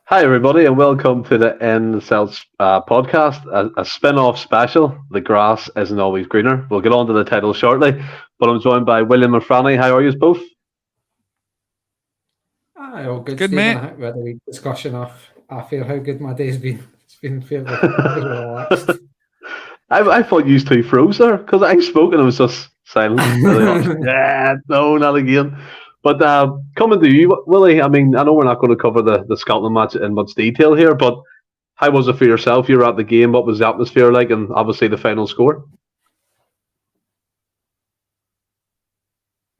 Hi, everybody, and welcome to the Endless Celts Podcast, a spin off special. The grass isn't always greener. We'll get on to the title shortly, but I'm joined by William and Franny. How are you both? Aye, all good, Good, Stephen. mate. I think we had a wee discussion after how good my day's been. It's been fairly relaxed. I thought you two froze there because I spoke and it was just silent. Yeah, no, not again. But coming to you, Willie, I mean, I know we're not going to cover the Scotland match in much detail here, but how was it for yourself? You were at the game. What was the atmosphere like? And obviously the final score?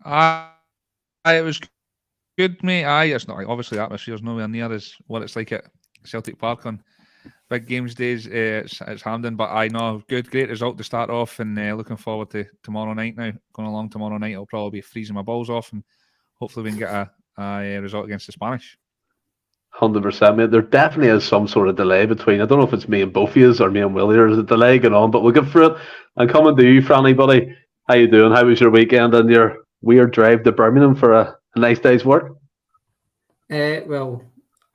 It was good, mate. It's not obviously the atmosphere's nowhere near as what it's like at Celtic Park on big games days. It's Hampden, but I know great result to start off, and looking forward to tomorrow night. Now going along tomorrow night, I'll probably be freezing my balls off, and hopefully we can get a result against the Spanish. 100%, mate. There definitely is some sort of delay between. I don't know if it's me and both of you or me and Willie, or is it delay going on? But we'll get through it. And coming to you, Franny, buddy, how you doing? How was your weekend and your weird drive to Birmingham for a nice day's work? Well,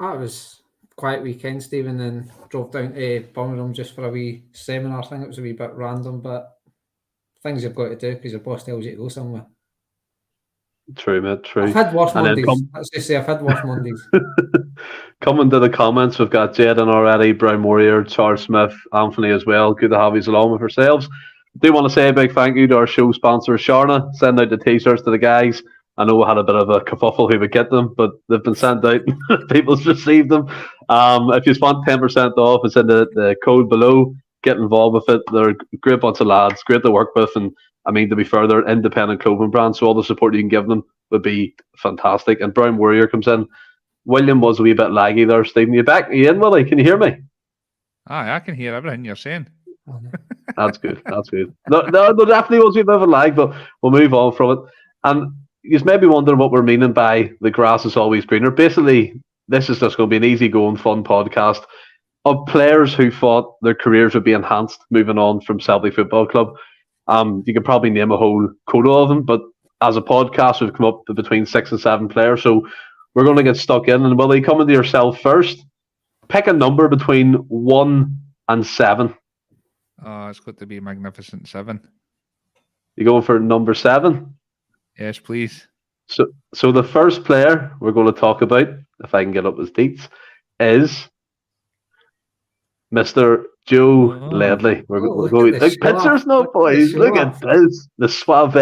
that was a quiet weekend, Stephen, and drove down to Birmingham just for a wee seminar. I think it was a wee bit random, but things you've got to do because your boss tells you to go somewhere. True, mate. True. I've had worse And then Mondays. Let's just say I've had worse Mondays. Coming to the comments, we've got Jaden already, Brown Warrior, Charles Smith, Anthony as well. Good to have you along with ourselves. Do want to say a big thank you to our show sponsor, Sharna. Send out the t-shirts to the guys. I know we had a bit of a kerfuffle who would get them, but they've been sent out. People's received them. If you want 10% off, it's in the code below. Get involved with it. They're a great bunch of lads, great to work with, and I mean, to be fair, they're independent clothing brand, so all the support you can give them would be fantastic. And Brown Warrior comes in. William was a wee bit laggy there, Stephen. You back? Are you in, Willie? Can you hear me? I can hear everything you're saying. That's good. That's good. No, definitely was a bit of a lag, but we'll move on from it. And you may be wondering what we're meaning by the grass is always greener. Basically, this is just going to be an easy-going, fun podcast of players who thought their careers would be enhanced moving on from Celtic Football Club. You could probably name a whole quota of them, but as a podcast, we've come up with between 6 and 7 players. So we're going to get stuck in. And Willie, coming to yourself first, pick a number between 1 and 7. It's got to be Magnificent 7. You going for number 7? Yes, please. So the first player we're going to talk about, if I can get up his deets, is Mr. Joe Ledley. We're going to pictures, no boys. Look at this, the suave.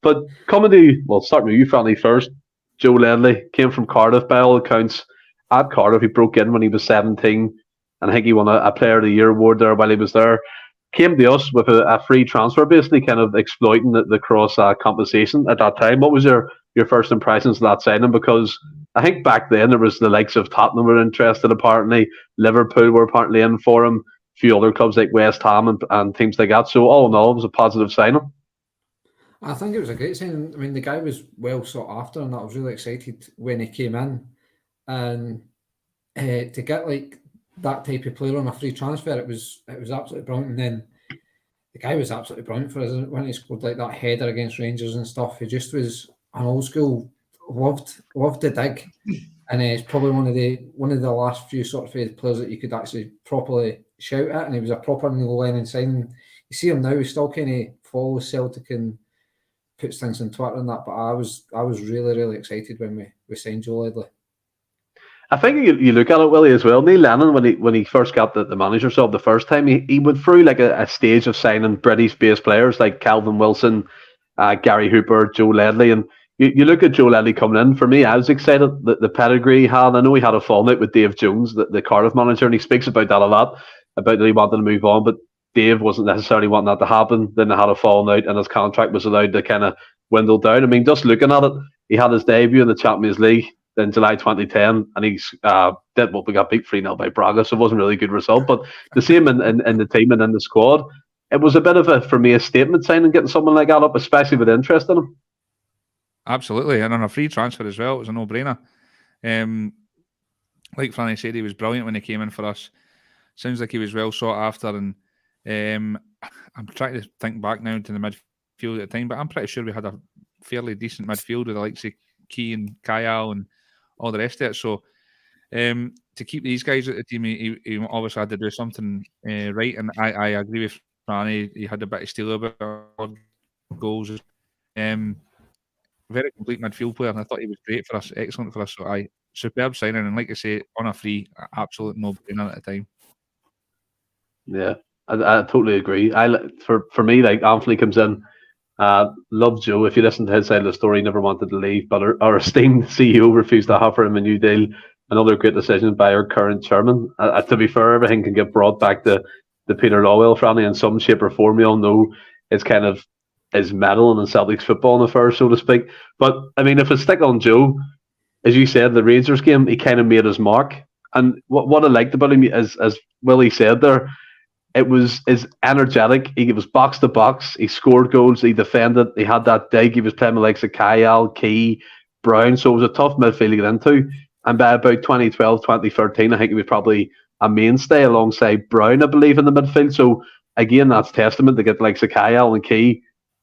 But coming to start with you, Franny, first. Joe Ledley came from Cardiff by all accounts. At Cardiff, he broke in when he was 17, and I think he won a Player of the Year award there while he was there. Came to us with a free transfer, basically kind of exploiting the cross compensation at that time. What was your first impressions of that signing? Because I think back then there was the likes of Tottenham were interested, apparently Liverpool were apparently in for him, a few other clubs like West Ham and teams like that. So all in all, it was a positive signing. I think it was a great signing. I mean, the guy was well sought after, and I was really excited when he came in. And to get like that type of player on a free transfer, it was absolutely brilliant. And then the guy was absolutely brilliant for us when he scored like that header against Rangers and stuff. He just was an old school, loved to dig, and he's probably one of the last few sort of players that you could actually properly shout at. And he was a proper Neil Lennon signing. You see him now; he still kind of follows Celtic and puts things on Twitter and that. But I was really excited when we signed Joe Ledley. I think you look at it, Willie, as well. Neil Lennon, when he first got the manager job the first time, he went through like a stage of signing British-based players like Calvin Wilson, Gary Hooper, Joe Ledley. And you look at Joe Ledley coming in. For me, I was excited the pedigree he had. I know he had a fallout with Dave Jones, the Cardiff manager, and he speaks about that a lot, about that he wanted to move on. But Dave wasn't necessarily wanting that to happen. Then they had a falling out, and his contract was allowed to kind of dwindle down. I mean, just looking at it, he had his debut in the Champions League in July 2010, and he's did what we got beat 3-0 by Braga, so it wasn't really a good result. But to see him in the team and in the squad, it was a bit of for me, a statement signing, getting someone like that up, especially with interest in him. Absolutely, and on a free transfer as well, it was a no-brainer. Like Franny said, he was brilliant when he came in for us. Sounds like he was well sought after, and I'm trying to think back now to the midfield at the time, but I'm pretty sure we had a fairly decent midfield with the likes of Key and Kyle and all the rest of it. So to keep these guys at the team, he obviously had to do something right. And I agree with Franny. He had a bit of steal about goals. Very complete midfield player, and I thought he was great for us, excellent for us. So superb signing, and like I say, on a free, absolute no-brainer at the time. Yeah, I totally agree. For me, like Anthony comes in, love Joe. If you listen to his side of the story, he never wanted to leave, but our esteemed CEO refused to offer him a new deal. Another great decision by our current chairman. To be fair, everything can get brought back to Peter Lawwell, Franny, in some shape or form. We all know it's kind of his meddling in Celtic's football affair, so to speak. But I mean, if I stick on Joe, as you said, the Rangers game, he kind of made his mark. And what I liked about him, as Willie said there, it was energetic. He was box to box. He scored goals. He defended. He had that dig. He was playing with likes of Kyle, Key, Brown. So it was a tough midfield to get into. And by about 2012, 2013, I think he was probably a mainstay alongside Brown, I believe, in the midfield. So again, that's testament to get likes of Kyle and Key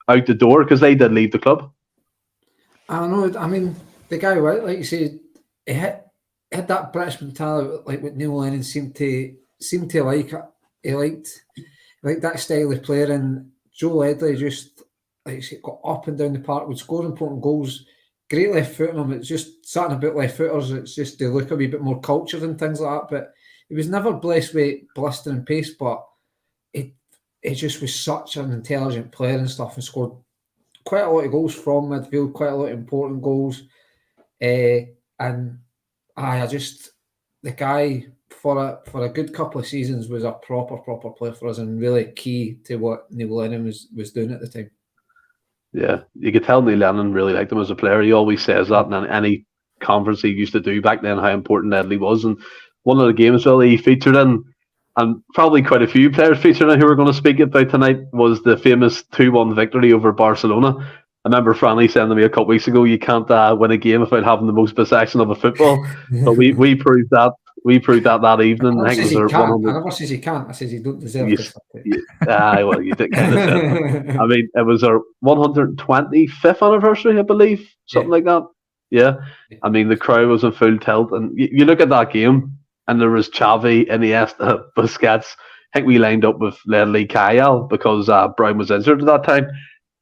out the door, because they did leave the club. I know. I mean, the guy, like you said, he had that British mentality, like what Neil Lennon seemed to like. He liked that style of player, and Joe Ledley just, like you said, got up and down the park, would score important goals. Great left foot on him. It's just something about left footers. It's just they look a wee bit more cultured and things like that. But he was never blessed with blistering pace. But it just was such an intelligent player and stuff, and scored quite a lot of goals from midfield, quite a lot of important goals. The guy for a good couple of seasons was a proper player for us, and really key to what Neil Lennon was doing at the time. Yeah, you could tell Neil Lennon really liked him as a player. He always says that in any conference he used to do back then, how important Ledley was. And one of the games he featured in, and probably quite a few players featured in who we're going to speak about tonight, was the famous 2-1 victory over Barcelona. I remember Franny saying to me a couple weeks ago, you can't win a game without having the most possession of a football. But we proved that. We proved that evening. I never says he can't. I says he don't deserve this. Well, you did kind of say that. I mean, it was our 125th anniversary, I believe, something like that. Yeah. I mean, the crowd was in full tilt. And you look at that game, and there was Xavi, Iniesta, Busquets. I think we lined up with Ledley, Kyle, because Brown was injured at that time.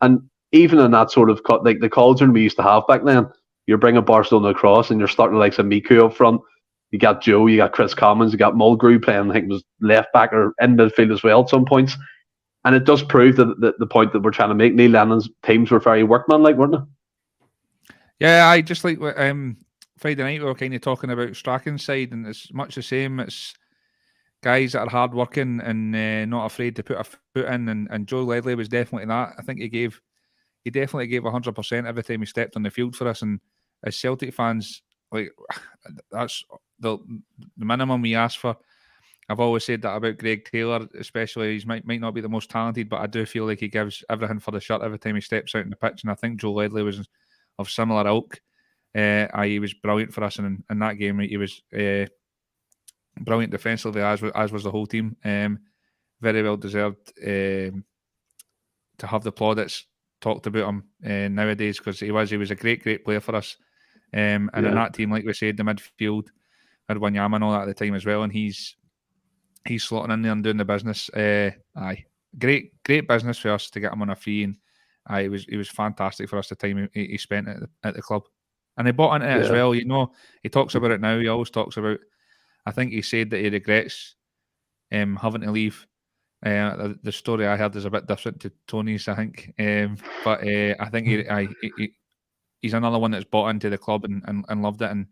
And even in that sort of, like the cauldron we used to have back then, you're bringing Barcelona across, and you're starting like some Miku up front. You got Joe, you got Chris Commons, you got Mulgrew playing, I think it was left back or in midfield as well at some points. And it does prove that the point that we're trying to make. Neil Lennon's teams were very workmanlike, weren't they? Yeah, I just like Friday night we were kind of talking about Strachan's side, and it's much the same. It's guys that are hard working and not afraid to put a foot in, and Joe Ledley was definitely that. I think he definitely gave 100% every time he stepped on the field for us. And as Celtic fans, like, that's the minimum we ask for. I've always said that about Greg Taylor, especially. He might not be the most talented, but I do feel like he gives everything for the shirt every time he steps out in the pitch. And I think Joe Ledley was of similar ilk. He was brilliant for us in that game. He was brilliant defensively, as was the whole team. Very well deserved to have the plaudits talked about him nowadays, because he was a great player for us. In that team, like we said, the midfield had Wanyama and all that at the time as well, and he's slotting in there and doing the business. Great business for us to get him on a free, and he was fantastic for us the time he spent at the club, and he bought into it as well. You know, he talks about it now. He always talks about. I think he said that he regrets having to leave. The story I heard is a bit different to Tony's, I think, but I think he's another one that's bought into the club and loved it. And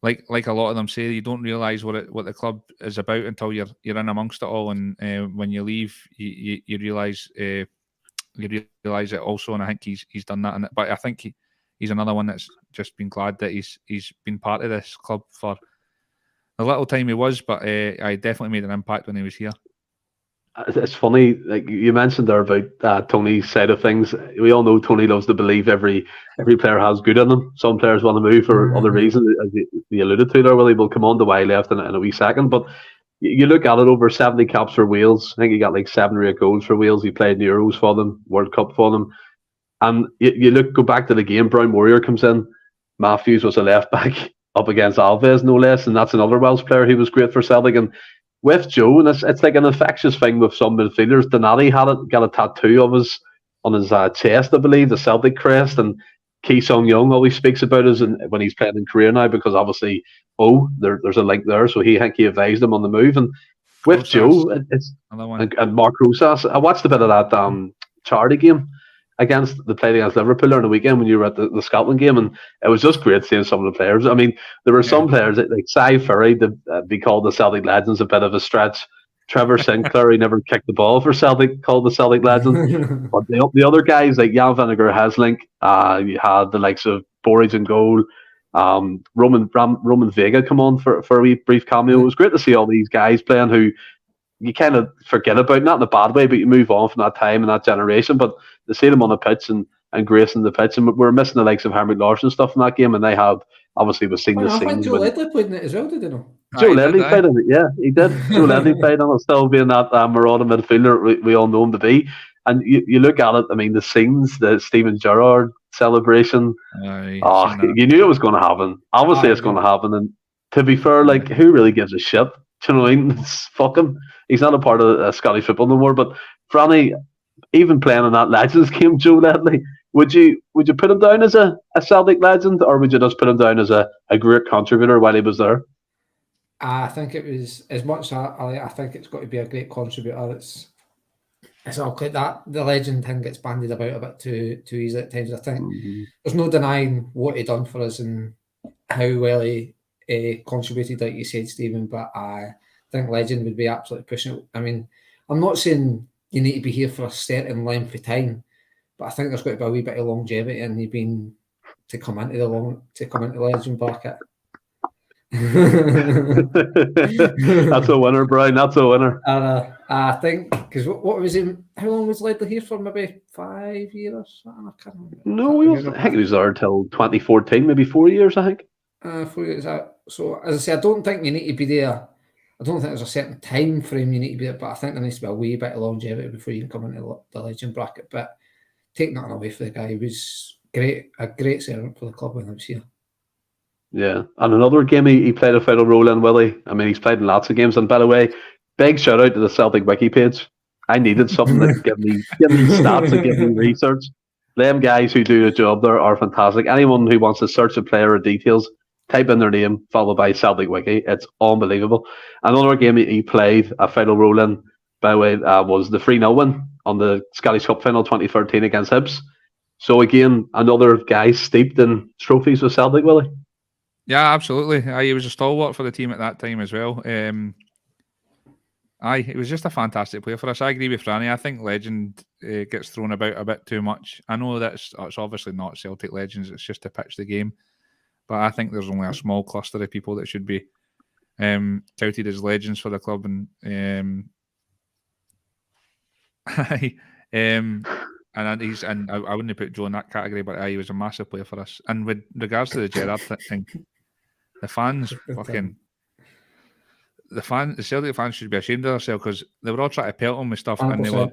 like a lot of them say, you don't realise what the club is about until you're in amongst it all. And when you leave, you realise it also. And I think he's done that. But I think he's another one that's just been glad that he's been part of this club for the little time he was. But I definitely made an impact when he was here. It's funny, like you mentioned there about Tony's side of things. We all know Tony loves to believe every player has good in them. Some players want to move for other reasons, as you alluded to there, Willie. We'll come on to why he left in a wee second. But you look at it, over 70 caps for Wales. I think he got like 7 or 8 goals for Wales. He played in the Euros for them, World Cup for them. And you go back to the game, Brown Warrior comes in. Matthews was a left back up against Alves, no less, and that's another Welsh player who was great for Celtic. And with Joe, and it's like an infectious thing with some midfielders. Donati got a tattoo of his on his chest, I believe, the Celtic crest, and Ki Sung Young always speaks about us when he's playing in Korea now, because obviously, there's a link there, so he advised him on the move. And with Rosas, Joe, it's and Mark Rosas, I watched a bit of that charity game they played against Liverpool on the weekend when you were at the Scotland game, and it was just great seeing some of the players. I mean, there were some players like Cy Furry, be called the Celtic Legends, a bit of a stretch. Trevor Sinclair, he never kicked the ball for Celtic, called the Celtic Legend. But the other guys like Jan Vinegar Haslink, you had the likes of Bhoys in goal, Roman Vega come on for a wee brief cameo. It was great to see all these guys playing who you kind of forget about, not in a bad way, but you move on from that time and that generation. But to see them on the pitch and gracing the pitch, and we're missing the likes of Henrik Larsson stuff in that game, and they have obviously we've seen the I scenes. think Joe Ledley played in it as well, did he not? Joe Ledley played in it, yeah, he did. Joe Ledley played on it, still being that marauding midfielder we all know him to be. And you look at it, I mean, the scenes, the Steven Gerrard celebration, you knew it was going to happen. Obviously, it's going to happen. And to be fair, like, who really gives a shit? Do you know what I mean? It's fucking, he's not a part of Scottish football no more. But Franny, even playing in that Legends game, Joe Ledley, would you put him down as a Celtic legend, or would you just put him down as a great contributor while he was there? I think it was, as much as I think it's got to be a great contributor. It's all like that. The legend thing gets bandied about a bit too easily at times. I think there's no denying what he done for us and how well he contributed, like you said, Stephen. But I think legend would be absolutely pushing it. I mean, I'm not saying you need to be here for a certain length of time, but I think there's got to be a wee bit of longevity in you being to come into the legend bracket. That's a winner, Brian. That's a winner. I think because what was him? How long was Ledley here for? Maybe 5 years. I can't remember. No, I think he was there until 2014, maybe 4 years. I think. 4 years. So as I say, I don't think you need to be there. I don't think there's a certain time frame you need to be there, but I think there needs to be a wee bit of longevity before you can come into the legend bracket. But take nothing away from the guy. He was great, a great servant for the club when he was here. Yeah, and another game he played a vital role in, Willie. I mean, he's played in lots of games. And by the way, big shout out to the Celtic Wiki page. I needed something that give me stats and give me research. Them guys who do a job there are fantastic. Anyone who wants to search a player or details, type in their name followed by Celtic Wiki. It's unbelievable. Another game he played a vital role in, by the way, was the 3-0 win on the Scottish Cup final 2013 against Hibs. So again, another guy steeped in trophies with Celtic, Willie. Yeah, absolutely. He was a stalwart for the team at that time as well. It was just a fantastic player for us. I agree with Franny. I think legend gets thrown about a bit too much. I know that it's obviously not Celtic legends. It's just to pitch the game. But I think there's only a small cluster of people that should be touted as legends for the club. And I wouldn't put Joe in that category, but he was a massive player for us. And with regards to the Gerrard thing, the fans the Celtic fans should be ashamed of themselves because they were all trying to pelt him with stuff, 100%.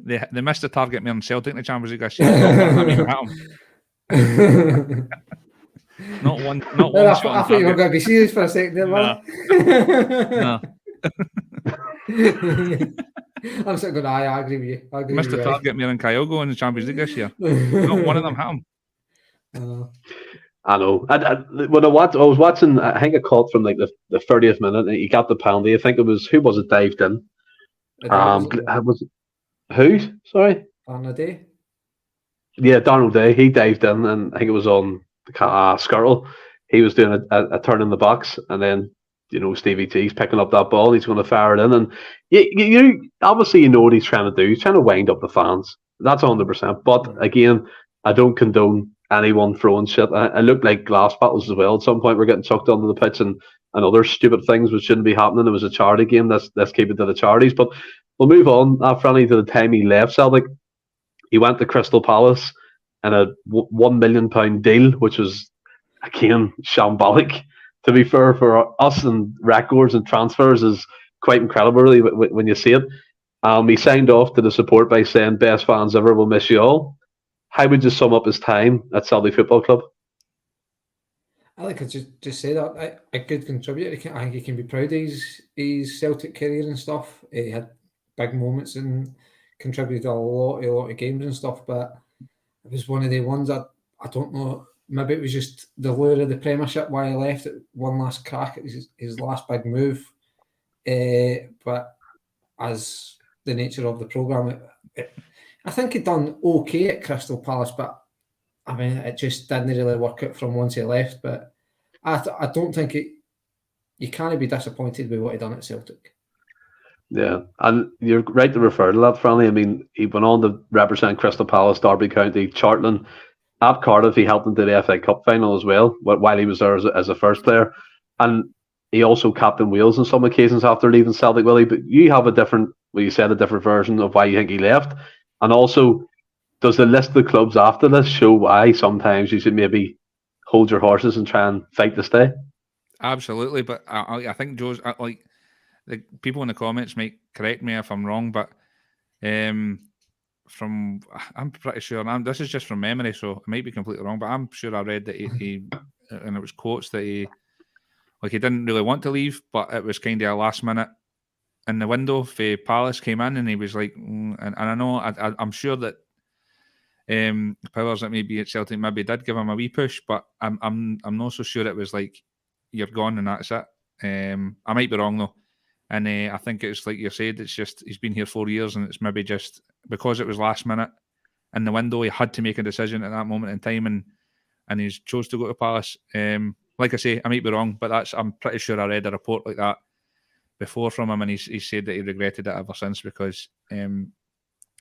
They missed the target more than Celtic in the Champions League this year. Not one. I thought you were going to be serious for a second there, man. No. I'm sort of going, I agree with you. Missed the target more than Kyogo in the Champions League this year. Not one of them hit him. I know. When I was watching, I think I caught from like the 30th minute, and he got the penalty. I think it was, who was it dived in? Was it who? Sorry? Darnell Day. Yeah, Darnell Day. He dived in, and I think it was on Skirtle. He was doing a turn in the box, and then, Stevie G's picking up that ball. He's going to fire it in, and you obviously what he's trying to do. He's trying to wind up the fans. That's 100%. But again, I don't condone anyone throwing shit. I looked like glass battles as well. At some point, we're getting chucked onto the pitch and other stupid things which shouldn't be happening. It was a charity game. Let's keep it to the charities. But we'll move on. Franny, to the time he left Celtic, he went to Crystal Palace in a £1 million deal, which was again shambolic. To be fair, for us, and records and transfers is quite incredible, really, when you see it. He signed off to the support by saying, "Best fans ever, will miss you all." How would you sum up his time at Celtic Football Club? I like I just say that a good contributor. I think he can be proud of his Celtic career and stuff. He had big moments and contributed a lot of games and stuff. But it was one of the ones that I don't know. Maybe it was just the lure of the Premiership why he left it. One last crack at his last big move. But as the nature of the programme, I think he'd done okay at Crystal Palace, but I mean, it just didn't really work out from once he left. But I don't think you can't be disappointed with what he done at Celtic. Yeah, and you're right to refer to that, Franny. I mean, he went on to represent Crystal Palace, Derby County, Charlton. At Cardiff, he helped them to the FA Cup final as well, while he was there as a first player. And he also captained Wales on some occasions after leaving Celtic, Willie. But you have a different version of why you think he left. And also, does the list of the clubs after this show why sometimes you should maybe hold your horses and try and fight to stay? Absolutely, but I think Joe's like the people in the comments might correct me if I'm wrong, but I'm pretty sure. This is just from memory, so it might be completely wrong. But I'm sure I read that he and it was quotes that he didn't really want to leave, but it was kind of a last minute in the window. Palace came in, and he was like, and I know I'm sure that powers that may be at Celtic maybe did give him a wee push, but I'm not so sure it was like you're gone and that's it. I might be wrong though, and I think it's like you said, it's just he's been here 4 years, and it's maybe just because it was last minute in the window, he had to make a decision at that moment in time, and he's chose to go to Palace. Like I say, I might be wrong, but I'm pretty sure I read a report like that before from him, and he said that he regretted it ever since because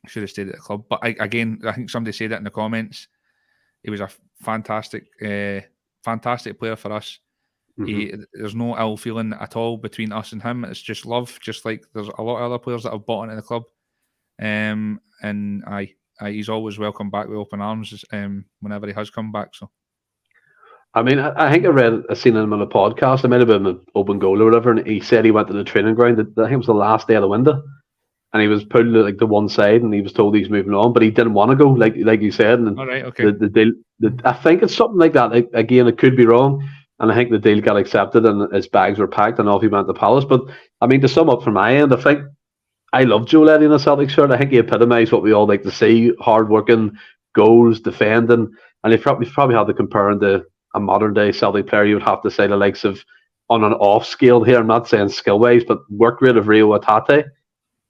should have stayed at the club. But I think somebody said it in the comments. He was a fantastic player for us. Mm-hmm. There's no ill feeling at all between us and him. It's just love, just like there's a lot of other players that have bought into the club. And he's always welcome back with open arms whenever he has come back. So, I mean, I think I seen him on a podcast. It might have been an open goal or whatever, and he said he went to the training ground. I think it was the last day of the window, and he was pulled like to one side, and he was told he's moving on, but he didn't want to go, like you said. And all right, okay. The deal, I think it's something like that. Again, it could be wrong, and I think the deal got accepted, and his bags were packed, and off he went to Palace. But I mean, to sum up from my end, I think I love Joe Leddy in a Celtic shirt. I think he epitomised what we all like to see: hard-working, goals, defending, and we've probably had to compare him to a modern day Celtic player. You would have to say the likes of on an off scale here. I'm not saying skill wise, but work rate of Rio Atate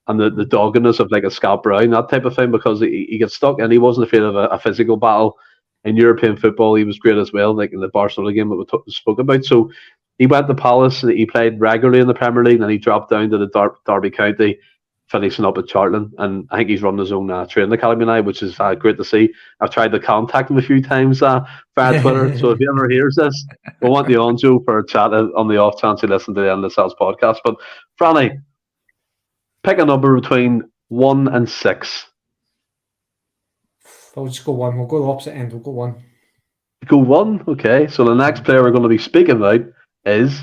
and the doggedness of like a Scott Brown, that type of thing, because he gets stuck and he wasn't afraid of a physical battle. In European football, he was great as well, like in the Barcelona game that we spoke about. So he went to Palace, he played regularly in the Premier League, and he dropped down to the Derby County, finishing up at Charlton, and I think he's run his own training academy now, which is great to see. I've tried to contact him a few times via Twitter, so if he ever hears this, we'll want you on, Joe, for a chat on the off chance you listen to the Endless Celts podcast. But Franny, pick a number between 1 and 6. I'll just go 1. We'll go the opposite end. We'll go 1. Go 1? Okay, so the next player we're going to be speaking about is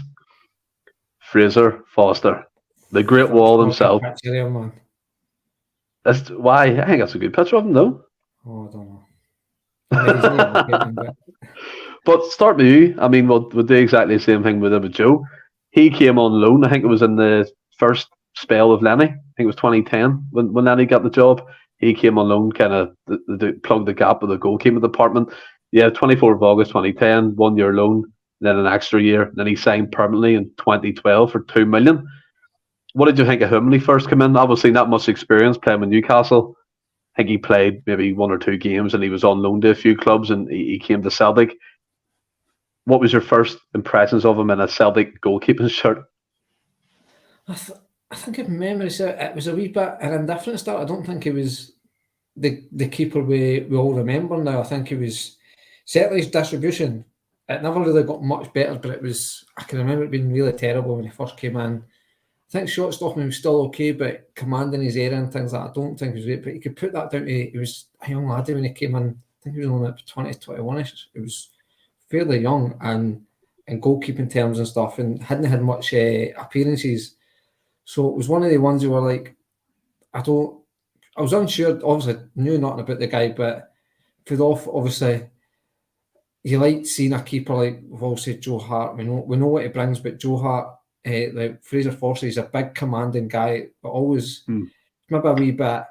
Fraser Foster, the Great Wall himself. There, man. That's why I think that's a good picture of him, though. Oh, I don't know. But start with you. I mean, we'll do exactly the same thing with Joe. He came on loan. I think it was in the first spell of Lenny. I think it was 2010 when Lenny got the job. He came on loan, kind of plug the gap with the goalkeeping department. Yeah, 24th of August 2010, 1 year loan, then an extra year. Then he signed permanently in 2012 for $2 million. What did you think of him when he first came in? Obviously, not much experience playing with Newcastle. I think he played maybe 1 or 2 games, and he was on loan to a few clubs, and he came to Celtic. What was your first impressions of him in a Celtic goalkeeping shirt? I think if memory serves, it was a wee bit an indifferent start. I don't think he was the keeper we all remember now. I think he was certainly his distribution. It never really got much better, but I can remember it being really terrible when he first came in. I think shot stopping was still okay, but commanding his area and things like that, I don't think he was great. But you could put that down to he was a young laddie when he came in. I think he was only 20, 21ish. It was fairly young and in goalkeeping terms and stuff, and hadn't had much appearances. So it was one of the ones who were like, I was unsure. Obviously, knew nothing about the guy, but for off, obviously, you like seeing a keeper like we've all said, Joe Hart. We know what he brings, but Joe Hart, like Fraser Forster, he's a big commanding guy, but always maybe a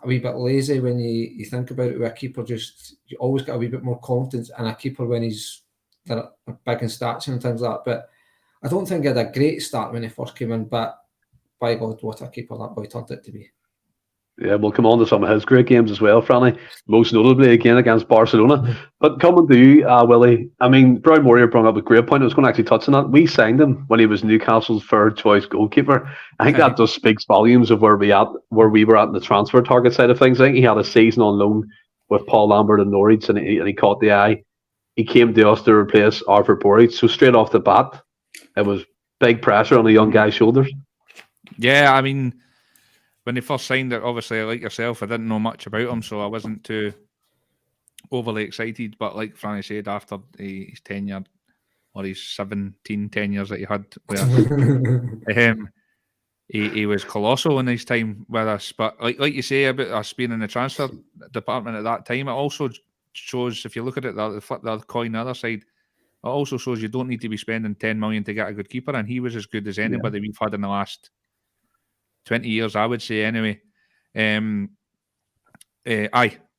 wee bit lazy when you think about it. With a keeper, just you always got a wee bit more confidence in a keeper when he's big in stature and things like that. But I don't think he had a great start when he first came in, but by God, what a keeper that boy turned it to be. Yeah, we'll come on to some of his great games as well, Franny, most notably again against Barcelona. But coming to you, Willie, I mean, Brian Warrior brought up a great point. I was going to actually touch on that. We signed him when he was Newcastle's third choice goalkeeper. I think that just speaks volumes of where we were at in the transfer target side of things. I think he had a season on loan with Paul Lambert and Norwich, and he caught the eye. He came to us to replace Arthur Borich. So straight off the bat, it was big pressure on the young guy's shoulders. Yeah, I mean, when they first signed it, obviously, like yourself, I didn't know much about him, so I wasn't too overly excited. But like Franny said, after his tenure, or his 17 tenures that he had with us, he was colossal in his time with us. But like you say about us being in the transfer department at that time, it also shows, if you look at it, flip the coin, the other side, it also shows you don't need to be spending 10 million to get a good keeper, and he was as good as anybody we've had in the last 20 years, I would say, anyway. I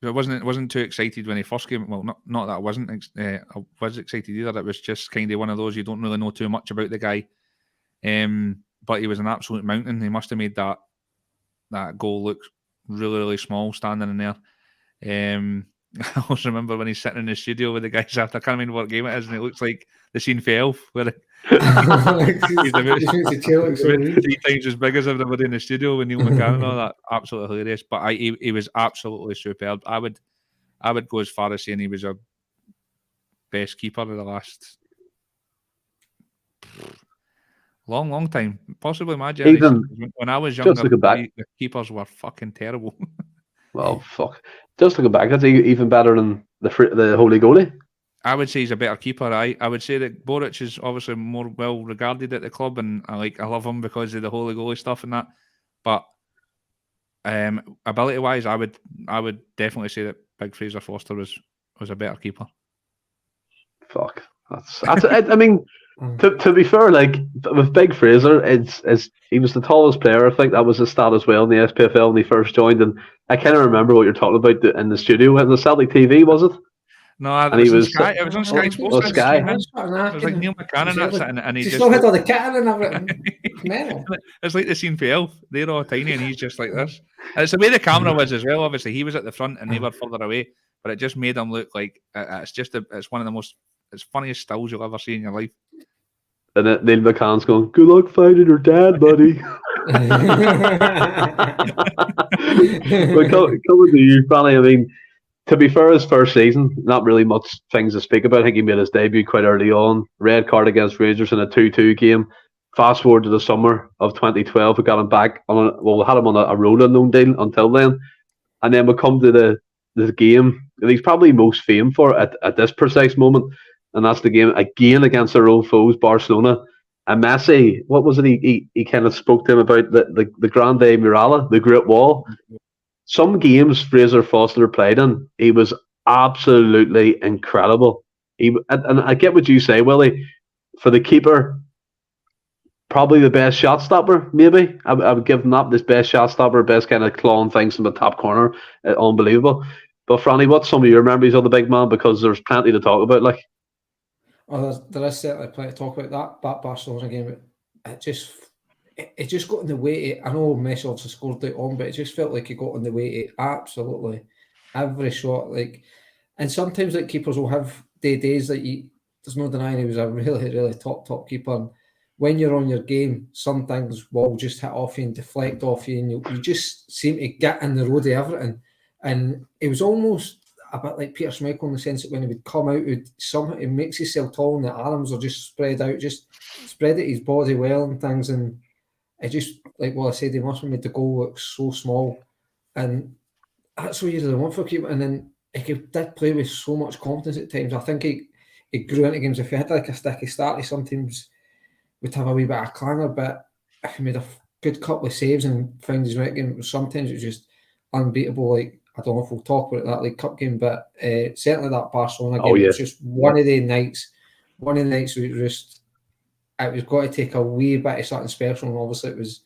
wasn't too excited when he first came. Well, not that I wasn't. I was excited either. It was just kind of one of those, you don't really know too much about the guy. But he was an absolute mountain. He must have made that goal look really, really small standing in there. I also remember when he's sitting in the studio with the guys after, I can't remember what game it is, and it looks like the scene for Elf, where he's about 3 times as big as everybody in the studio with Neil McCann and all that. Absolutely hilarious. But he was absolutely superb. I would go as far as saying he was our best keeper of the last long time. Possibly my generation. When I was younger, the keepers were fucking terrible. Well, fuck. Just looking back, is he even better than the Holy Goalie? I would say he's a better keeper. I would say that Borich is obviously more well regarded at the club, and I love him because of the Holy Goalie stuff and that. But ability wise, I would definitely say that Big Fraser Forster was a better keeper. Fuck. That's I mean, to be fair, like with Big Fraser, he was the tallest player. I think that was his stat as well in the SPFL when he first joined. And I kind of remember what you're talking about in the studio in the Celtic TV, was it? No, it was Sky. It was on Sky Sports. Sky. It was like Neil McCann and that sitting, and he just had all the kit and everything. It's like the scene for Elf. They're all tiny, and he's just like this. And it's the way the camera was as well. Obviously, he was at the front, and they were further away, but it just made him look like it's one of the most funniest stills you'll ever see in your life. And Neil McCann's going, "Good luck finding your dad, buddy." But coming to you, Franny, I mean, to be fair, his first season, not really much things to speak about. I think he made his debut quite early on. Red card against Rangers in a 2-2 game. Fast forward to the summer of 2012, we got him back we had him on a rolling loan deal until then. And then we come to the game that he's probably most famed for at this precise moment. And that's the game again against their old foes, Barcelona. And Messi, what was it? He kind of spoke to him about the Grande Muralla, the Great Wall. Some games Fraser Forster played in, he was absolutely incredible. And I get what you say, Willie. For the keeper, probably the best shot stopper, maybe. I would give him that, this best shot stopper, best kind of clawing things from the top corner. Unbelievable. But Franny, what's some of your memories of the big man? Because there's plenty to talk about, like. Oh, there is certainly plenty to talk about that Barcelona game. It just got in the way. I know Messi obviously scored it on, but it just felt like he got in the way to absolutely every shot. Like, and sometimes like keepers will have days that there's no denying he was a really, really top keeper. And when you're on your game, some things will just hit off you and deflect off you, and you just seem to get in the road of everything. And it was almost a bit like Peter Schmeichel in the sense that when he would come out, he makes himself tall and the arms are just spread out, just spread out his body well and things. And it just, like what I said, he must have made the goal look so small. And that's what you really want for a keeper. And then he did play with so much confidence at times. I think he grew into games. If he had like a sticky start, he sometimes would have a wee bit of clanger, but he made a good couple of saves and found his right game. Sometimes it was just unbeatable. Like, I don't know if we'll talk about that League Cup game, but certainly that Barcelona game. Oh, yeah. It was just one of the nights where it was got to take a wee bit of something special, and obviously it was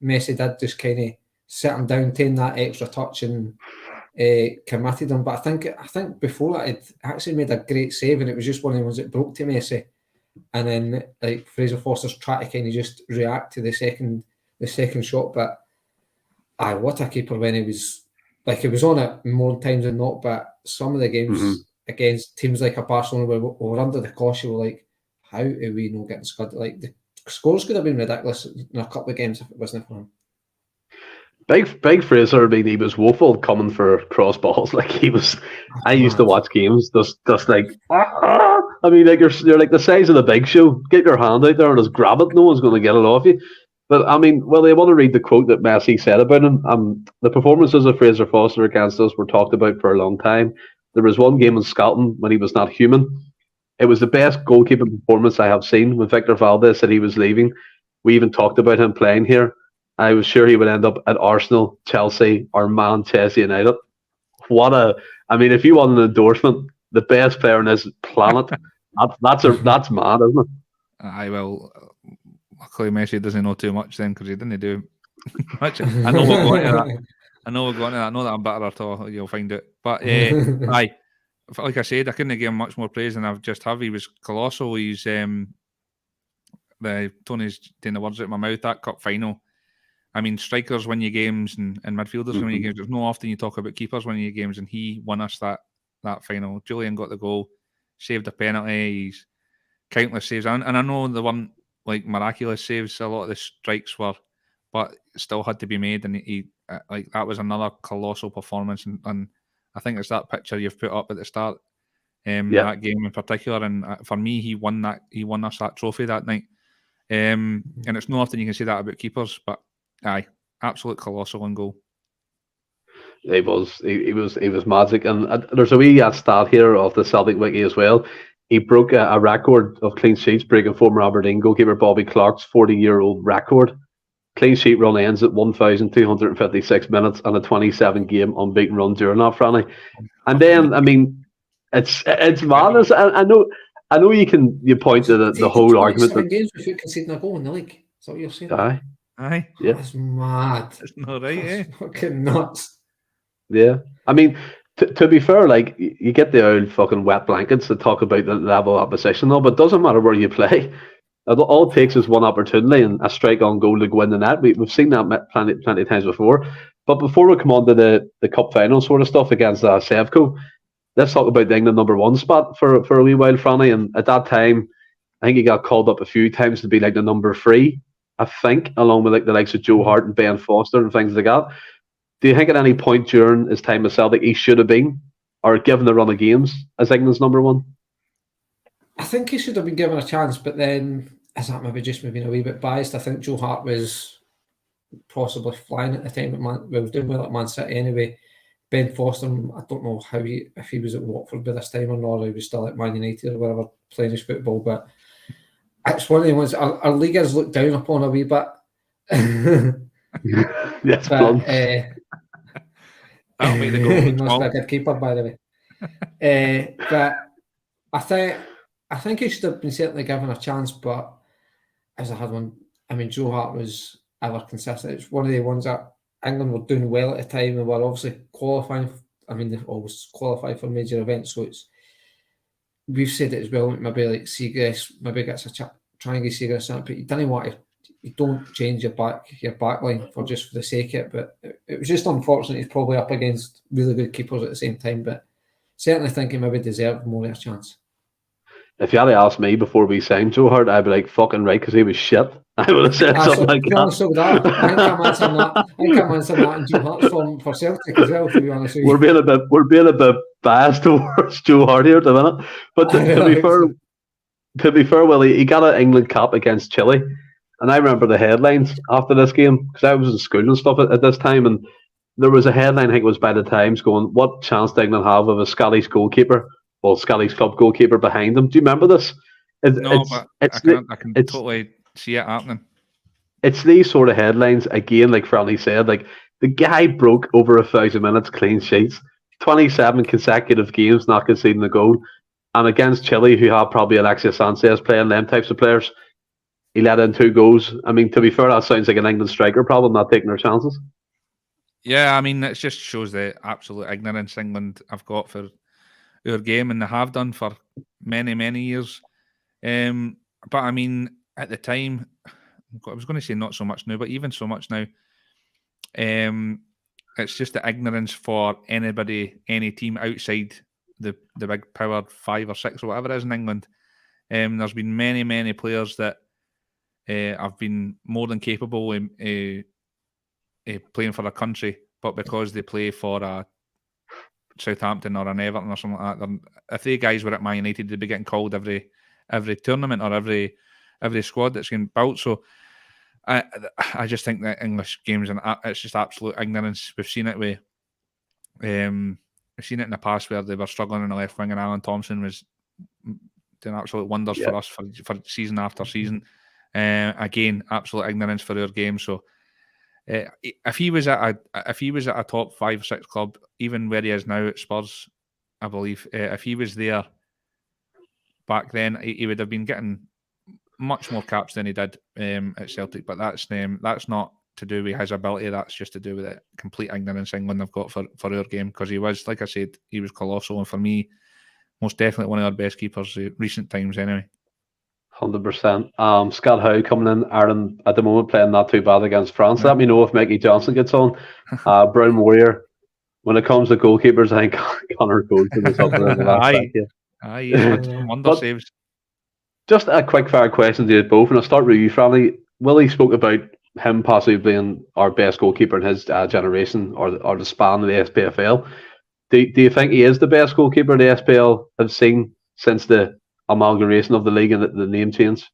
Messi did just kind of sit him down, taking that extra touch and committed him. But I think before that, it actually made a great save, and it was just one of the ones that broke to Messi. And then like Fraser Forster's trying to kind of just react to the second shot. But what a keeper when he was on it more times than not. But some of the games against teams like a Barcelona where we were under the cosh, you were like, how are we not getting scored? Like the scores could have been ridiculous in a couple of games if it wasn't for him. Big Fraser, I mean, he was woeful coming for cross balls. Like he was, I used to watch games just like, I mean, like you're like the size of the Big Show. Get your hand out there and just grab it. No one's going to get it off you. But I mean, well, I want to read the quote that Messi said about him. The performances of Fraser Forster against us were talked about for a long time. There was one game in Scotland when he was not human. It was the best goalkeeping performance I have seen. When Victor Valdez said he was leaving, we even talked about him playing here. I was sure he would end up at Arsenal, Chelsea, or Manchester United. I mean, if you want an endorsement, the best player on this planet, that's mad, isn't it? I will. Luckily, Messi doesn't know too much then because he didn't do much. I know we're going to that. I know that I'm better at all. You'll find it. But like I said, I couldn't give him much more praise than I've just have. He was colossal. He's Tony's taking the words out of my mouth. That cup final. I mean, strikers win you games and midfielders win you games. There's no often you talk about keepers winning you games, and he won us that final. Julian got the goal, saved a penalty. He's countless saves, and I know the one like miraculous saves. A lot of the strikes were, but still had to be made, and he like that was another colossal performance. And I think it's that picture you've put up at the start, that game in particular. And for me, he won us that trophy that night. And it's not often you can say that about keepers, but. Aye, absolute colossal in goal. He was magic, and there's a wee stat here of the Celtic wiki as well. He broke a record of clean sheets, breaking former Aberdeen goalkeeper Bobby Clark's 40-year-old record. Clean sheet run ends at 1,256 minutes and a 27-game unbeaten run during that, Franny. And then, I mean, it's madness. I know you point to the whole argument that games without conceding a goal in the league. Is that what you're saying? Aye. Yeah. That's mad. It's not right, That's fucking nuts. Yeah. I mean, to be fair, like, you get the old fucking wet blankets that talk about the level of opposition, though, but it doesn't matter where you play. All it takes is one opportunity and a strike on goal to go in the net. We've seen that plenty of times before. But before we come on to the cup final sort of stuff against Sevco, let's talk about the England #1 spot for a wee while, Franny. And at that time, I think he got called up a few times to be like the number 3. I think, along with like the likes of Joe Hart and Ben Foster and things like that. Do you think at any point during his time at Celtic he should have been, or given the run of games, as England's #1? I think he should have been given a chance, but then, is that maybe a wee bit biased? I think Joe Hart was possibly flying at the time. We was doing well at Man City anyway. Ben Foster, I don't know if he was at Watford by this time or not, or he was still at Man United or wherever playing his football, but it's one of the ones our league has looked down upon a wee bit. Yes, but that'll make the goal. Must be a good keeper, by the way. But I think he should have been certainly given a chance. But as I had one, I mean, Joe Hart was ever consistent. It's one of the ones that England were doing well at the time. They were obviously qualifying. I mean, they always qualify for major events, so we've said it as well. Maybe like Seagrass, maybe gets try and get Seagrass out, but you don't want to. You don't change your back line for the sake of it. But it was just unfortunate. He's probably up against really good keepers at the same time. But certainly think he maybe deserved more of a chance. If you had asked me before we signed Joe Hart, I'd be like, fucking right, because he was shit. I would have said something like that. So I think I'm answering that in Joe Hart's form for Celtic as well, to be honest with you. We're being a bit biased towards Joe Hart here at the minute. But to be fair, Willie, he got an England cap against Chile. And I remember the headlines after this game, because I was in school and stuff at this time, and there was a headline, I think it was by the Times, going, what chance did England have of a Scottish goalkeeper? Well, Scottish club goalkeeper behind them. Do you remember this? I can totally see it happening. It's these sort of headlines, again, like Franny said, like The guy broke over 1,000 minutes clean sheets, 27 consecutive games not conceding a goal, and against Chile, who have probably Alexis Sanchez playing them types of players, he let in 2 goals. I mean, to be fair, that sounds like an England striker problem, not taking their chances. Yeah, I mean, it just shows the absolute ignorance England have got for our game, and they have done for many, many years. But I mean, at the time, I was going to say not so much now, but even so much now, it's just the ignorance for anybody, any team outside the big power 5 or 6 or whatever it is in England. There's been many, many players that have been more than capable in playing for a country, but because they play for a Southampton or an Everton or something like that, if they guys were at Man United, they'd be getting called every tournament or every squad that's getting built. So I just think that English games, and it's just absolute ignorance. We've seen it with we've seen it in the past where they were struggling in the left wing, and Alan Thompson was doing absolute wonders for us for season after season. Again, absolute ignorance for our game. So if he was at a top 5 or 6 club, even where he is now at Spurs, I believe, if he was there back then, he would have been getting much more caps than he did at Celtic. But that's not to do with his ability. That's just to do with the complete ignorance England have got for our game, because he was, like I said, he was colossal, and for me, most definitely one of our best keepers recent times anyway. 100%. Scott Howe coming in, Ireland at the moment playing not too bad against France. Let me know if Mickey Johnson gets on. Brown Warrior. When it comes to goalkeepers, I think Connor Goldson is up there in the last second. Aye, he's had some wonder saves. Just a quick fire question to you both, and I'll start with you, Franny. Willie spoke about him possibly being our best goalkeeper in his generation or the span of the SPFL. Do you think he is the best goalkeeper the SPL have seen since the amalgamation of the league and the name change?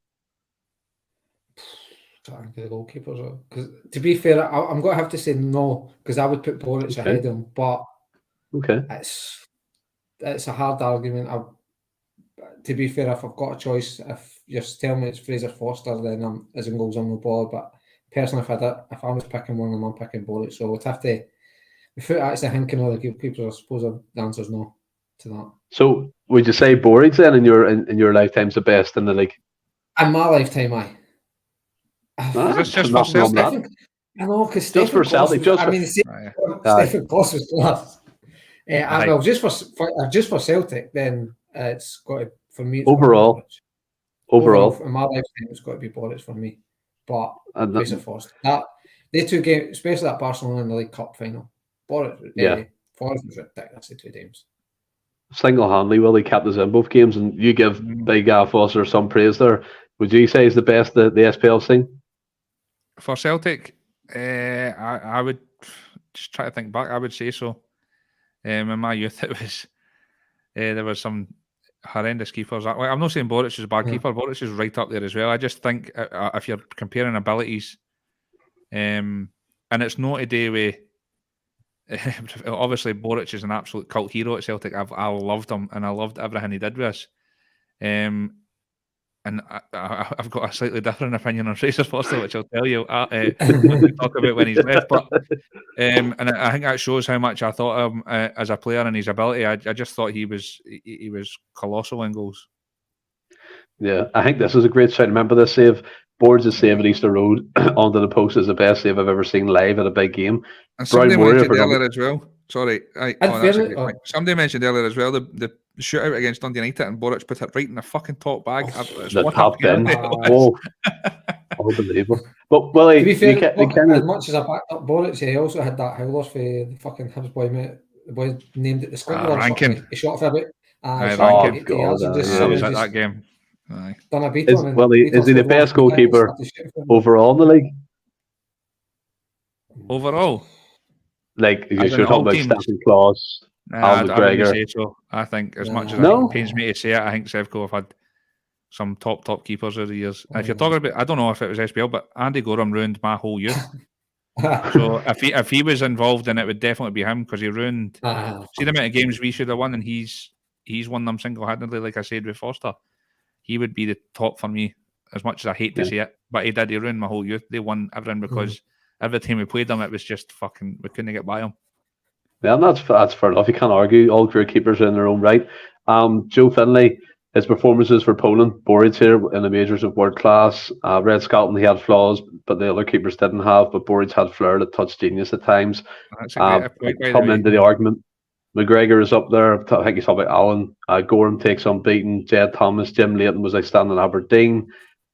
The goalkeepers, because to be fair, I'm going to have to say no, because I would put Boric ahead of him, but it's a hard argument. To be fair, if I've got a choice, if you're telling me it's Fraser Forster, then I'm as in goals on the board. But personally, if I was picking one of them, I'm picking Boric. So we'd have to, without actually thinking of the goalkeepers, I suppose the answer's no to that. So would you say Boric then in your lifetime's the best in the league? In my lifetime, aye. That's just for Celtic. I know, because just for Celtic. Stephen Kloss was class. Well, just for Celtic, then it's got to, for me. Overall, in my lifetime, it's got to be Boric for me. But Fraser Forster, they 2 games, especially that Barcelona in the League Cup final. Forster was ridiculous the 2 games. Single-handedly, Willie kept us in both games, and you give Big Foster some praise there. Would you say he's the best the SPL seen? For Celtic, I would just try to think back. I would say so. In my youth, it was there was some horrendous keepers. I'm not saying Boric is a bad keeper. Boric is right up there as well. I just think if you're comparing abilities, and it's not to do with obviously Boric is an absolute cult hero at Celtic. I loved him, and I loved everything he did with us. And I've got a slightly different opinion on Fraser Forster, which I'll tell you when we talk about when he's left. But and I think that shows how much I thought of him as a player and his ability. I just thought he was colossal in goals. Yeah, I think this is a great shout. Remember this save? Boards' save at Easter Road onto the post is the best save I've ever seen live at a big game. And somebody mentioned earlier as well. Sorry, somebody mentioned earlier as well the shootout against Dundee United, and Boric put it right in the fucking top bag. The top bin. Whoa. Unbelievable. But Willie, to be fair, as much as I backed up Boric, he also had that howler for the fucking Hibs boy, mate. The boy named it the Sprinkler. Rankin. He shot for a bit. Rankin. Was at that game. Aye. Done a beat is he the best goalkeeper overall in the league? Overall? Like, you're talking about Stephen Kloss, Alan McGregor. I say so. I think as much as it pains me to say it, I think Sevco have had some top keepers over the years. If you're talking about, I don't know if it was SPL, but Andy Gorham ruined my whole youth. So if he was involved in it, would definitely be him, because he ruined. See the amount of games we should have won, and he's won them single-handedly. Like I said with Foster, he would be the top for me. As much as I hate to say it, but he ruined my whole youth. They won everything because every time we played them, it was just fucking, we couldn't get by them. Yeah, and that's fair enough. You can't argue. All career keepers are in their own right. Joe Finlay, his performances for Poland, Bhoys here in the majors of world class. Red Skelton, he had flaws, but the other keepers didn't have. But Bhoys had flair that touched genius at times. That's a great point, by the Coming way. into the argument, McGregor is up there. I think he's talking about Allen. Gorham takes unbeaten. Jed Thomas, Jim Leighton was outstanding in Aberdeen.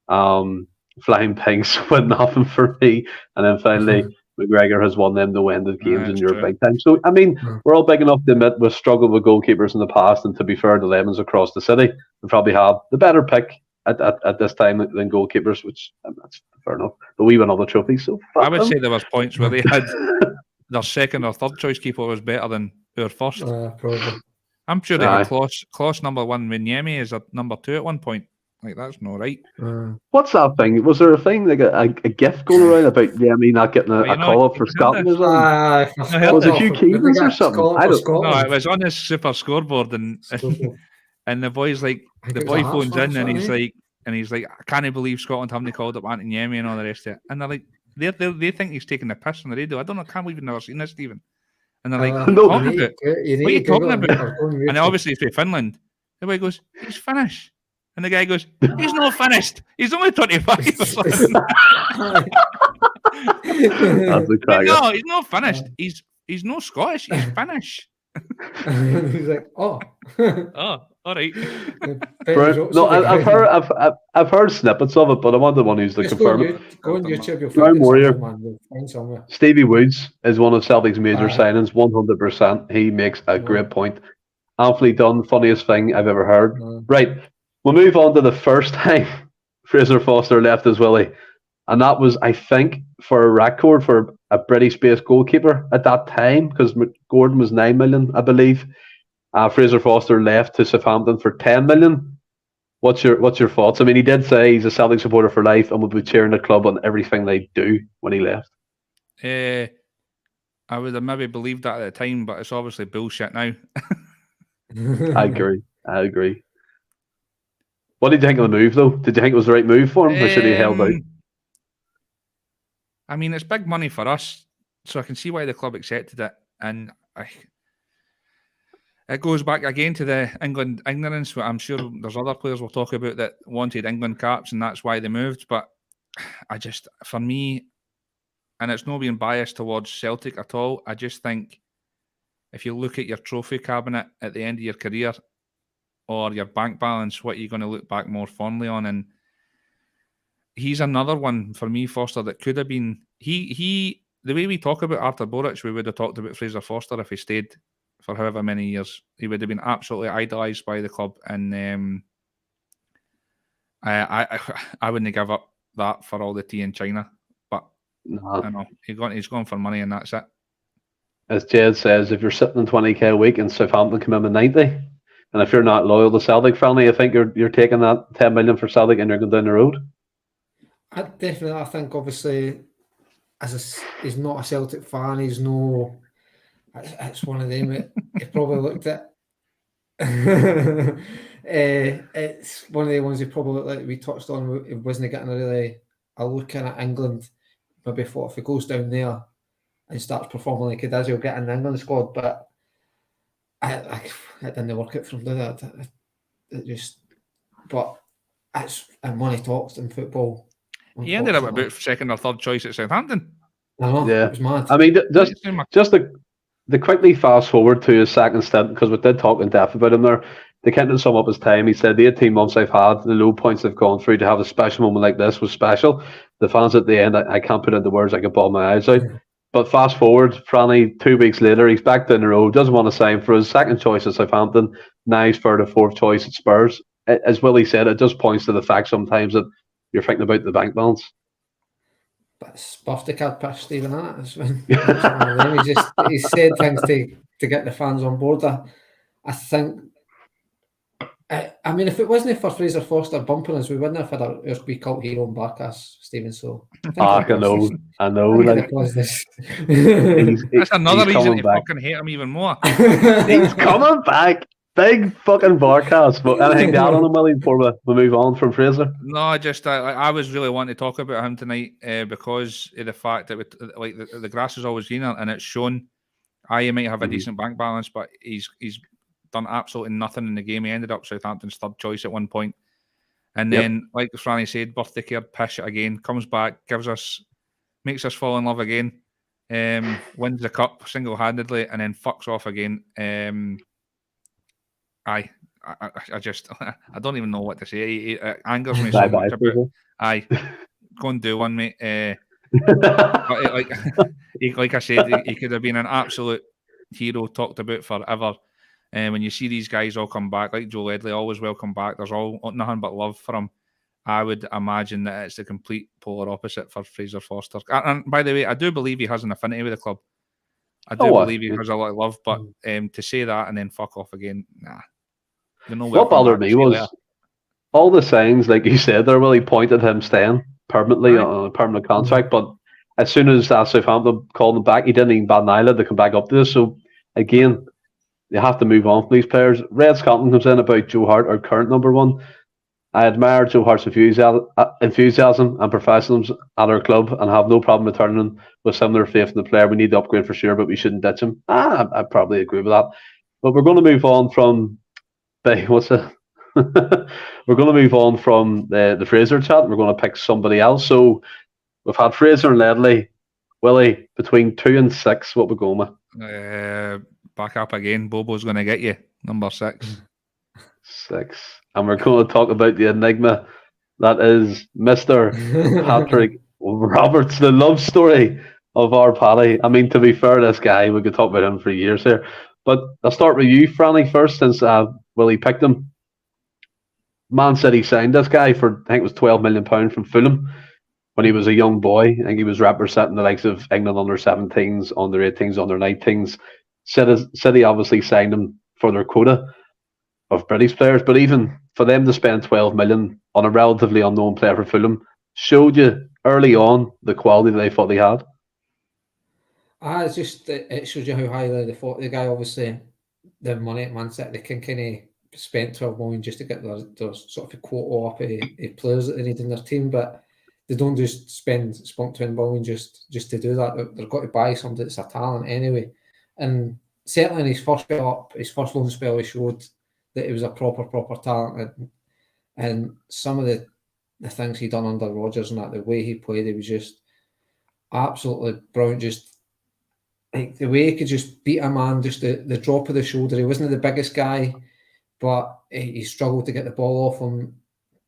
Flying Pigs win nothing for me. And then finally, McGregor has won them no end of games in Europe big time. So, I mean, we're all big enough to admit we've struggled with goalkeepers in the past. And to be fair, the Lemons across the city we probably have the better pick at this time than goalkeepers, which that's fair enough. But we won all the trophies. So I would say there was points where they had their second or third choice keeper was better than our first. Probably. I'm sure they had Kloss number 1, Minyemi is a number 2 at one point. Like, that's not right. What's that thing? Was there a thing like a gift going around about Yemi not getting a call up for Scotland? Was it Hugh Keevans or something? I don't know. No, it was on his super scoreboard, and the boy's like, the boy phones in, and he's like, I can't believe Scotland haven't called up Anthony Yemi and all the rest of it. And they're like, they think he's taking the piss on the radio. I don't know, I can't believe you've never seen this, Stephen. And they're like, what are you talking about? And obviously it's for Finland. The boy goes, he's Finnish. And the guy goes, he's not finished. He's only 25 or something. No, he's not finished. He's not Scottish. He's Finnish. He's like, oh, all right. No, I've heard snippets of it, but I'm not the one who's the confirmed. Go on YouTube. You'll find somewhere. Stevie Woods is one of Celtic's major signings, 100%. He makes a great point. Anthony Dunn, funniest thing I've ever heard. Right. We'll move on to the first time Fraser Foster left as Willie. And that was, I think, for a record for a British-based goalkeeper at that time, because Gordon was 9 million, I believe. Fraser Foster left to Southampton for 10 million. What's your thoughts? I mean, he did say he's a Celtic supporter for life and would be cheering the club on everything they do when he left. I would have maybe believed that at the time, but it's obviously bullshit now. I agree. What did you think of the move, though? Did you think it was the right move for him, or should he have held out? I mean, it's big money for us, so I can see why the club accepted it. And it goes back again to the England ignorance. I'm sure there's other players we'll talk about that wanted England caps, and that's why they moved. But for me, and it's not being biased towards Celtic at all, I just think if you look at your trophy cabinet at the end of your career, or your bank balance, what you're going to look back more fondly on. And he's another one for me, Foster, that could have been... He the way we talk about Artur Boruc, we would have talked about Fraser Foster if he stayed for however many years. He would have been absolutely idolised by the club. And I wouldn't give up that for all the tea in China. But I know he's gone for money, and that's it. As Jed says, if you're sitting on 20k a week and Southampton come in with 90... And if you're not loyal to Celtic, family, I think you're taking that 10 million for Celtic and you're going down the road. I think obviously, he's not a Celtic fan. He's no. It's one of them. He probably looked at. It's one of the ones he probably, like we touched on, he wasn't getting a look in at England. Maybe thought if he goes down there and starts performing like he does, he'll get in the England squad. But it didn't work out from that. But money talks in football. He ended up about second or third choice at Southampton. I know, yeah. It was mad. I mean, just the quickly fast forward to his second stint, because we did talk in depth about him there. To kind of sum up his time, he said the 18 months I've had, the low points I've gone through, to have a special moment like this was special. The fans at the end, I can't put into words, I could bawl my eyes out. But fast forward, Franny, 2 weeks later, he's back down the road, doesn't want to sign for his second choice at Southampton. Now he's for the 4th choice at Spurs. As Willie said, it just points to the fact sometimes that you're thinking about the bank balance. But it's birthday card pitch, Stephen. He said things to get the fans on board. I think. I mean, if it wasn't for Fraser Foster bumping us, we wouldn't have had our wee cult hero in Barkas, Stephen. So I know. Like, that's another reason to fucking hate him even more. He's coming back. Big fucking barcast. But anything to add on him, Willie, before we move on from Fraser? No, I was really wanting to talk about him tonight because of the fact that the grass is always greener, and it's shown. He might have a decent bank balance, but he's done absolutely nothing in the game. He ended up Southampton's third choice at one point. And then, like Franny said, birthday card pish again, comes back, makes us fall in love again, wins the cup single-handedly, and then fucks off again. I just, I don't even know what to say. It angers me so much about. Go and do one, mate. But like I said, he could have been an absolute hero, talked about forever. And when you see these guys all come back, like Joe Ledley, always welcome back. There's nothing but love for him. I would imagine that it's the complete polar opposite for Fraser Forster. And by the way, I do believe he has an affinity with the club. I do believe he has a lot of love, but to say that and then fuck off again, nah. What bothered me was all the signs, like you said, there really pointed him staying permanently on a permanent contract. But as soon as Southampton called him back, he didn't even bat an eyelid to come back up to this. So again, you have to move on from these players. Red Scotland comes in about Joe Hart, our current number one. I admire Joe Hart's enthusiasm and professionalism at our club and have no problem returning with similar faith in the player. We need to upgrade for sure, but we shouldn't ditch him. I probably agree with that. But we're going to move on from we're going to move on from the Fraser chat. We're going to pick somebody else. So we've had Fraser and Ledley. Willie, between 2 and 6, what we're going with? Back up again. Bobo's going to get you. Number 6. 6. And we're going to talk about the enigma that is Mr. Patrick Roberts, the love story of our Paddy. I mean, to be fair, this guy, we could talk about him for years here. But I'll start with you, Franny, first, since Willie picked him. Man City signed this guy for, I think it was £12 million from Fulham when he was a young boy. I think he was representing the likes of England under 17s, under 18s, under 19s. City obviously signed him for their quota of British players, but even for them to spend 12 million on a relatively unknown player for Fulham showed you early on the quality that they thought they had. It shows you how highly they thought the guy. Obviously, the money at Man City, they can kind of spend 12 million just to get their sort of quota up of players that they need in their team, but they don't just spunk 20 million just to do that. They've got to buy somebody that's a talent anyway. And certainly in his first spell up, his first loan spell, he showed that he was a proper talent. And some of the things he done under Rodgers and that, the way he played, he was just absolutely brilliant. Just like the way he could just beat a man, just the drop of the shoulder. He wasn't the biggest guy, but he struggled to get the ball off him.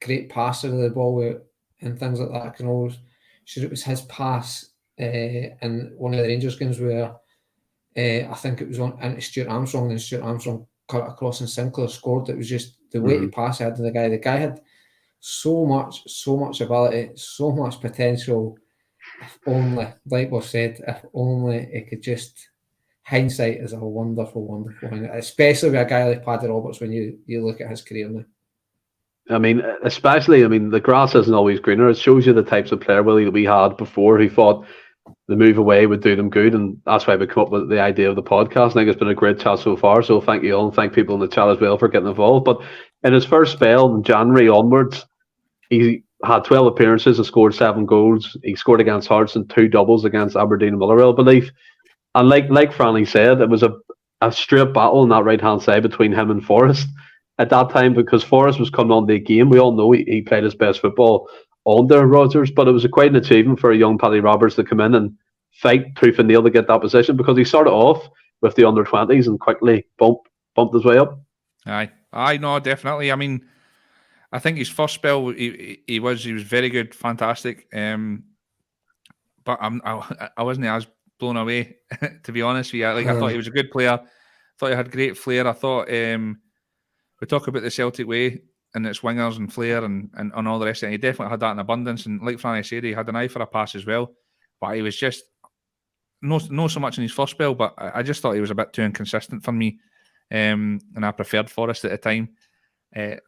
Great passer of the ball and things like that. I can always sure it was his pass in one of the Rangers games where I think it was into Stuart Armstrong, and Stuart Armstrong cut it across and Sinclair scored. It was just the way to pass he had to the guy. The guy had so much ability, so much potential. If only, like we've said, if only it could just. Hindsight is a wonderful thing, especially with a guy like Paddy Roberts when you look at his career now. I mean, the grass isn't always greener. It shows you the types of player, Willie, that we had before who thought the move away would do them good, and that's why we come up with the idea of the podcast. I think it's been a great chat so far, so thank you all, and thank people in the chat as well for getting involved. But in his first spell, in January onwards, he had 12 appearances and scored 7 goals. He scored against Hearts and 2 doubles against Aberdeen and Motherwell, I believe. And like Franny said, it was a straight battle on that right-hand side between him and Forrest at that time, because Forrest was coming on the game. We all know he played his best football under Rodgers, but it was quite an achievement for a young Paddy Roberts to come in and fight tooth and nail to get that position, because he started off with the under-20s and quickly bumped his way up. Aye, no, definitely. I mean, I think his first spell, he was very good, fantastic. But I wasn't as blown away, to be honest with you. I thought he was a good player. Thought he had great flair. I thought we talk about the Celtic way and its wingers and flair and all the rest of it. He definitely had that in abundance. And like Franny said, he had an eye for a pass as well. But he was just not so much in his first spell, but I just thought he was a bit too inconsistent for me. And I preferred Forrest at the time.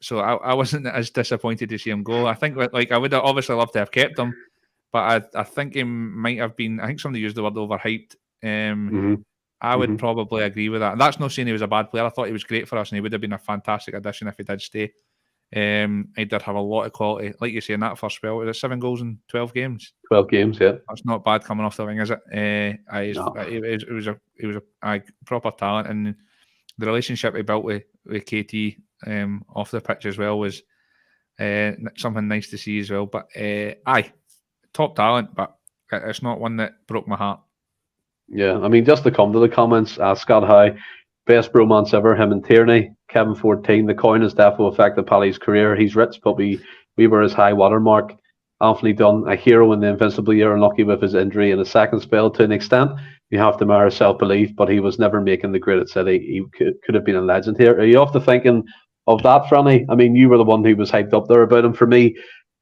So I wasn't as disappointed to see him go. I think I would have obviously loved to have kept him, but I think he might have been, I think somebody used the word overhyped. I would probably agree with that. And that's not saying he was a bad player. I thought he was great for us, and he would have been a fantastic addition if he did stay. He did have a lot of quality, like you say in that first spell. Was it 7 goals in 12 games? 12 games, yeah. That's not bad coming off the wing, is it? No. He was a proper talent, and the relationship he built with KT off the pitch as well was something nice to see as well. But top talent, but it's not one that broke my heart. Yeah, I mean, just to come to the comments, Scott Howe, best bromance ever, him and Tierney, Kevin 14, the coin has definitely affected Paddy's career. He's rich, but we were his high watermark. Anthony Dunn, a hero in the invincible year, unlucky with his injury in his second spell to an extent. You have to admire self-belief, but he was never making the grade at City. He could have been a legend here. Are you off the thinking of that, Franny? I mean, you were the one who was hyped up there about him. For me,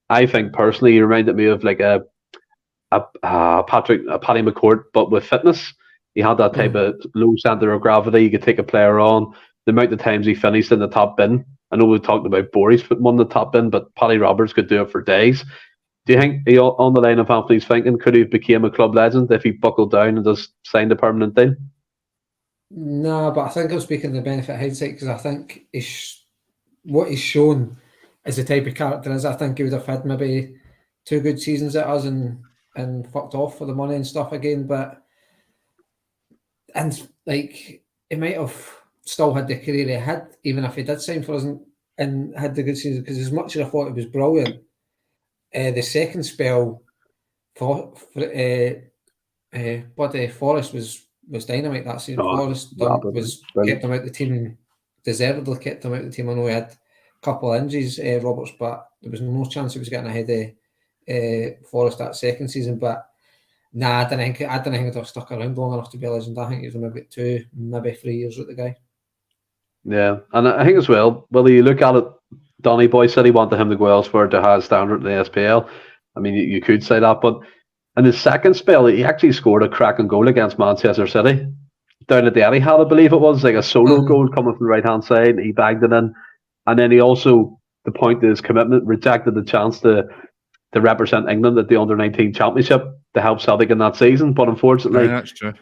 I think personally, he reminded me of like a Paddy McCourt, but with fitness. He had that type of low centre of gravity. You could take a player on. The amount of times he finished in the top bin. I know we talked about Bhoys putting one in the top bin, but Paddy Roberts could do it for days. Do you think, on the line of Anthony's thinking, could he have became a club legend if he buckled down and just signed a permanent deal? No, but I think I'm speaking the benefit of hindsight, because I think what he's shown is the type of character is. I think he would have had maybe 2 good seasons at us and fucked off for the money and stuff again, and like he might have still had the career he had even if he did sign for us and had the good season, because as much as I thought it was brilliant, the second spell for Bloody Forest was dynamite that season. Forest kept him out the team, deservedly kept him out the team. I know he had a couple of injuries, Roberts, but there was no chance he was getting ahead of Forest that second season. But nah, I don't think he'd have stuck around long enough to be a legend. I think he was maybe 2, maybe 3 years with the guy. Yeah, and I think as well, whether you look at it, Donny Boy said he wanted him to go elsewhere to have standard in the SPL. I mean, you could say that, but in his second spell, he actually scored a cracking goal against Manchester City down at the Etihad, I believe it was, like a solo goal coming from the right-hand side, and he bagged it in. And then he also, to point to his commitment, rejected the chance to represent England at the Under-19 Championship to help Celtic in that season. But unfortunately, that's true.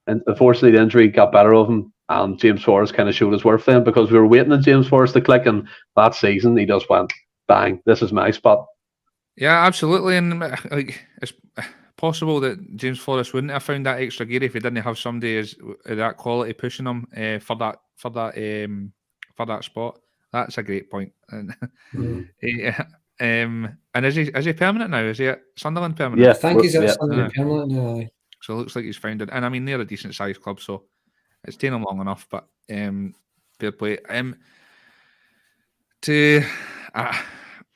And unfortunately, the injury got better of him, and James Forrest kind of showed his worth then, because we were waiting on James Forrest to click, and that season he just went, bang, this is my spot. Yeah, absolutely. And like, it's possible that James Forrest wouldn't have found that extra gear if he didn't have somebody as that quality pushing him for that spot. That's a great point. And and is he permanent now? Is he at Sunderland permanent? Yeah, I think he's at Sunderland permanent now. So it looks like he's found it. And I mean, they're a decent sized club, so it's taken him long enough. But fair play.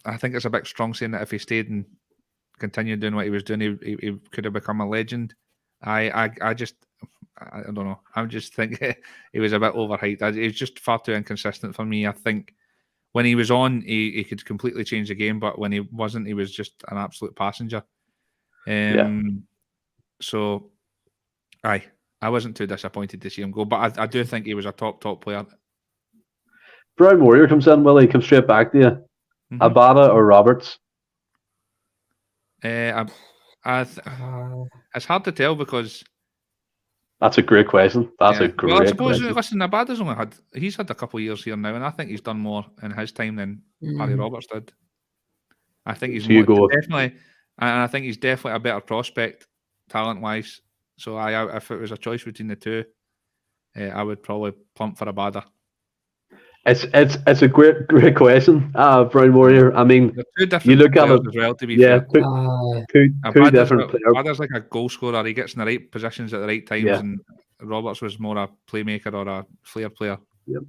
I think it's a bit strong saying that if he stayed and continued doing what he was doing, he could have become a legend. I don't know. I just think he was a bit overhyped. He was just far too inconsistent for me. I think when he was on, he could completely change the game, but when he wasn't, he was just an absolute passenger. So, I wasn't too disappointed to see him go, but I do think he was a top player. Brown Warrior comes in, Willie, comes straight back to you. Abada or Roberts? It's hard to tell because... That's a great question. That's a great question. Well, I suppose, listen, Abada's he's had a couple of years here now, and I think he's done more in his time than Paddy Roberts did. I think he's definitely, and I think he's definitely a better prospect, talent-wise. So if it was a choice between the two, I would probably plump for Abada. It's a great question, Brown Warrior. I mean, you look at it as well. To be fair, two different players. Abada's like a goal scorer. He gets in the right positions at the right times, and Roberts was more a playmaker or a flair player. Yep.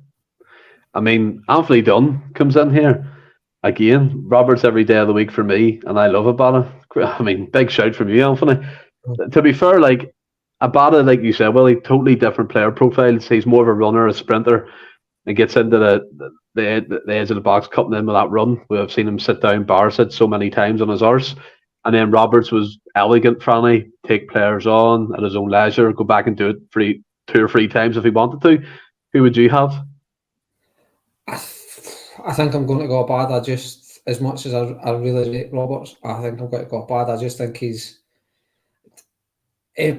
I mean, Anthony Dunn comes in here again. Roberts every day of the week for me, and I love Abada. I mean, big shout from you, Anthony. To be fair, like Abada, like you said, Willie, totally different player profiles. He's more of a runner, a sprinter. And gets into the edge of the box, cutting in with that run. We have seen him sit down, bar sit so many times on his arse. And then Roberts was elegant, Franny, take players on at his own leisure, go back and do it 2 or 3 times if he wanted to. Who would you have? I think I'm going to go Abada, just as much as I really rate Roberts. I think I'm going to go Abada. I just think he'd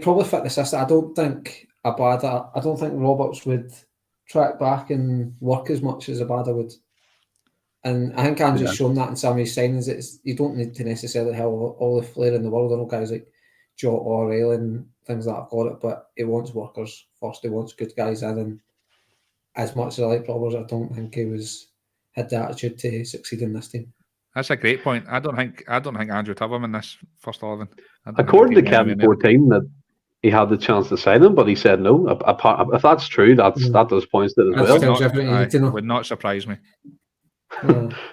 probably fit the system. I don't think Abada. I don't think Roberts would track back and work as much as Abada would. And I think Andrew's shown that in some of his signings. You don't need to necessarily have all the flair in the world. I know guys like Jota or Aylan, things like that got it, but he wants workers first. He wants good guys in. And as much as I like Roberts, I don't think he had the attitude to succeed in this team. That's a great point. I don't think Andrew would have him in this first 11. According to Kevin 14, that he had the chance to sign him, but he said no. If that's true, that does points to it as well. Would not surprise me.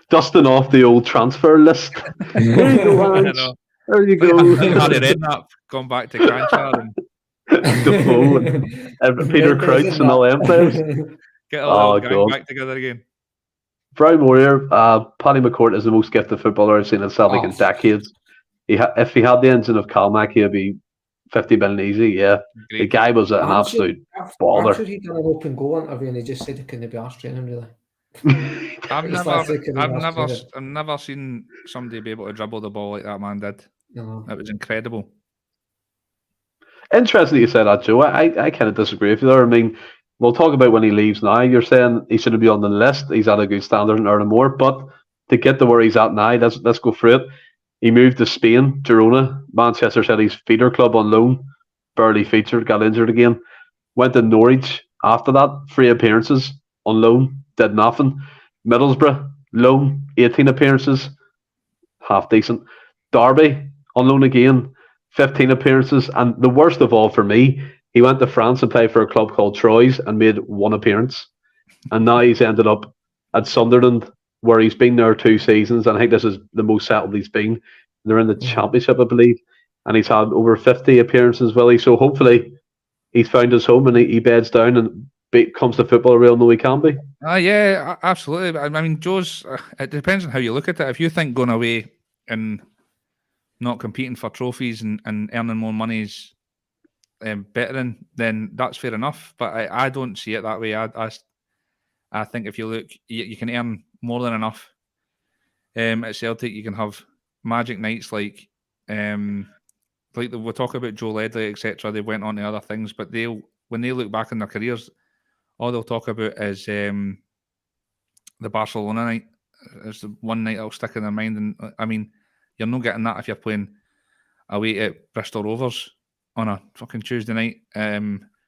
Dusting off the old transfer list. There you go, Hans. There you go. Harry Redknapp gone back to Cranchard and Defoe and Peter Crouch and all them players. Get all the gang back together again. Brian Warrior, Paddy McCourt is the most gifted footballer I've seen in Celtic in decades. If he had the engine of Calmac, he'd be 50 million easy. Yeah, great. The guy was an absolute baller. After he done an open goal interview and he just said he couldn't be arsed training really. I've never seen somebody be able to dribble the ball like that man did. No. It was incredible. Interesting that you said that, Joe. I kind of disagree with you there. I mean, we'll talk about when he leaves now. You're saying he shouldn't be on the list. He's at a good standard and earning more. But to get to where he's at now, let's go through it. He moved to Spain, Girona, Manchester City's feeder club on loan. Barely featured, got injured again. Went to Norwich after that, 3 appearances on loan, did nothing. Middlesbrough, loan, 18 appearances, half decent. Derby, on loan again, 15 appearances. And the worst of all for me, he went to France and played for a club called Troyes and made 1 appearance. And now he's ended up at Sunderland, where he's been there 2 seasons. And I think this is the most settled he's been. They're in the Championship, I believe. And he's had over 50 appearances, Willie. So hopefully he's found his home and he beds down and comes to football real know he can be. Yeah, absolutely. I mean, Joe's, it depends on how you look at it. If you think going away and not competing for trophies and earning more money is better, then that's fair enough. But I don't see it that way. I think if you look, you can earn more than enough at Celtic. You can have magic nights like we'll talk about Joe Ledley, etc. They went on to other things, but when they look back in their careers, all they'll talk about is the Barcelona night. It's the one night that'll stick in their mind. And I mean, you're not getting that if you're playing away at Bristol Rovers on a fucking Tuesday night.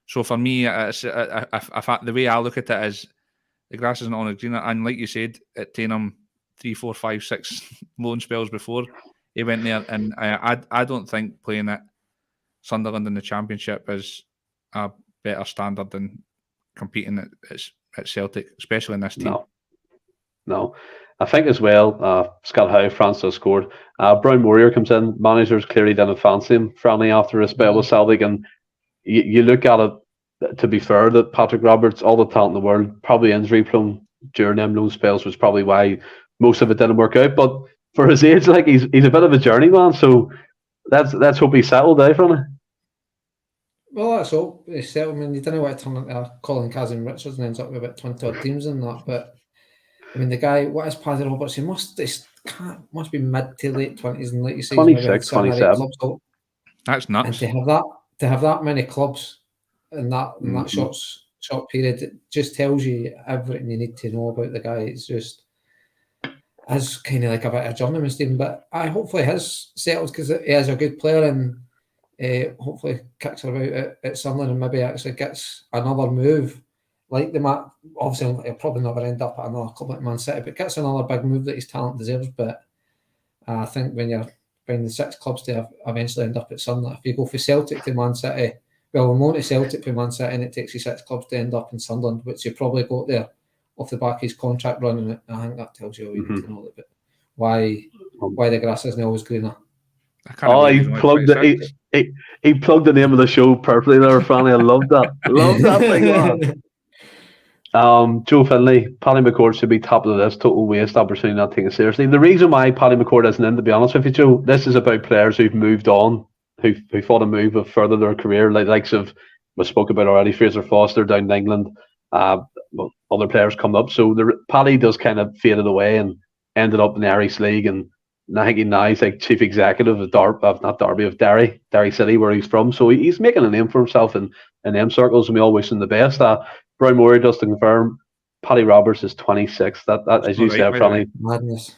So for me, the way I look at it is the grass isn't on the greener. And like you said, it taken him 3, 4, 5, 6 loan spells before he went there. And I don't think playing at Sunderland in the Championship is a better standard than competing at Celtic, especially in this team. No. I think as well, Scott Howe, France has scored. Brian Warrior comes in. Managers clearly didn't fancy him friendly after a spell with Celtic. And you look at it, to be fair, that Patrick Roberts, all the talent in the world, probably injury prone during them loan spells, was probably why most of it didn't work out. But for his age, like he's a bit of a journeyman. So let's hope he's settled there for him. Well, that's all. I mean, you don't know what to turn into Colin Kazim Richards and ends up with about 20 odd teams in that. But I mean, the guy, what is Paddy Roberts? He must be mid to late 20s, and like you say, 26, 27. That's nuts. And to have that many clubs in that short period, it just tells you everything you need to know about the guy. It's just as kind of like a bit of journeyman's team. But hopefully his settled because he is a good player and. Hopefully kicks about at Sunderland and maybe actually gets another move like the Matt. Obviously, he'll probably never end up at another club like Man City, but gets another big move that his talent deserves. But I think when you're bringing the 6 clubs to eventually end up at Sunderland, if you go for Celtic to Man City, well, we're going to Celtic to Man City, and it takes you 6 clubs to end up in Sunderland, which you probably got there off the back of his contract running. I think that tells you all you need to know a little bit why the grass isn't always greener. He plugged the name of the show perfectly there, Franny. I love that. Love that thing, man. Joe Finlay, Paddy McCourt should be top of the list. Total waste opportunity not taken seriously. The reason why Paddy McCourt isn't in, to be honest with you, Joe, this is about players who've moved on, who thought a move have furthered their career, like likes of we spoke about already, Fraser Foster down in England, other players coming up. So Paddy does kind of faded away and ended up in the Irish League, and I think now he's like chief executive of Derry City, where he's from. So he's making a name for himself in in them circles, and we all wish him the best. Brian Moore, just to confirm, Paddy Roberts is 26. That as you said, Franny, madness.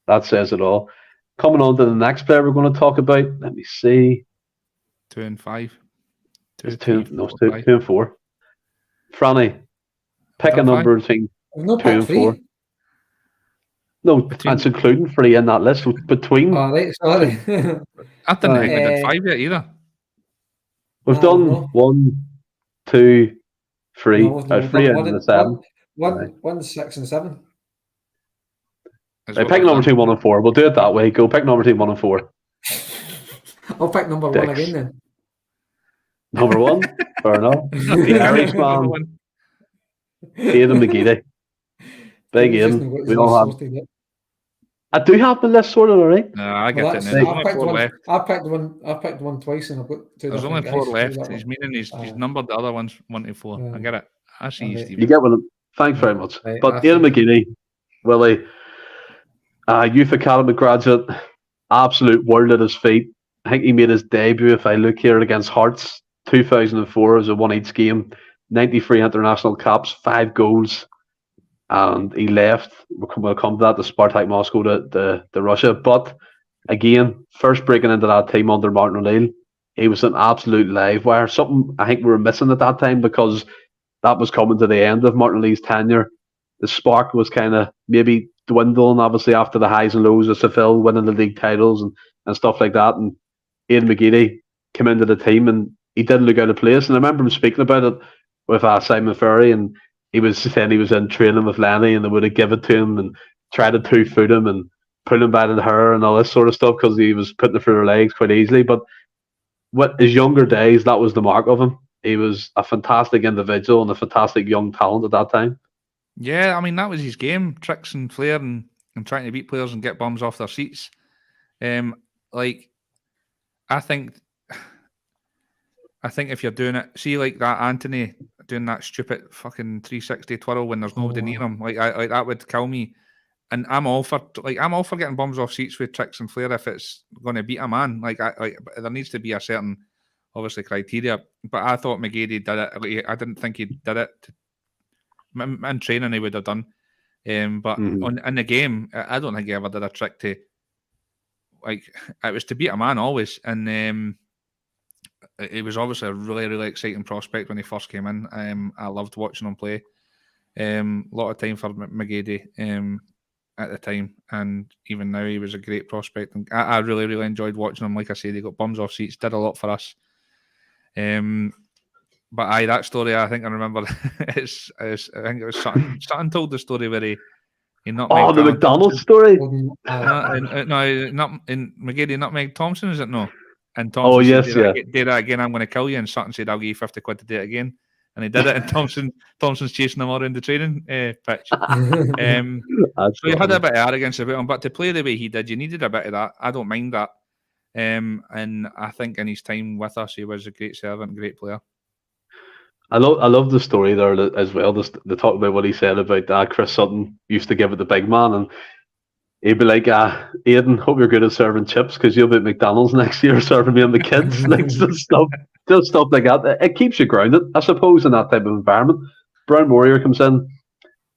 that says it all. Coming on to the next player we're going to talk about. Let me see. 2 and 5. It's 2 and 4. Franny, pick a number between 2 and 4. No, it's including 3 in that list. Between. Oh, right, sorry. I didn't think we did 5 yet either. We've done 1, 2, 3. 3 out of the 7. 1, 6, and 7. Pick number between 1 and 4. We'll do it that way. Go pick number between 1 and 4. I'll pick number 1 again then. Number 1? Fair enough. The Irishman. Aidan McGeady. Big Aidan. We all have. I do have the list sorted already. No, I get it now. I picked one twice and I've got 2. There's only 4 left. He's meaning he's numbered the other ones 1 to 4. I get it. I see you, Steve. You get with him. Thanks very much. But Aidan McGeady, Willie, Youth Academy graduate, absolute world at his feet. I think he made his debut, if I look here, against Hearts, 2004 as a 1 each game, 93 international caps, 5 goals, and he left. We'll come to that, to Spartak Moscow to Russia. But again, first breaking into that team under Martin O'Neill, he was an absolute live wire. Something I think we were missing at that time, because that was coming to the end of Martin O'Neill's tenure. The spark was kind of maybe dwindling, obviously, after the highs and lows of Seville winning the league titles and stuff like that. And Aidan McGeady came into the team and he didn't look out of place. And I remember him speaking about it with Simon Ferry, and he was saying he was in training with Lenny and they would have given it to him and tried to 2-foot him and pull him by the hair and all this sort of stuff, because he was putting it through their legs quite easily. But with his younger days, that was the mark of him. He was a fantastic individual and a fantastic young talent at that time. Yeah, I mean, that was his game, tricks and flair and trying to beat players and get bums off their seats. I think if you're doing it, see, like that Anthony doing that stupid fucking 360 twirl when there's nobody near him, like that would kill me. And I'm all for getting bums off seats with tricks and flair if it's going to beat a man. There needs to be a certain, obviously, criteria. But I thought McGeady did it. I didn't think he did it. In training, he would have done. But in the game, I don't think he ever did a trick to, like, it was to beat a man always. And it was obviously a really, really exciting prospect when he first came in. I loved watching him play. A lot of time for McGeady at the time, and even now he was a great prospect. And I really, really enjoyed watching him. Like I said, he got bums off seats, did a lot for us. But that story, I think I remember. I think it was Sutton told the story where he not. Oh, the McDonald's story. No, not in McGeady, not Meg Thompson, is it? No. And Thompson said, do that again, I'm going to kill you. And Sutton said, I'll give you 50 quid to do it again. And he did it. And Thompson's chasing him all around the training pitch. So he had a bit of arrogance about him, but to play the way he did, you needed a bit of that. I don't mind that. And I think in his time with us, he was a great servant, great player. I love the story there as well. They talk about what he said about Chris Sutton used to give it the big man, and he'd be like, Aidan, hope you're good at serving chips, because you'll be at McDonald's next year serving me and the kids. Like, just stuff like that. It keeps you grounded, I suppose, in that type of environment. Brown Warrior comes in.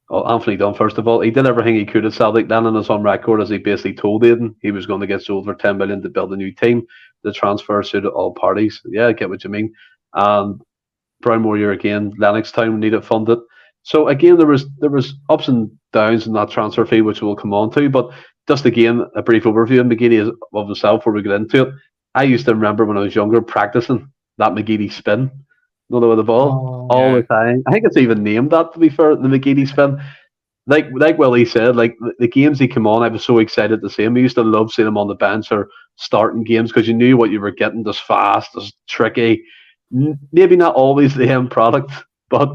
Oh, Anthony Dunn, first of all, he did everything he could at Celtic. Then, is on record as he basically told Aidan he was going to get sold for 10 million to build a new team. The transfer suited all parties. Yeah, I get what you mean. And Brown Warrior again, Lennoxtown needed funded. So again, there was ups and downs in that transfer fee, which we'll come on to. But just again, a brief overview of McGeady of himself before we get into it. I used to remember when I was younger practicing that McGeady spin, with the ball all the time. I think it's even named that, to be fair, the McGeady spin. Like Willie said, like the games he came on, I was so excited to see him. I used to love seeing him on the bench or starting games, because you knew what you were getting, just fast, just tricky. Maybe not always the end product, but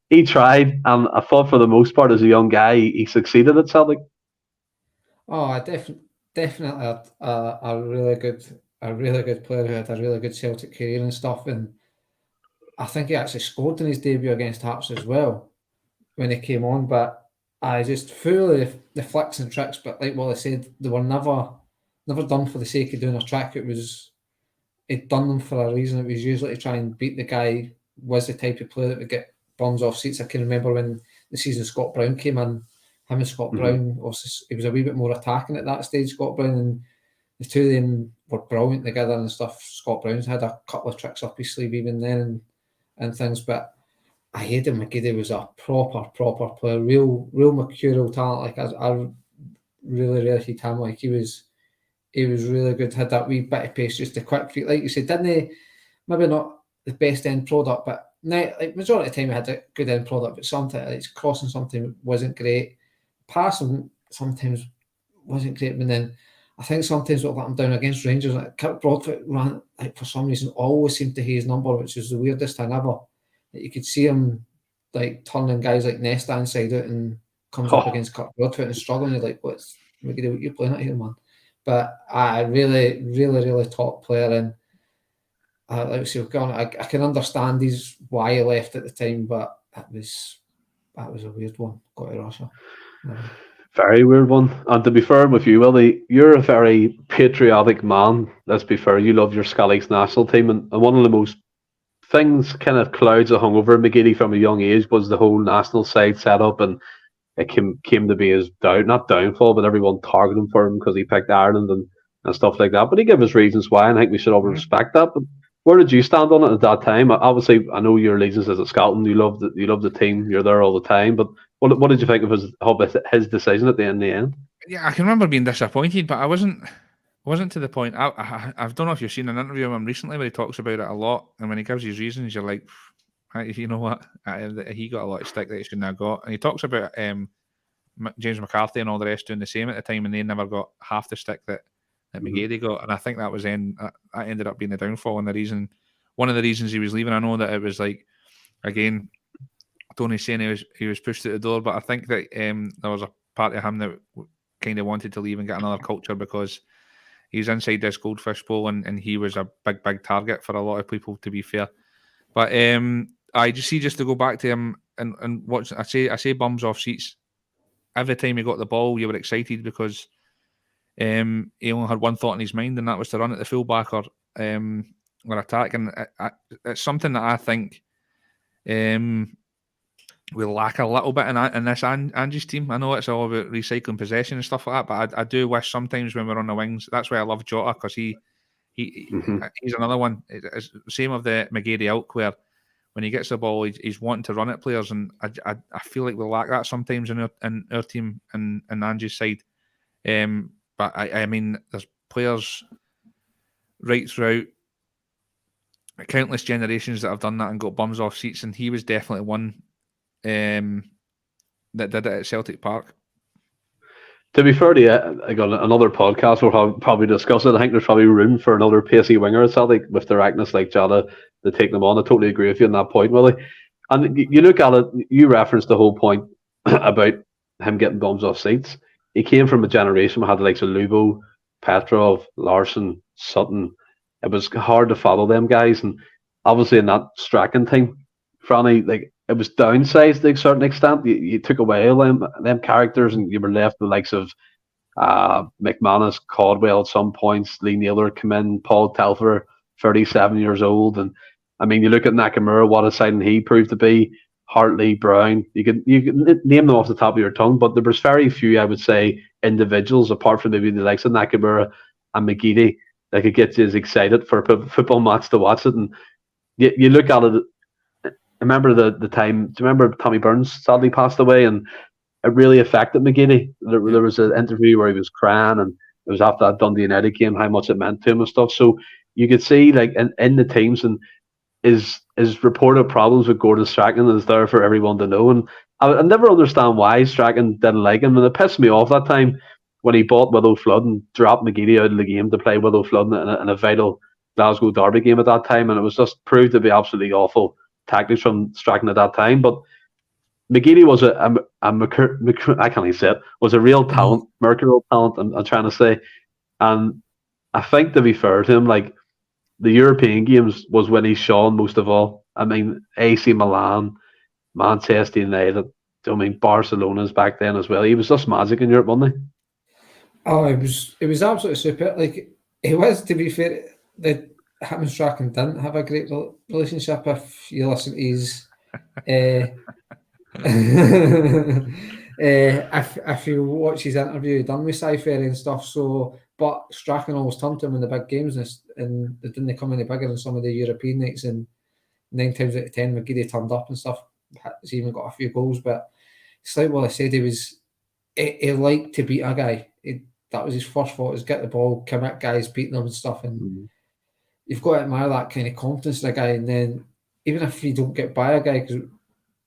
he tried, and I thought for the most part, as a young guy, he succeeded at Celtic. Oh, I definitely a really good player who had a really good Celtic career and stuff. And I think he actually scored in his debut against Hearts as well when he came on. But I just full of the flicks and tricks. But like what I said, they were never done for the sake of doing a trick. He'd done them for a reason. It was usually to try and beat the guy was the type of player that would get bums off seats. I can remember when the season Scott Brown came in, him and Scott Brown, he was a wee bit more attacking at that stage, Scott Brown, and the two of them were brilliant together and stuff. Scott Brown's had a couple of tricks up his sleeve even then and things, but I hated McGeady was a proper player, real mercurial talent. Like I really rated him. Like he was really good. Had that wee bit of pace, just a quick feet. Like you said, didn't he? Maybe not the best end product, but like majority of the time he had a good end product. But sometimes like, crossing something wasn't great. Passing sometimes wasn't great. And then I think sometimes what let him down against Rangers, like Kirk Broadfoot ran like for some reason always seemed to hit his number, which is the weirdest thing ever. Like, you could see him like turning guys like Nesta inside out and comes up against Kirk Broadfoot and struggling. You're like, what you're playing at here, man? But I really top player, and like I say, I can understand why he left at the time, but that was a weird one. Got to Russia. Very weird one. And to be fair with you, Willie, you're a very patriotic man. Let's be fair. You love your Scots national team, and one of the most things kind of clouds that hung over McGeady from a young age was the whole national side setup, and it came to be his not downfall, but everyone targeting for him because he picked Ireland and stuff like that. But he gave his reasons why, and I think we should all respect that. But where did you stand on it at that time? Obviously, I know your allegiance is at Scotland. You love the team. You're there all the time. But what did you think of his decision at the end? Yeah, I can remember being disappointed, but I wasn't to the point. I don't know if you've seen an interview of him recently where he talks about it a lot, and when he gives his reasons, you're like, you know what? He got a lot of stick that he shouldn't have got. And he talks about James McCarthy and all the rest doing the same at the time, and they never got half the stick that McGeady got. And I think that ended up being the downfall and one of the reasons he was leaving. I know that it was like, again, Tony's saying he was pushed out the door, but I think that there was a part of him that kind of wanted to leave and get another culture because he's inside this goldfish bowl, and he was a big target for a lot of people, to be fair. But just to go back to him and watch, I say bums off seats. Every time he got the ball, you were excited because he only had one thought in his mind, and that was to run at the fullback or attack. And it's something that I think we lack a little bit in this Angie's team. I know it's all about recycling possession and stuff like that, but I do wish sometimes when we're on the wings. That's why I love Jota, because he's another one. It's same of the McGeady ilk, where when he gets the ball, he's wanting to run at players, and I feel like we lack that sometimes in our team and Angie's side. But I mean, there's players right throughout countless generations that have done that and got bums off seats, and he was definitely one that did it at Celtic Park. To be fair to you, I got another podcast we'll probably discuss it. I think there's probably room for another pacey winger at Celtic with their actness like Jota to take them on. I totally agree with you on that point, Willie. And you look at it, you referenced the whole point about him getting bums off seats. He came from a generation that had the likes of Lubo, Petrov, Larson, Sutton. It was hard to follow them guys, and obviously in that Strachan team, Franny, like, it was downsized to a certain extent. You took away all them characters, and you were left with the likes of McManus, Caldwell at some points, Lee Naylor come in, Paul Telfer, 37 years old. And I mean, you look at Nakamura, what a signing he proved to be. Hartley, Brown, you could name them off the top of your tongue, but there was very few, I would say, individuals, apart from maybe the likes of Nakamura and McGeady, that could get you as excited for a football match to watch it. And you look at it, I remember the time, do you remember Tommy Burns sadly passed away, and it really affected McGeady? There was an interview where he was crying, and it was after that Dundee United game, how much it meant to him and stuff. So you could see, like, in the teams, and his reported problems with Gordon Strachan is there for everyone to know. And I never understand why Strachan didn't like him, and it pissed me off that time when he bought Willow Flood and dropped McGeady out of the game to play Willow Flood in a vital Glasgow Derby game at that time, and it was just proved to be absolutely awful tactics from Strachan at that time. But McGeady was I can't even say it, was a real talent, mercurial talent, I'm trying to say. And I think, to be fair to him, like, the European games was when he shone most of all. I mean, AC Milan, Manchester United, I mean, Barcelona's back then as well. He was just magic in Europe, wasn't he? Oh, it was absolutely super. Like, it was, to be fair, him and Strachan didn't have a great relationship. If you listen to his, if you watch his interview he done with Cy-Ferry and stuff, so but Strachan always turned to him in the big games, and they didn't come any bigger than some of the European nights, and 9 times out of 10 McGeady turned up and stuff. He's even got a few goals, but it's like what I said, he liked to beat a guy. That was his first thought, is get the ball, commit guys, beating them and stuff, and you've got to admire that kind of confidence in a guy. And then even if you don't get by a guy, because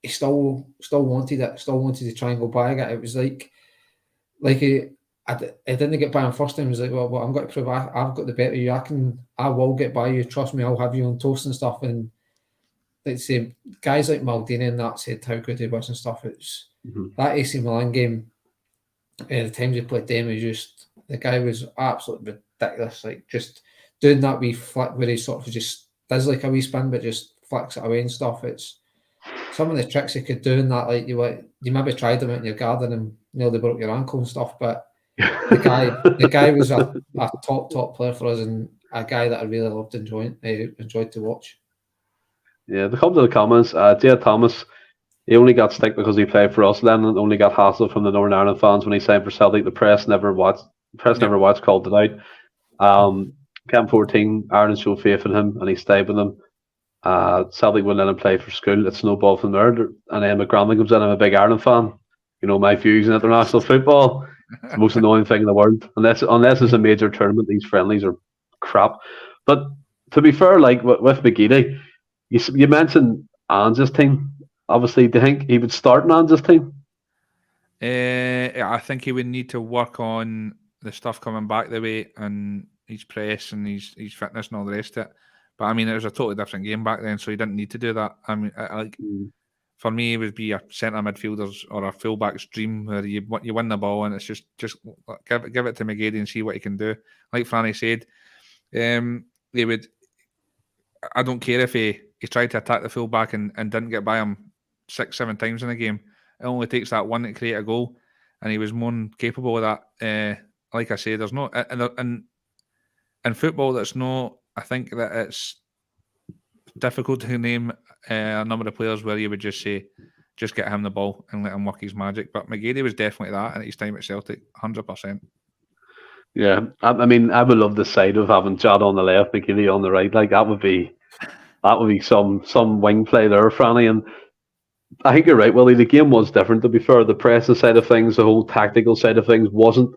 he still wanted it, still wanted to try and go by a guy. It was like I didn't get by him first time. He was like, well, I'm going to prove I've got the better of you. I will get by you. Trust me, I'll have you on toast and stuff. And like say, guys like Maldini and that said how good he was and stuff. It's that AC Milan game. The times he played them, the guy was absolutely ridiculous. Like just doing that wee flick where he sort of just does like a wee spin, but just flicks it away and stuff. It's some of the tricks he could do in that. Like you maybe tried them out in your garden and nearly broke your ankle and stuff. But the guy was a top player for us, and a guy that I really loved enjoyed to watch. Yeah, to come to the comments, Jay Thomas, he only got stick because he played for us. Lennon only got hassle from the Northern Ireland fans when he signed for Celtic. The press never watched, called it out. Camp 14, Ireland showed faith in him and he stayed with them. Celtic wouldn't let him play for school. It snowballed from there. And then McGranaman comes in. I'm a big Ireland fan. You know my views on international football. It's the most annoying thing in the world. Unless it's a major tournament, these friendlies are crap. But to be fair, like with McGeady, you mentioned Ange's team. Obviously, do you think he would start in Ange's team? I think he would need to work on the stuff coming back the way and his press and his fitness and all the rest of it. But I mean, it was a totally different game back then, so he didn't need to do that. I mean, for me, it would be a centre midfielder's or a fullback's dream where you win the ball and it's just give it to McGeady and see what he can do. Like Franny said, they would. I don't care if he tried to attack the fullback and didn't get by him 6-7 times in a game. It only takes that one to create a goal, and he was more than capable of that. Like I say, there's no in football that's no. I think that it's difficult to name a number of players where you would just say, just get him the ball and let him work his magic. But McGeady was definitely that at his time at Celtic, 100%. Yeah, I mean, I would love the side of having Judd on the left, McGeady on the right. Like that would be some wing play there, Franny. And I think you're right, Willie. The game was different. To be fair, the pressing side of things, the whole tactical side of things, wasn't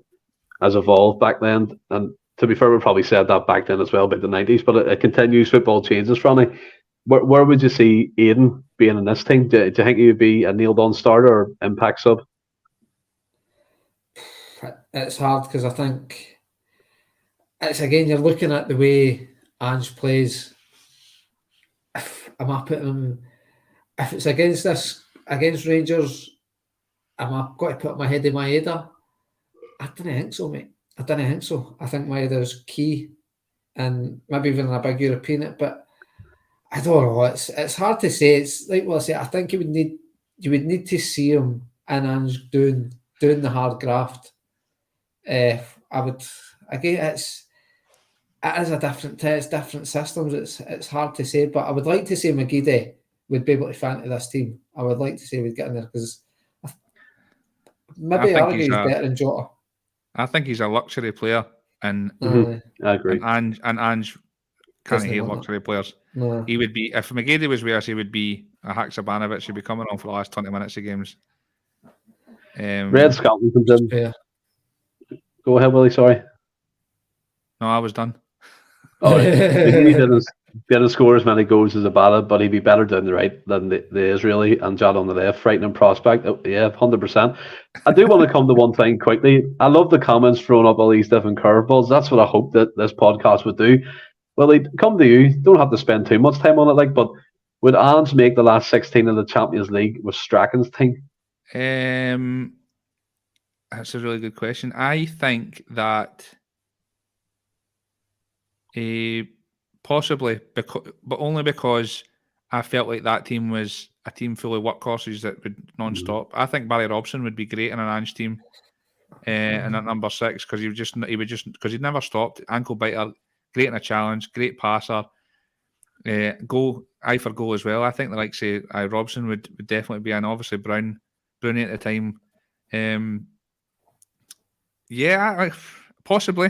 as evolved back then. And to be fair, we probably said that back then as well, about the 90s. But it continues. Football changes, Franny. Where would you see Aidan being in this team? Do you think he would be a nailed-on starter or impact sub? It's hard because I think it's again you're looking at the way Ange plays. Am I putting him? If it's against Rangers, am I got to put my head in Maeda? I don't think so, mate. I don't think so. I think Maeda's key, and maybe even a big European. But I don't know. It's hard to say. It's like what I say. I think you would need to see him and Ange doing the hard graft. I would again. It is it's different systems. It's hard to say, but I would like to say McGeady would be able to fit into this team. I would like to say we'd get in there because maybe argue he's better than Jota. I think he's a luxury player, and I agree. And Ange can't hate luxury players. No. He would be, if McGeady was with us, he would be a Haksabanovic. He'd be coming on for the last 20 minutes of games. Red Scotland comes in. Yeah. Go ahead, Willie. Sorry. No, I was done. Oh, he didn't score as many goals as a ballad, but he'd be better down the right than the Israeli and Jad on the left. Frightening prospect. Oh, yeah, 100%. I do want to come to one thing quickly. I love the comments throwing up all these different curveballs. That's what I hope that this podcast would do. Well, they come to you. Don't have to spend too much time on it, but would Ange make the last 16 of the Champions League with Strachan's team? That's a really good question. I think that possibly, but only because I felt like that team was a team full of workhorses that would non-stop. I think Barry Robson would be great in an Ange team, and at number 6 because he would just because he'd never stopped. Ankle biter, great in a challenge, great passer. Eye for goal as well. I think like say Robson would definitely be, and obviously Brownie at the time. Possibly.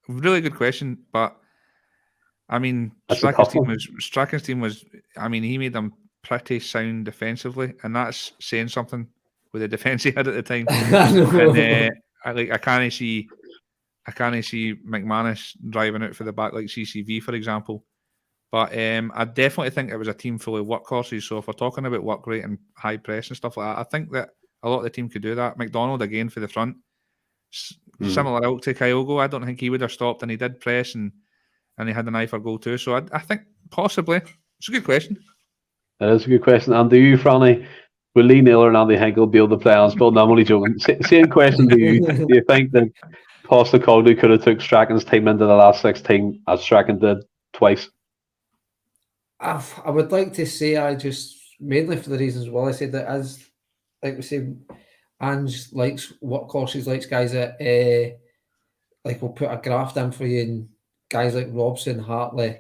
Really good question, but I mean, Strachan's team was. I mean, he made them pretty sound defensively, and that's saying something with the defence he had at the time. And I can't see McManus driving out for the back like CCV, for example. But I definitely think it was a team full of workhorses. So if we're talking about work rate and high press and stuff like that, I think that a lot of the team could do that. McDonald again for the front, similar out to Kyogo. I don't think he would have stopped, and he did press, and he had an eye for goal too. So I think possibly. It's a good question. It is a good question. And do you, Franny, will Lee Naylor and Andy Hinkle be able to play on Spinn? No, I'm only joking. Same question to you. Do you think that Postecoglou could have took Strachan's team into the last 16 as Strachan did twice? I would like to say I just, mainly for the reasons I said that, as like we say, Ange likes workhorses, likes guys that like will put a graft in for you, and guys like Robson, Hartley,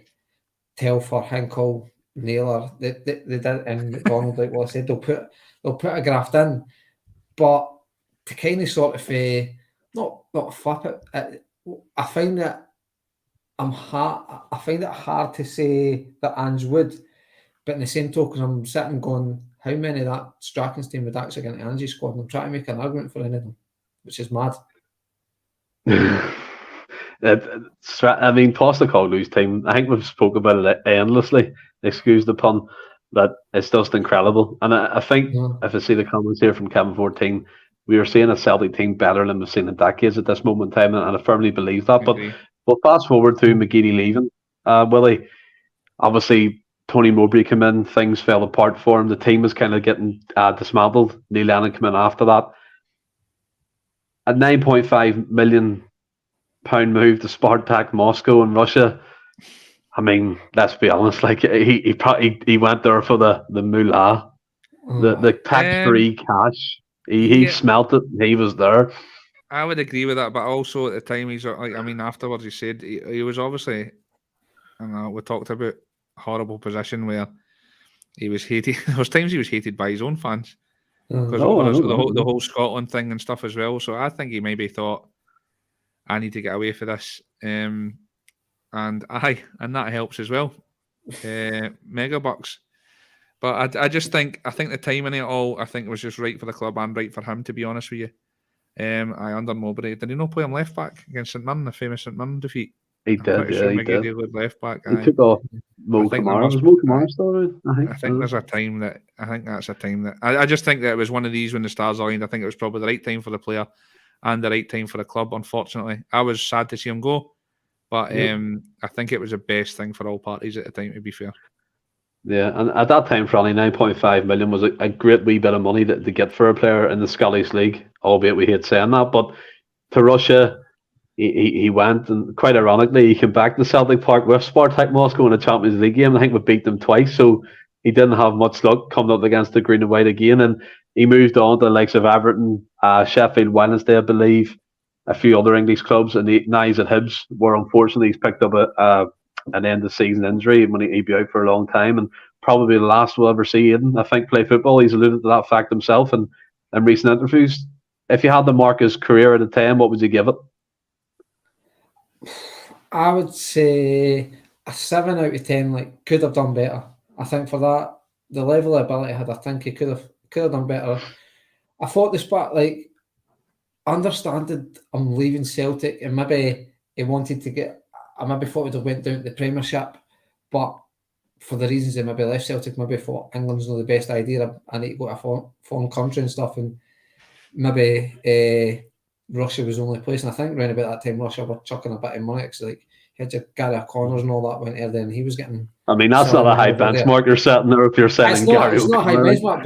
Telfer, Hinkle, Naylor, they did, and McDonald, like what I said, they'll put a graft in, but to kind of sort of not flip it, I find that I find it hard to say that Ange would, but in the same token, I'm sitting going, how many of that Strachan's team would actually get into Ange's squad? And I'm trying to make an argument for any of them, which is mad. I mean, Postecoglou's team, I think we've spoken about it endlessly, excuse the pun, that it's just incredible. And I think if I see the comments here from Kevin 14, we are seeing a Celtic team better than we've seen in decades at this moment in time, and I firmly believe that. But fast forward to McGeady leaving, Willie, obviously Tony Mowbray came in, things fell apart for him. The team was kind of getting dismantled. Neil Lennon came in after that. A £9.5 million move to Spartak Moscow in Russia. I mean, let's be honest. Like he went there for the moolah, the tax-free cash. He smelt it. He was there. I would agree with that, but also at the time afterwards he said he was obviously. We talked about horrible position where he was hated. There was times he was hated by his own fans because the whole Scotland thing and stuff as well. So I think he maybe thought, I need to get away for this, and that helps as well. Mega bucks, but I think the timing of it all, I think it was just right for the club and right for him, to be honest with you. Under Mowbray, did he not play him left back against St Mirren, the famous St Mirren defeat? He did. He did. Left back. He took off Mo Kamara. Was Mo Kamara still around? I think there's a time that I just think that it was one of these when the stars aligned. I think it was probably the right time for the player and the right time for the club. Unfortunately, I was sad to see him go, but I think it was the best thing for all parties at the time, to be fair. Yeah, and at that time, Franny, 9.5 million was a great wee bit of money to get for a player in the Scottish League, albeit we hate saying that. But to Russia, he went, and quite ironically, he came back to Celtic Park with Spartak Moscow in a Champions League game. I think we beat them twice, so he didn't have much luck coming up against the green and white again. And he moved on to the likes of Everton, Sheffield Wednesday, I believe, a few other English clubs, and now he's at Hibs, where unfortunately he's picked up an end of season injury when he'd be out for a long time, and probably the last we'll ever see Aidan, I think, play football. He's alluded to that fact himself in recent interviews. If you had to mark his career at a 10, what would you give it? I would say a 7 out of 10. Like, could have done better. I think for that, the level of ability he had, I think he could have done better. I thought this part, like, understanding I'm leaving Celtic, and maybe he wanted to get. I maybe thought he'd have went down to the Premiership, but for the reasons he maybe left Celtic, maybe thought England's not the best idea. I need to go to a foreign country and stuff, and maybe Russia was the only place. And I think around about that time, Russia were chucking a bit of money, because like he had your Gary O'Connors and all that went there, then he was getting. I mean, that's not a high benchmark you're setting there if you're setting Gary O'Connor. It's not a high benchmark,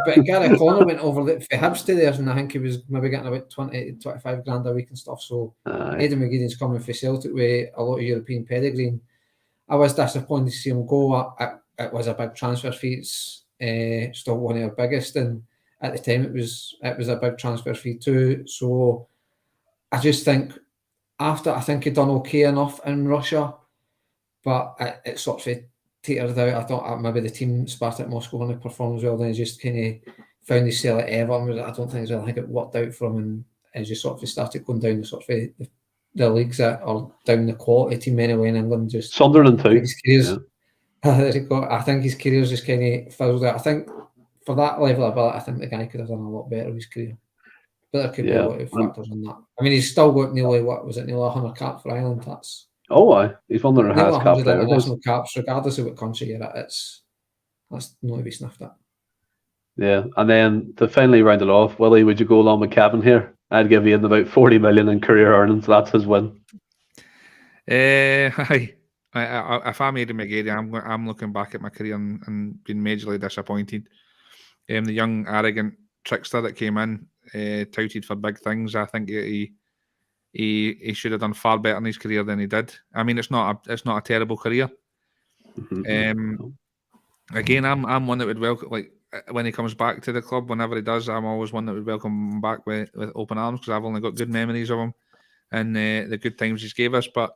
but Gary O'Connor went over for Hibs to there, and I think he was maybe getting about 20 to 25 grand a week and stuff. So Aidan McGeadin's coming for Celtic with a lot of European pedigree. And I was disappointed to see him go. It was a big transfer fee. It's still one of our biggest, and at the time it was a big transfer fee too. So I just think I think he'd done okay enough in Russia. but it sort of teetered out. I thought maybe the team Spartak Moscow only performed as well, then he just kind of found his cell at Everton. I don't think it worked out for him, and as you sort of started going down the sort of the leagues or down the quality team anyway in England. Just Sunderland too. His careers, I think his career's just kind of fizzled out. I think for that level of ability, I think the guy could have done a lot better with his career. But there could be a lot of factors in that. I mean, he's still got nearly 100 caps for Ireland. That's he's one of the highest cap players. International caps, regardless of what country you're at. That's not to be sniffed at. Yeah, and then to finally round it off, Willie, would you go along with Kevin here? I'd give Ian about 40 million in career earnings. That's his win. If I made a McGeady, I'm looking back at my career and being majorly disappointed. The young arrogant trickster that came in, touted for big things. I think he should have done far better in his career than he did. I mean, it's not a terrible career. Again, I'm one that would welcome, like, when he comes back to the club, whenever he does, I'm always one that would welcome him back with open arms, because I've only got good memories of him and the good times he's gave us. But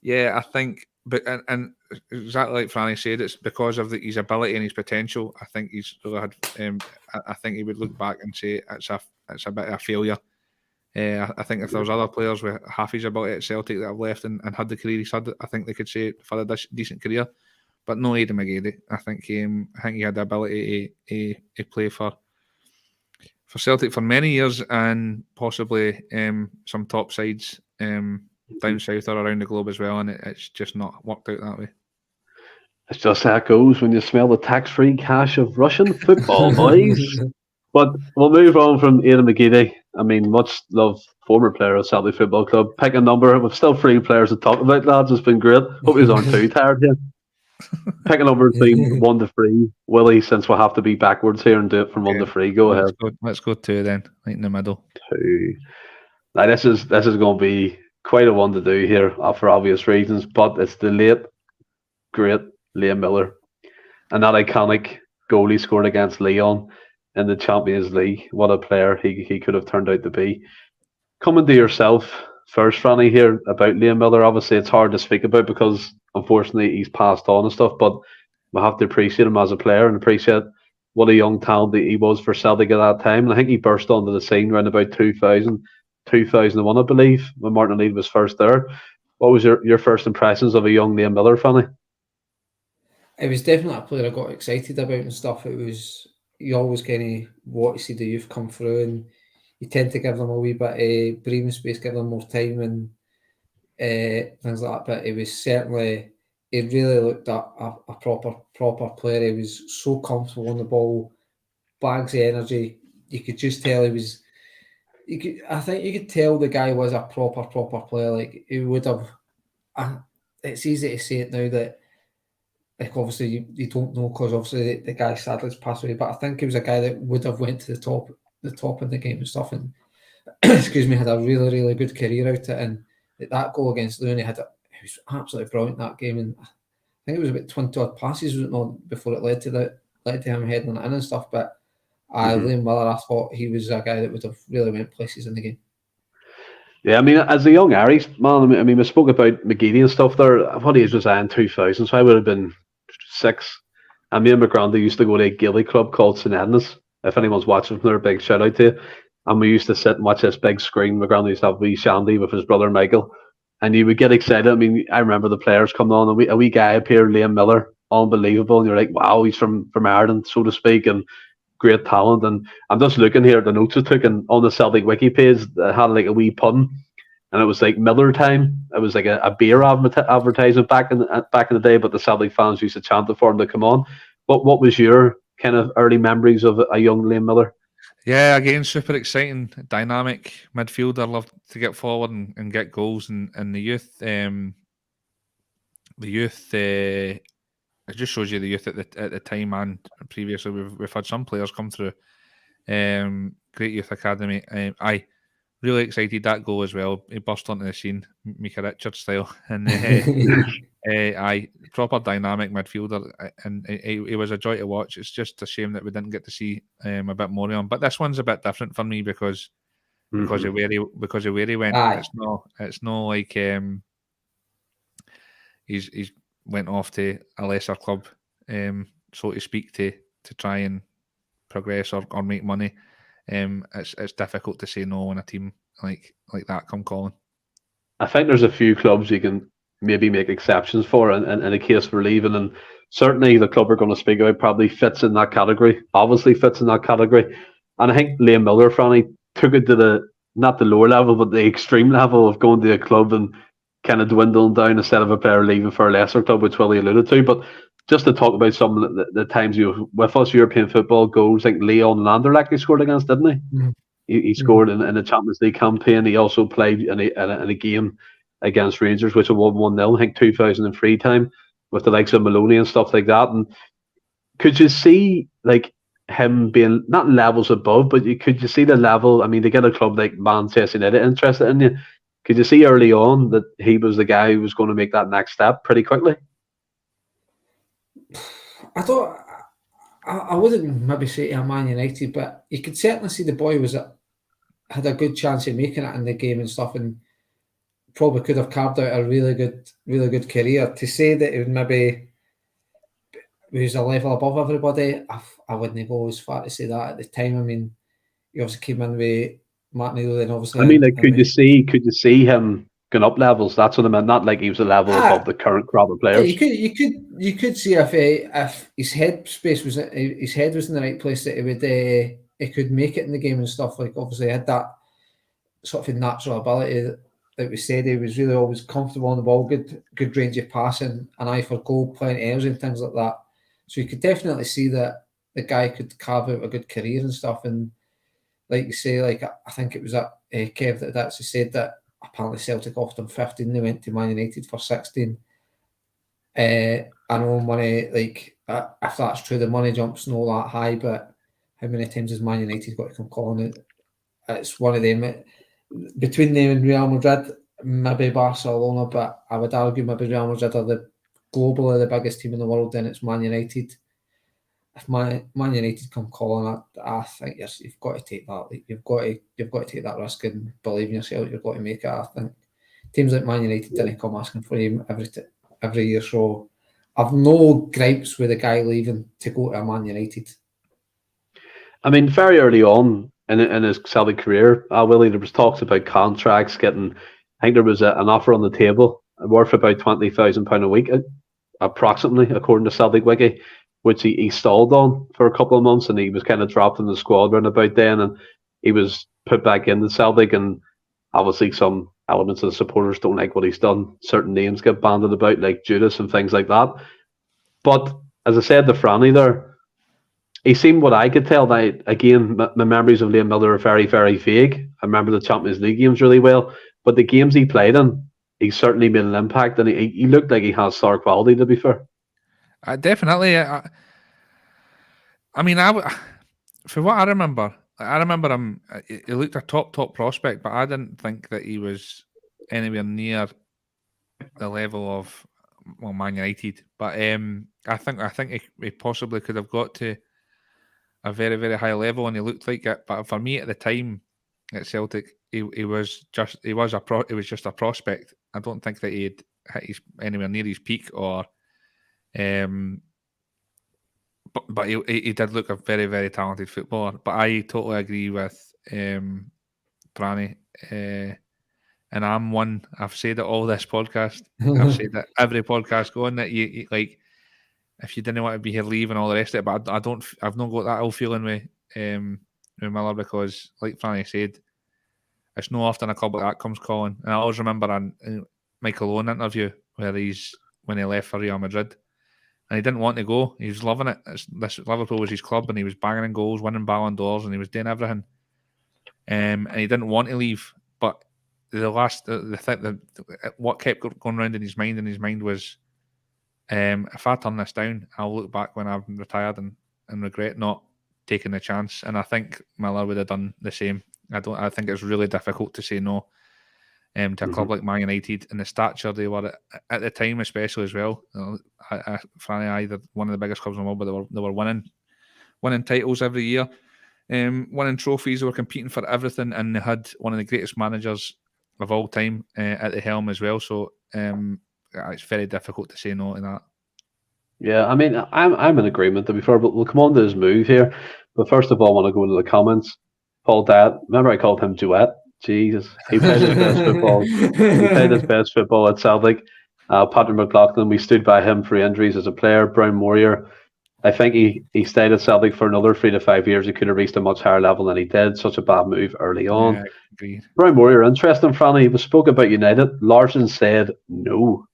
yeah, I think, and exactly like Franny said, it's because of his ability and his potential. I think he's really had. I think he would look back and say it's a bit of a failure. I think if there was other players with half his ability at Celtic that have left and had the career he's had, I think they could say for a decent career. But no Aidan McGeady. I think he had the ability to play for Celtic for many years, and possibly some top sides down south or around the globe as well, and it's just not worked out that way. It's just how it goes when you smell the tax-free cash of Russian football, boys. But we'll move on from Aidan McGeady. I mean, much loved former player of Celtic Football Club. Pick a number. We've still 3 players to talk about, lads. It's been great. Hope you aren't too tired here. Pick a number between 1 to 3. Willie, since we'll have to be backwards here and do it from 1 to 3. Go ahead. Let's go 2 then, right in the middle. 2. Now this is going to be quite a one to do here for obvious reasons, but it's the late great Liam Miller, and that iconic goal he scored against Lyon in the Champions League. What a player he could have turned out to be. Coming to yourself first, Franny, here about Liam Miller. Obviously, it's hard to speak about because unfortunately he's passed on and stuff, but we have to appreciate him as a player and appreciate what a young talent he was for Celtic at that time. And I think he burst onto the scene around about 2001, I believe, when Martin O'Neill was first there. What was your first impressions of a young Liam Miller, Franny? It was definitely a player I got excited about and stuff. It was, you always kind of want to see the youth come through, and you tend to give them a wee bit of breathing space, give them more time and things like that. But it was certainly, he really looked at a proper player. He was so comfortable on the ball, bags of energy. You could just tell he was. I think you could tell the guy was a proper player. Like, he would have. It's easy to say it now that, like, obviously you don't know because obviously the guy sadly passed away. But I think he was a guy that would have went to the top in the game and stuff, and excuse me, had a really good career out it. And that goal against Lyon, he was absolutely brilliant that game. And I think it was about 20 odd passes, wasn't it, before it led to him heading it in and stuff. But Liam Miller, I thought he was a guy that would have really went places in the game. Yeah, I mean, as a young Irish man, I mean, we spoke about McGeady and stuff there. What age was I in 2000? So I would have been 6. And me and my granddad used to go to a gilly club called St. Endless. If anyone's watching from there, big shout out to you. And we used to sit and watch this big screen. My granddad used to have a wee shandy with his brother Michael. And you would get excited. I mean, I remember the players coming on. A wee guy appeared, Liam Miller, unbelievable. And you're like, wow, he's from Ireland, so to speak. And great talent. And I'm just looking here at the notes I took, and on the Celtic wiki page, it had like a wee pun, and it was like Miller time. It was like a beer advertisement back in the day, but the Celtic fans used to chant it for him to come on. What was your kind of early memories of a young Liam Miller? Yeah, again, super exciting, dynamic midfielder. Loved to get forward and get goals, and the youth. It just shows you the youth at the time and previously. We've had some players come through. Great youth academy. I really excited that goal as well. He burst onto the scene, Micah Richards style, and proper dynamic midfielder, and he was a joy to watch. It's just a shame that we didn't get to see a bit more of him. But this one's a bit different for me because of where he went. It's not like he's went off to a lesser club, so to speak, to try and progress or make money. It's difficult to say no when a team like that come calling. I think there's a few clubs you can maybe make exceptions for in a case for leaving, and certainly the club we're going to speak about probably fits in that category. Obviously fits in that category, and I think Liam Miller, Franny, took it to the not the lower level, but the extreme level of going to a club and kind of dwindling down instead of a player leaving for a lesser club, which Willie alluded to. But just to talk about some of the times you were with us, European football goals, like Leon and Anderlecht he scored against, didn't he? Mhm. He scored in the Champions League campaign. He also played in a game against Rangers, which won 1-0, I think 2003 time, with the likes of Maloney and stuff like that. And could you see like him being not levels above, but could you see the level? I mean, to get a club like Manchester United interested in you, could you see early on that he was the guy who was going to make that next step pretty quickly? I thought I wouldn't maybe say to a Man United, but you could certainly see the boy had a good chance of making it in the game and stuff, and probably could have carved out a really good career. To say that he would maybe was a level above everybody, I wouldn't go as far to say that at the time. I mean, he obviously came in with Mark Neal, then obviously. I mean, like, could you see him going up levels? That's what I meant. Not like he was a level above the current crop of players. You could see if his head was in the right place, that he could make it in the game and stuff. Like, obviously, he had that sort of natural ability that we said. He was really always comfortable on the ball, good range of passing, an eye for goal, playing errors and things like that. So you could definitely see that the guy could carve out a good career and stuff. And like you say, like I think it was that Kev that actually said that apparently Celtic offered him 15, they went to Man United for 16. I know money, like if that's true, the money jump's not that high, but how many times has Man United got to come calling it? It's one of them. Between them and Real Madrid, maybe Barcelona, but I would argue maybe Real Madrid are globally the biggest team in the world, then it's Man United. If Man United come calling, I think you've got to take that. Like, you've got to take that risk and believe in yourself. You've got to make it. I think teams like Man United didn't come asking for him every year, so I've no gripes with the guy leaving to go to a Man United. I mean, very early on in his Celtic career, Willie, there was talks about contracts getting. I think there was an offer on the table worth about £20,000 a week, approximately, according to Celtic Wiki, which he stalled on for a couple of months, and he was kind of dropped in the squad round about then, and he was put back into Celtic, and obviously some elements of the supporters don't like what he's done. Certain names get banded about, like Judas and things like that. But as I said to Franny there, he seemed, what I could tell, that again, my memories of Liam Miller are very, very vague. I remember the Champions League games really well, but the games he played in, he certainly made an impact, and he looked like he has star quality, to be fair. Definitely. I mean, for what I remember him. He looked a top prospect, but I didn't think that he was anywhere near the level of Man United. But I think he possibly could have got to a very, very high level, and he looked like it. But for me at the time at Celtic, he was just a prospect. I don't think that he'd hit anywhere near his peak, or but he did look a very, very talented footballer. But I totally agree with Pranny, and I'm one. I've said it all this podcast. I've said that every podcast going, that you like, if you didn't want to be here, leave and all the rest of it. But I've not got that ill feeling with Miller, because, like Franny said, it's no often a club like that comes calling. And I always remember a Michael Owen interview where when he left for Real Madrid, and he didn't want to go. He was loving it. Liverpool was his club, and he was banging in goals, winning Ballon d'Ors, and he was doing everything. And he didn't want to leave. But what kept going around in his mind was, if I turn this down, I'll look back when I'm retired and regret not taking the chance. And I think Miller would have done the same. I think it's really difficult to say no to a club like Man United, and the stature they were at the time, especially as well. Franny, either one of the biggest clubs in the world, but they were winning titles every year, winning trophies. They were competing for everything, and they had one of the greatest managers of all time at the helm as well. So it's very difficult to say no to that. Yeah, I mean, I'm in agreement to be fair, but we'll come on to his move here. But first of all, I want to go into the comments. Paul Dad, remember I called him Duet? Jesus, he played his best football. He played his best football at Celtic. Patrick McLaughlin, we stood by him for injuries as a player. Brown Warrior, I think he stayed at Celtic for another 3 to 5 years. He could have reached a much higher level than he did. Such a bad move early on. Yeah, agreed. Brown Warrior, interesting, Franny. He was spoke about United. Larson said no.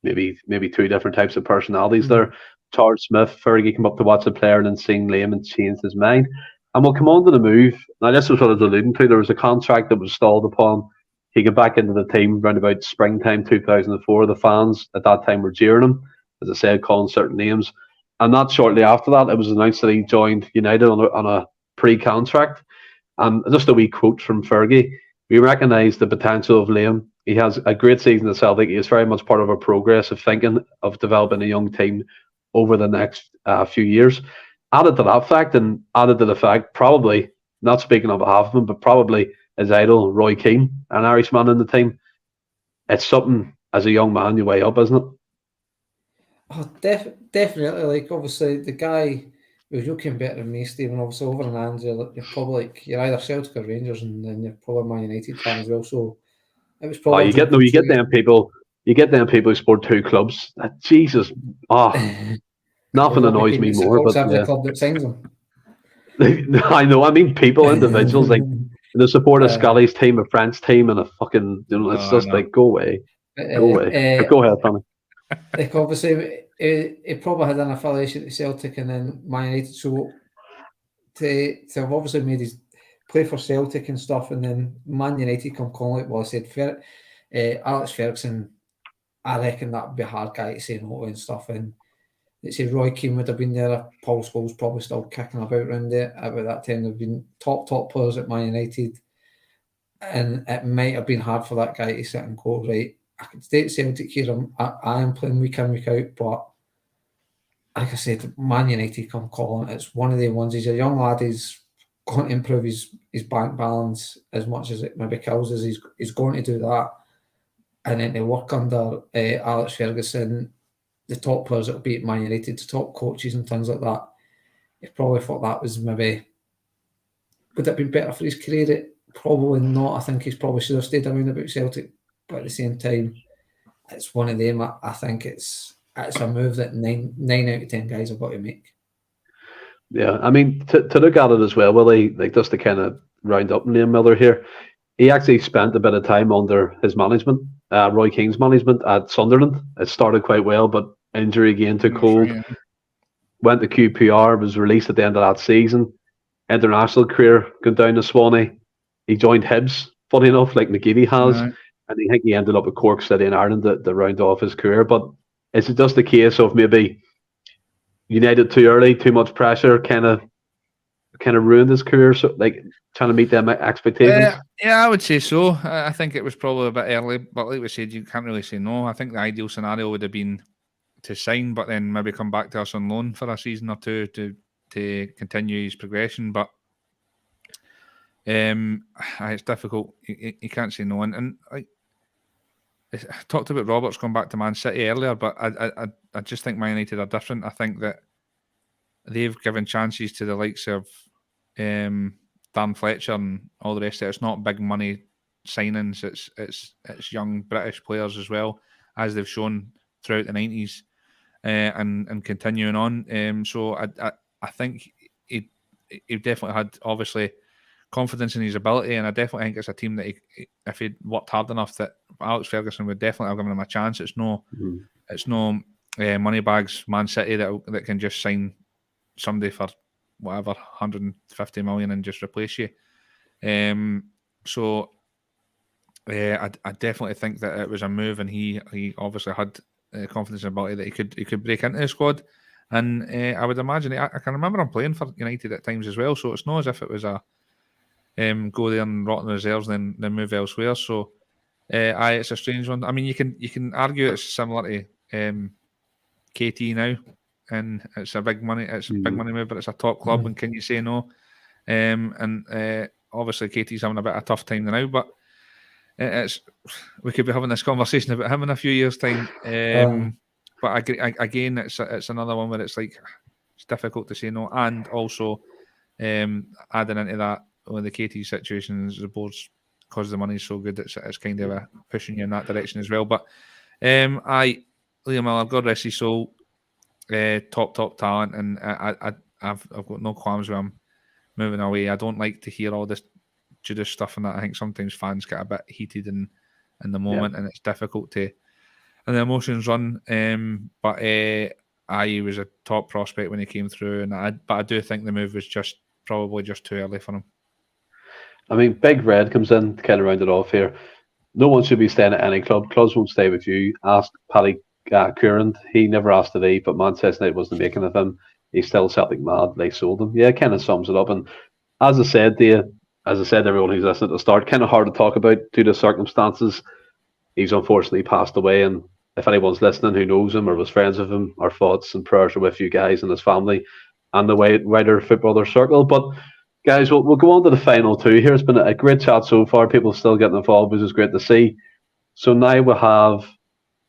Maybe two different types of personalities there. Charles Smith, Fergie came up to watch the player and then sing Liam and changed his mind. And we'll come on to the move. Now, this was what I was alluding to. There was a contract that was stalled upon. He got back into the team around about springtime 2004. The fans at that time were jeering him, as I said, calling certain names. And not shortly after that, it was announced that he joined United on a pre-contract. And just a wee quote from Fergie. We recognise the potential of Liam. He has a great season at Celtic. He is very much part of a progress of thinking of developing a young team over the next few years. Added to that fact, and added to the fact, probably, not speaking on behalf of him, but probably his idol, Roy Keane, an Irishman in the team. It's something, as a young man, you weigh up, isn't it? Oh, definitely. Like, obviously, the guy who's looking better than me, Stephen, obviously, over in Andrew, you're probably you're either Celtic or Rangers, and then you're probably Man United fan as well. So it was probably. You get them people who support two clubs. Jesus, nothing annoys me more. But the club that signs them. I know. I mean, people, individuals, like the support a Scottish team, a French team, and a fucking. It's just like go away, go away. Go ahead, Tommy. Like obviously, he probably had an affiliation to Celtic and then Man United. So to have obviously made his play for Celtic and stuff, and then Man United come calling it. Well, I said, Alex Ferguson. I reckon that would be a hard guy to say no to and stuff. And they say Roy Keane would have been there. Paul Scholes probably still kicking about around there. About that time, they've been top players at Man United. And it might have been hard for that guy to sit and go, right, I can stay at Celtic here. I am playing week in, week out. But like I said, Man United come calling. It's one of the ones. He's a young lad. He's going to improve his bank balance as much as it maybe kills us. He's going to do that. And then to work under Alex Ferguson, the top players that will be at Man United, the top coaches and things like that, he probably thought that was maybe, would it have been better for his career? Probably not. I think he's probably should have stayed around about Celtic. But at the same time, it's one of them. I think it's a move that 9 out of 10 guys have got to make. Yeah, I mean, to look at it as well, Willie, like just to kind of round up Liam Miller here, he actually spent a bit of time under his management, Roy Keane's management at Sunderland. It started quite well, but injury again took hold. Yeah. Went to QPR, was released at the end of that season. International career going down to Swanee. He joined Hibs, funny enough, like McGeady has. Right. And I think he ended up at Cork City in Ireland to round off his career. But is it just a case of maybe United too early, too much pressure, kind of ruined his career? So, like, trying to meet them expectations? Yeah, I would say so. I think it was probably a bit early, but like we said, you can't really say no. I think the ideal scenario would have been to sign, but then maybe come back to us on loan for a season or two to continue his progression. But it's difficult. You can't say no. And like I talked about Roberts going back to Man City earlier, but I just think Man United are different. I think that they've given chances to the likes of Dan Fletcher and all the rest of it. It's not big money signings. It's young British players as well, as they've shown throughout the 90s and continuing on. So I think he definitely had obviously confidence in his ability, and I definitely think it's a team that if he'd worked hard enough, that Alex Ferguson would definitely have given him a chance. It's no money bags Man City that can just sign somebody for whatever 150 million and just replace you. So I definitely think that it was a move, and he obviously had confidence in ability that he could break into the squad. And I would imagine I can remember him playing for United at times as well. So it's not as if it was a go there and rot in reserves, then move elsewhere. So it's a strange one. I mean, you can argue it's similar to KT now, and it's a big money move, but it's a top club, and can you say no? And obviously KT's having a bit of a tough time now, but we could be having this conversation about him in a few years' time. But again, it's another one where it's like it's difficult to say no, and also adding into that when the KT situations, the boards, because the money's so good, it's kind of pushing you in that direction as well. But Liam Miller, God rest his soul, top talent, and I've got no qualms with him moving away. I don't like to hear all this Judas stuff and that. I think sometimes fans get a bit heated in the moment, and it's difficult to, and the emotions run. But he was a top prospect when he came through, but I do think the move was probably just too early for him. I mean, Big Red comes in to kind of round it off here. No one should be staying at any club. Clubs won't stay with you. Ask Paddy Curran. He never asked to leave, but Manchester United wasn't making of him. He's still Celtic mad. They sold him. Yeah, it kind of sums it up. And as I said, everyone who's listening at the start, kind of hard to talk about due to circumstances. He's unfortunately passed away, and if anyone's listening who knows him or was friends with him, our thoughts and prayers are with you guys and his family and the wider footballer circle. But guys, we'll go on to the final two here. It's been a great chat so far. People still getting involved, which is great to see. So now we have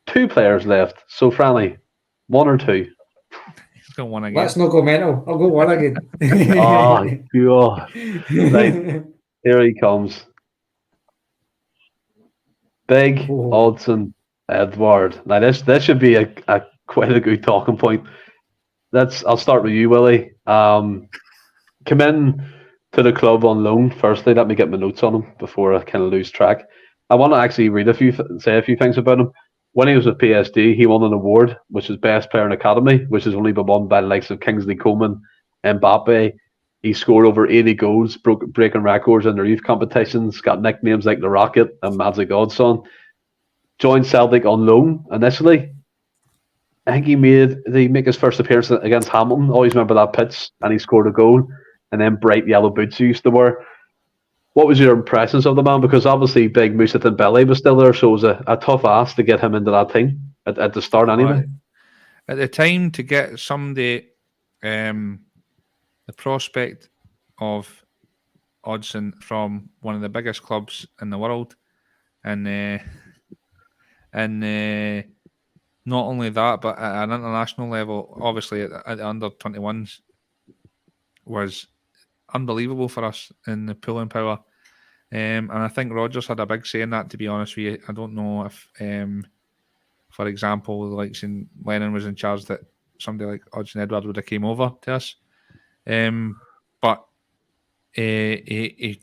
2 players left. So, Franny, 1 or 2? He's got 1 again. Let's not go mental. I'll go 1 again. Oh, God. Right, here he comes. Big Odsonne Edouard. Now, this should be a quite a good talking point. I'll start with you, Willie. Come in to the club on loan. Firstly, let me get my notes on him before I kind of lose track. I want to actually say a few things about him. When he was with PSG, he won an award, which is Best Player in Academy, which has only been won by the likes of Kingsley Coman, Mbappe. He scored over 80 goals, breaking records in their youth competitions, got nicknames like The Rocket and Magic Godson. Joined Celtic on loan initially. I think he make his first appearance against Hamilton. Always remember that pitch, and he scored a goal. And then bright yellow boots he used to wear. What was your impressions of the man? Because obviously Big Moussa Dembele was still there, so it was a tough ask to get him into that team at the start anyway. At the time, to get somebody, the prospect of Odsonne from one of the biggest clubs in the world, and not only that, but at an international level, obviously at the under-21s, was unbelievable for us in the pulling power. And I think Rodgers had a big say in that, to be honest with you. I don't know if, for example, like Lennon was in charge, that somebody like Odsonne Edouard would have came over to us. But it's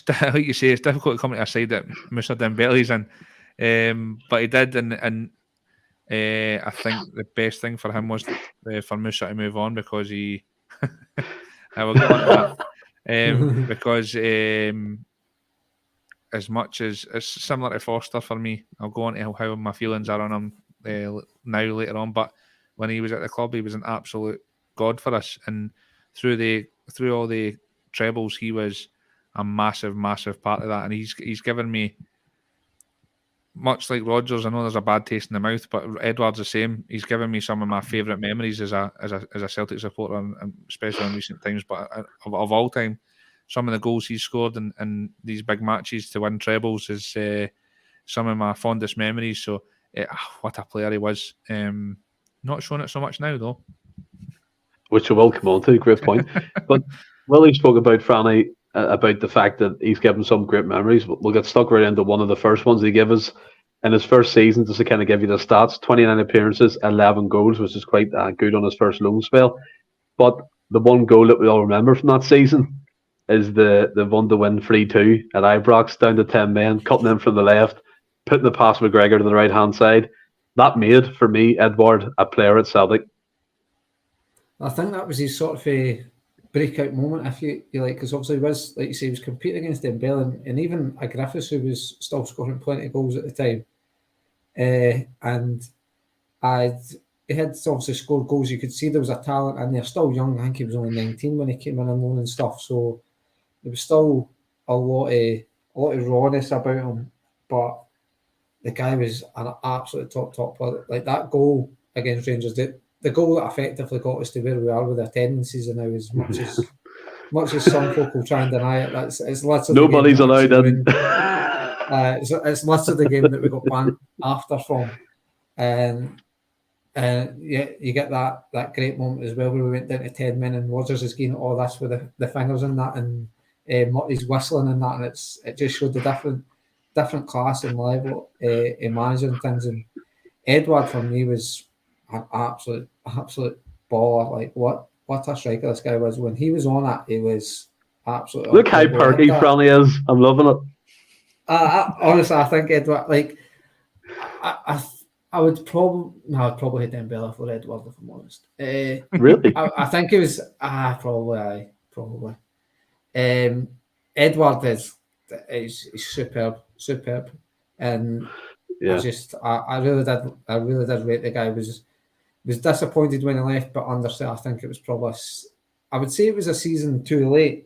like you say, it's difficult to come to a side that Moussa Dembele's in. But he did, and I think the best thing for him was for Moussa to move on, because he I will get on to that. Because as much as it's similar to Foster for me, I'll go on to how my feelings are on him now later on. But when he was at the club, he was an absolute god for us, and through all the trebles, he was a massive part of that. And he's given me, much like Rodgers, I know there's a bad taste in the mouth, but Edouard's the same. He's given me some of my favourite memories as a Celtic supporter, and especially in recent times, but of all time, some of the goals he's scored in these big matches to win trebles is some of my fondest memories. So what a player he was. Not showing it so much now, though. Which we will come on to, great point. But Willie spoke about Franny, about the fact that he's given some great memories. We'll get stuck right into one of the first ones he gave us in his first season, just to kind of give you the stats. 29 appearances, 11 goals, which is quite good on his first loan spell. But the one goal that we all remember from that season is the one to win 3-2 at Ibrox, down to 10 men, cutting in from the left, putting the pass McGregor to the right-hand side. That made, for me, Edouard a player at Celtic. I think that was his sort of a breakout moment, if you like, because obviously he was, like you say, he was competing against Dembele and even a Griffiths, who was still scoring plenty of goals at the time. And he had obviously scored goals. You could see there was a talent, and they're still young. I think he was only 19 when he came in on loan and stuff. So there was still a lot of rawness about him. But the guy was an absolute top player. Like that goal against Rangers, the goal that effectively got us to where we are with our tendencies, and now as much as some folk will try and deny it, it's literally nobody's allowed in. It's listed the game that we got banned after from, and yeah, you get that great moment as well where we went down to 10 men and Rodgers is getting all this with the fingers in that, and Murty's whistling and that, and it just showed the different class and level in managing things. And Edward for me was an absolute baller. Like what a striker this guy was. When he was on it, he was absolutely Look how perky Franny is. I'm loving it. Honestly, I think Edward, like I would probably hit Dembele for Edward if I'm honest. Really? I think it was probably. Edward is superb, and yeah. I really did rate the guy. Was disappointed when he left, but understood. I think it was probably, I would say it was a season too late.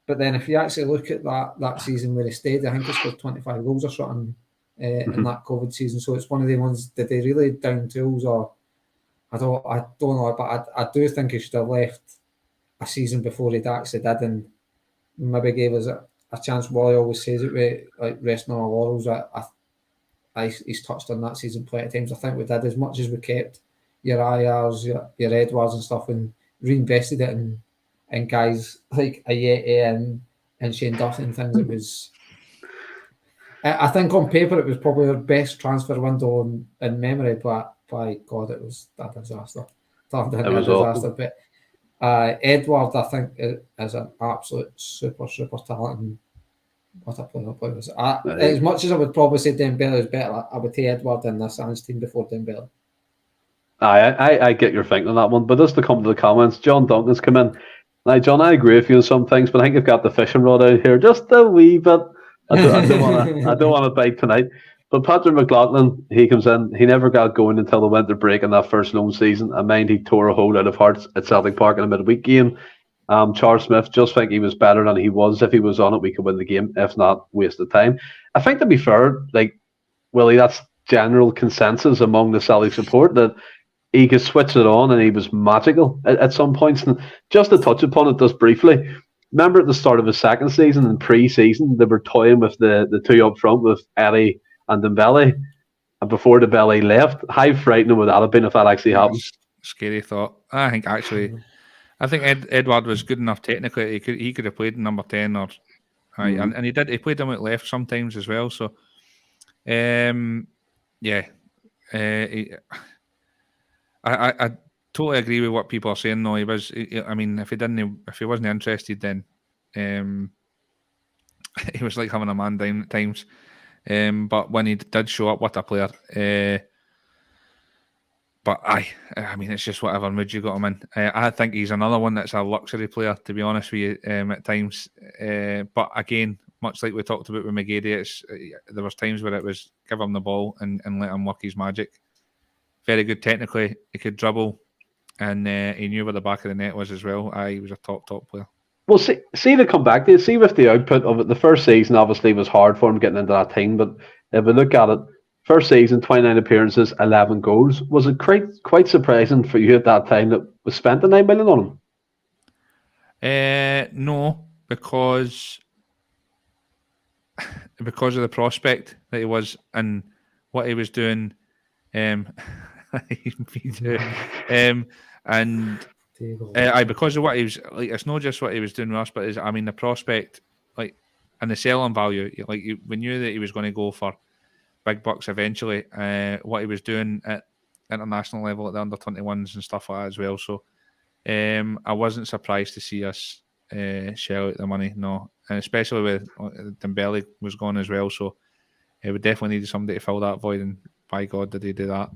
But then if you actually look at that season where he stayed, I think he scored 25 goals or something in that COVID season. So it's one of the ones, did they really down tools, or I don't know, but I do think he should have left a season before he'd actually did, and maybe gave us a chance. Wally always says it, with like resting on our laurels. He's touched on that season plenty of times. I think we did, as much as we kept your IRs, your Edwards and stuff, and reinvested it in guys like Ayeti and Shane Duffy and things. It was, I think on paper it was probably our best transfer window in memory, but by God, it was a disaster. Turned into a disaster. But Edward, I think, is an absolute super talent. And what a player was. As much as I would probably say Dembele is better, I would take Edward in this Ange team before Dembele. I get your thinking on that one, but just to come to the comments, John Duncan's come in. Now, John, I agree with you on some things, but I think you've got the fishing rod out here just a wee bit. I don't want to bite tonight. But Patrick McLaughlin, he comes in. He never got going until the winter break in that first loan season. I mind he tore a hole out of hearts at Celtic Park in a midweek game. Charles Smith, just think he was better than he was. If he was on it, we could win the game. If not, waste of time. I think, to be fair, like Willie, that's general consensus among the Celtic support that he could switch it on and he was magical at some points. And just to touch upon it just briefly, remember at the start of his second season and pre-season, they were toying with the two up front with Eddie and Dembele. And before Dembele left, how frightening would that have been if that actually happened? Scary thought. I think Edward was good enough technically. He could have played in number 10 or and he did. He played him out left sometimes as well. So, I totally agree with what people are saying. Though he was, I mean, if he wasn't interested, then he was like having a man down at times. But when he did show up, what a player! But I mean, it's just whatever mood you got him in. I think he's another one that's a luxury player, to be honest with you, at times. But again, much like we talked about with McGeady, there was times where it was give him the ball and let him work his magic. Very good technically. He could dribble, and he knew where the back of the net was as well. He was a top player. Well, see to come back to it, see with the output of it, the first season obviously was hard for him getting into that team, but if we look at it, first season, 29 appearances, 11 goals. Was it quite surprising for you at that time that we spent the 9 million on him? No, because of the prospect that he was and what he was doing. Because of what he was like, it's not just what he was doing with us, but the prospect, like, and the selling value. Like, we knew that he was going to go for big bucks eventually. What he was doing at international level at the under-21s and stuff like that as well. So I wasn't surprised to see us shell out the money, no, and especially with Dembele was gone as well. So we definitely needed somebody to fill that void, and by God did he do that.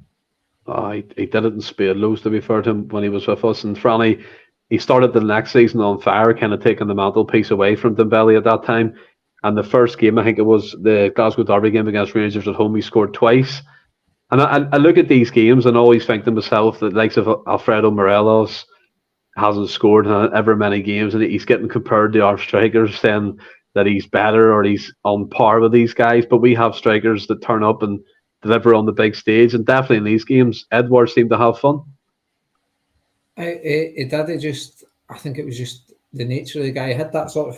He did it in spade loads, to be fair to him, when he was with us. And Franny, he started the next season on fire, kind of taking the mantelpiece away from Dembele at that time. And the first game, I think it was the Glasgow Derby game against Rangers at home, he scored twice. And I look at these games and always think to myself that the likes of Alfredo Morelos hasn't scored in ever many games, and he's getting compared to our strikers, saying that he's better or he's on par with these guys. But we have strikers that turn up and deliver on the big stage, and definitely in these games, Edwards seemed to have fun. I think it was just the nature of the guy. He had that sort of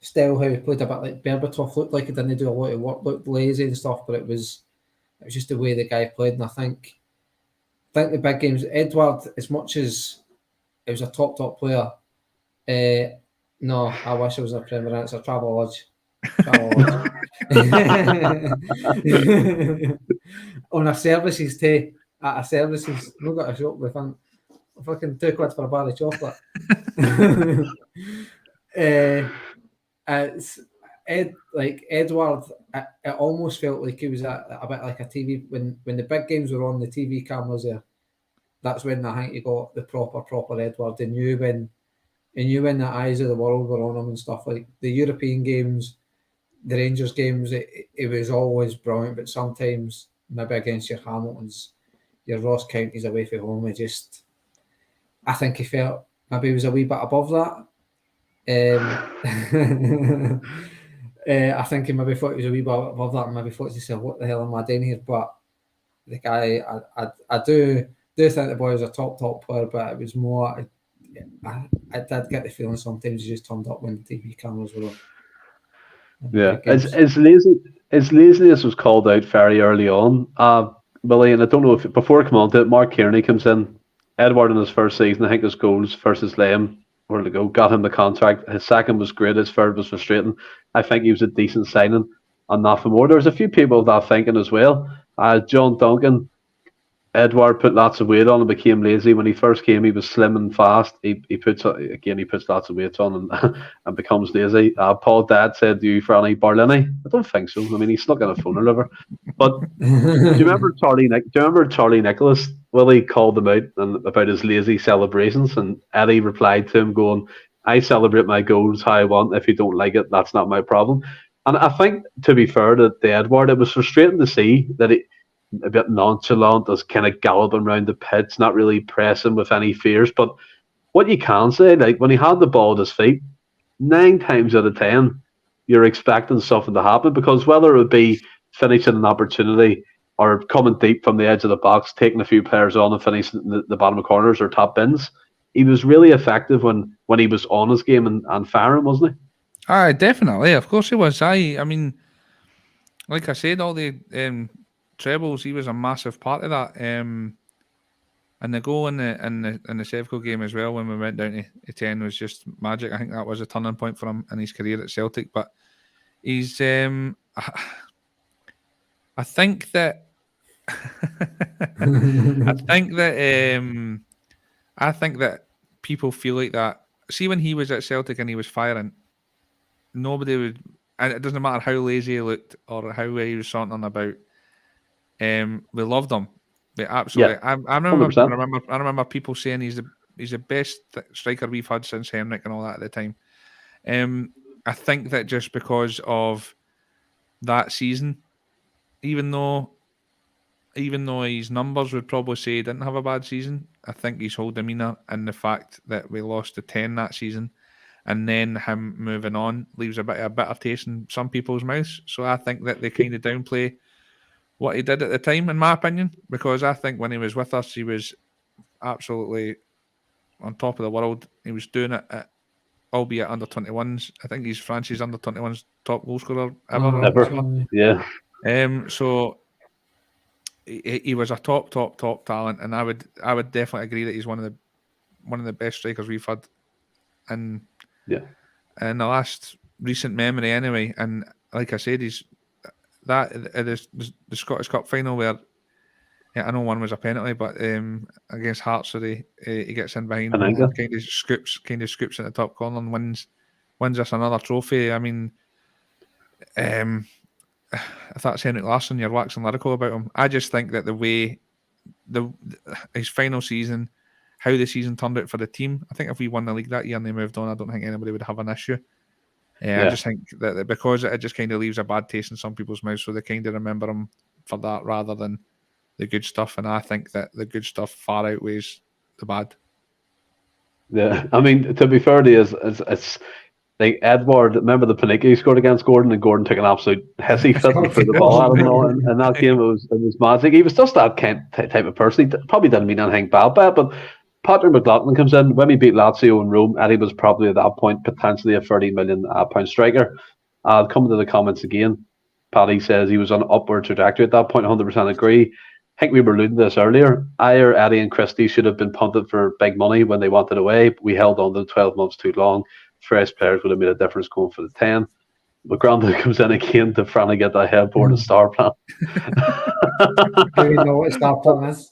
style, how he played a bit like Berbatov, looked like he didn't do a lot of work, looked lazy and stuff, but it was just the way the guy played. And I think the big games, Edward, as much as he was a top player, no, I wish I was a Premier. It's a travel lodge. On our services too. At our services, we got a shop with fucking £2 for a bar of chocolate. It's Edward. It almost felt like he was a bit like a TV when the big games were on the TV cameras there. That's when I think you got the proper Edward. He knew when the eyes of the world were on him and stuff. Like the European games, the Rangers games, it was always brilliant. But sometimes maybe against your Hamiltons, your Ross Counties away from home, I think he felt maybe he was a wee bit above that. I think he maybe thought he was a wee bit above that, and maybe thought to himself, "What the hell am I doing here?" But the guy, I do think the boy was a top player, but it was more. I did get the feeling sometimes he just turned up when the TV cameras were on. Yeah, his laziness was called out very early on, Billy, and I don't know if before I come on to it, Mark Kearney comes in. Edward in his first season, I think his goals versus Liam, where to go, got him the contract. His second was great, his third was frustrating. I think he was a decent signing, and nothing more. There's a few people that thinking as well. John Duncan, Edward put lots of weight on and became lazy. When he first came, he was slim and fast. He puts lots of weight on and becomes lazy. Paul Dad said, "Do you for any Barlini?" I don't think so. I mean, he snuck in a phone or whatever. But do you remember Charlie Nicholas? Willie called him out about his lazy celebrations, and Eddie replied to him going, "I celebrate my goals how I want. If you don't like it, that's not my problem." And I think, to be fair to Edward, it was frustrating to see that he a bit nonchalant, as kind of galloping around the pitch, not really pressing with any fears. But what you can say, like when he had the ball at his feet, 9 times out of 10, you're expecting something to happen, because whether it would be finishing an opportunity or coming deep from the edge of the box, taking a few players on and finishing the bottom corners or top bins, he was really effective when he was on his game and firing, wasn't he? Aye, definitely. Of course he was. I mean, like I said, all the trebles, he was a massive part of that. And the goal in the Sevco game as well, when we went down to 10, was just magic. I think that was a turning point for him in his career at Celtic. But he's, I think that, I think that people feel like that. See, when he was at Celtic and he was firing, nobody would, and it doesn't matter how lazy he looked or how he was sauntering about. We loved him. We absolutely. Yeah, I remember people saying he's the best striker we've had since Henrik and all that at the time. I think that just because of that season, even though his numbers would probably say he didn't have a bad season, I think his whole demeanour and the fact that we lost to 10 that season, and then him moving on, leaves a bitter taste in some people's mouths. So I think that they kind of downplay what he did at the time, in my opinion, because I think when he was with us, he was absolutely on top of the world. He was doing it albeit under 21s. I think he's France's under 21s top goal scorer ever. Yeah. So he was a top talent, and I would definitely agree that he's one of the best strikers we've had in the last recent memory, anyway. And like I said, he's that the Scottish Cup final where I know one was a penalty, but against Hearts, so he gets in behind and kind of scoops in the top corner and wins us another trophy. I mean, if that's Henrik Larsson, you're waxing lyrical about him. I just think that the way his final season, how the season turned out for the team, I think if we won the league that year and they moved on, I don't think anybody would have an issue. I just think that because it just kind of leaves a bad taste in some people's mouths, so they kind of remember him for that rather than the good stuff. And I think that the good stuff far outweighs the bad. Yeah, I mean, to be fair to you, it's like Edward. Remember the penalty he scored against Gordon, and Gordon took an absolute hissy fit for the ball at him. And that game, it was magic. He was just that type of person. He probably didn't mean anything bad by it, but Patrick McLaughlin comes in. When we beat Lazio in Rome, Eddie was probably at that point potentially a £30 million pound striker. Coming to the comments again, Paddy says he was on an upward trajectory at that point. 100% agree. I think we were alluding to this earlier. Ayer, Eddie, and Christie should have been punted for big money when they wanted away. We held on to them 12 months too long. Fresh players would have made a difference going for the 10. McGrandon comes in again to finally get that headboard and star plan. Do we know what a star plan is?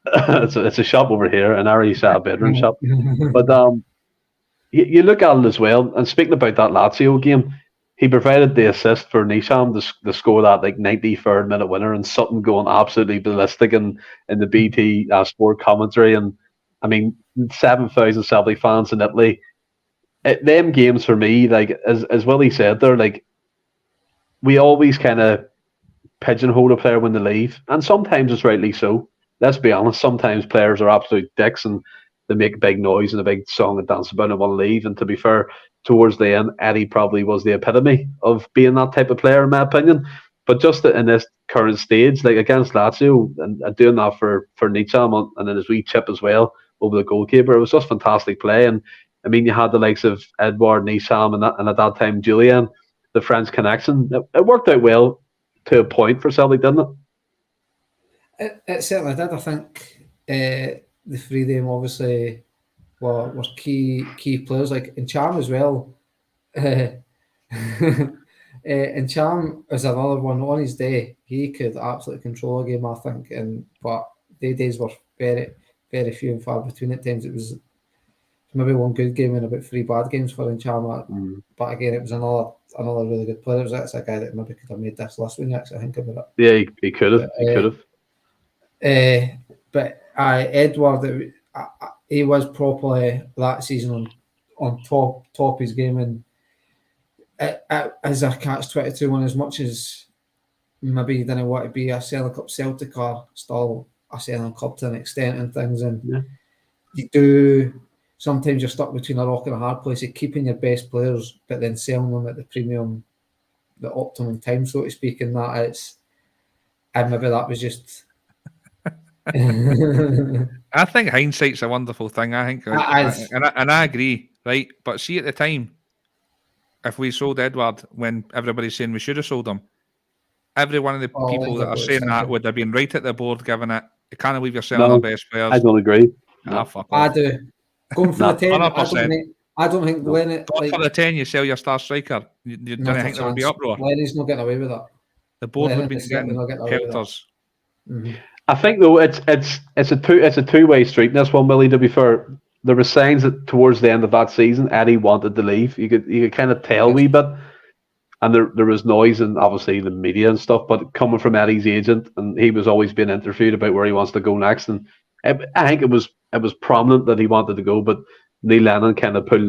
It's a shop over here, an Irish bedroom shop. But you look at it as well, and speaking about that Lazio game, he provided the assist for Nisham to score that like 93rd minute winner, and something going absolutely ballistic in the BT sport commentary. And I mean, 7,000 Celtic fans in Italy. Them games for me, like as Willie said, they're like we always kind of pigeonhole a player when they leave, and sometimes it's rightly so. Let's be honest, sometimes players are absolute dicks and they make a big noise and a big song and dance about and want to leave. And to be fair, towards the end, Eddie probably was the epitome of being that type of player, in my opinion. But just in this current stage, like against Lazio and doing that for Nicham and then his wee chip as well over the goalkeeper, it was just fantastic play. And I mean, you had the likes of Edouard, Nicham, and at that time, Julian, the French connection. It worked out well to a point for Celtic, didn't it? It certainly did. I think the three of them obviously were key players. Like in Cham as well. And Cham is another one on his day. He could absolutely control a game, I think. But the days were very, very few and far between at times. It was maybe one good game and about 3 bad games for Cham. But again, it was another really good player. That's a guy that maybe could have made this list when you actually think about it. Yeah, he could have. He could have. But Edward, he was properly that season on top his game, and as a catch-22 one, as much as maybe you didn't want to be a Selling Cup Celtic or still a Selling Cup to an extent and things, and you do sometimes you're stuck between a rock and a hard place of keeping your best players but then selling them at the premium, the optimum time, so to speak, and maybe that was just I think hindsight's a wonderful thing. I think, and I agree, right? But see, at the time, if we sold Edward when everybody's saying we should have sold him, every one of the people that are saying that would have been right at the board giving it. You can't believe you're selling our best players. I don't agree. Fuck off. I do. Going for the 10, 100%. I don't think Lenny. For the 10, you sell your star striker. You don't think there would be uproar. Lenny's not getting away with that. The board would be getting pelters. I think though it's a two-way street in this one, Willie. To be fair, there were signs that towards the end of that season, Eddie wanted to leave. You could kind of tell a wee bit, and there was noise and obviously the media and stuff. But coming from Eddie's agent, and he was always being interviewed about where he wants to go next, and I think it was prominent that he wanted to go, but Neil Lennon kind of put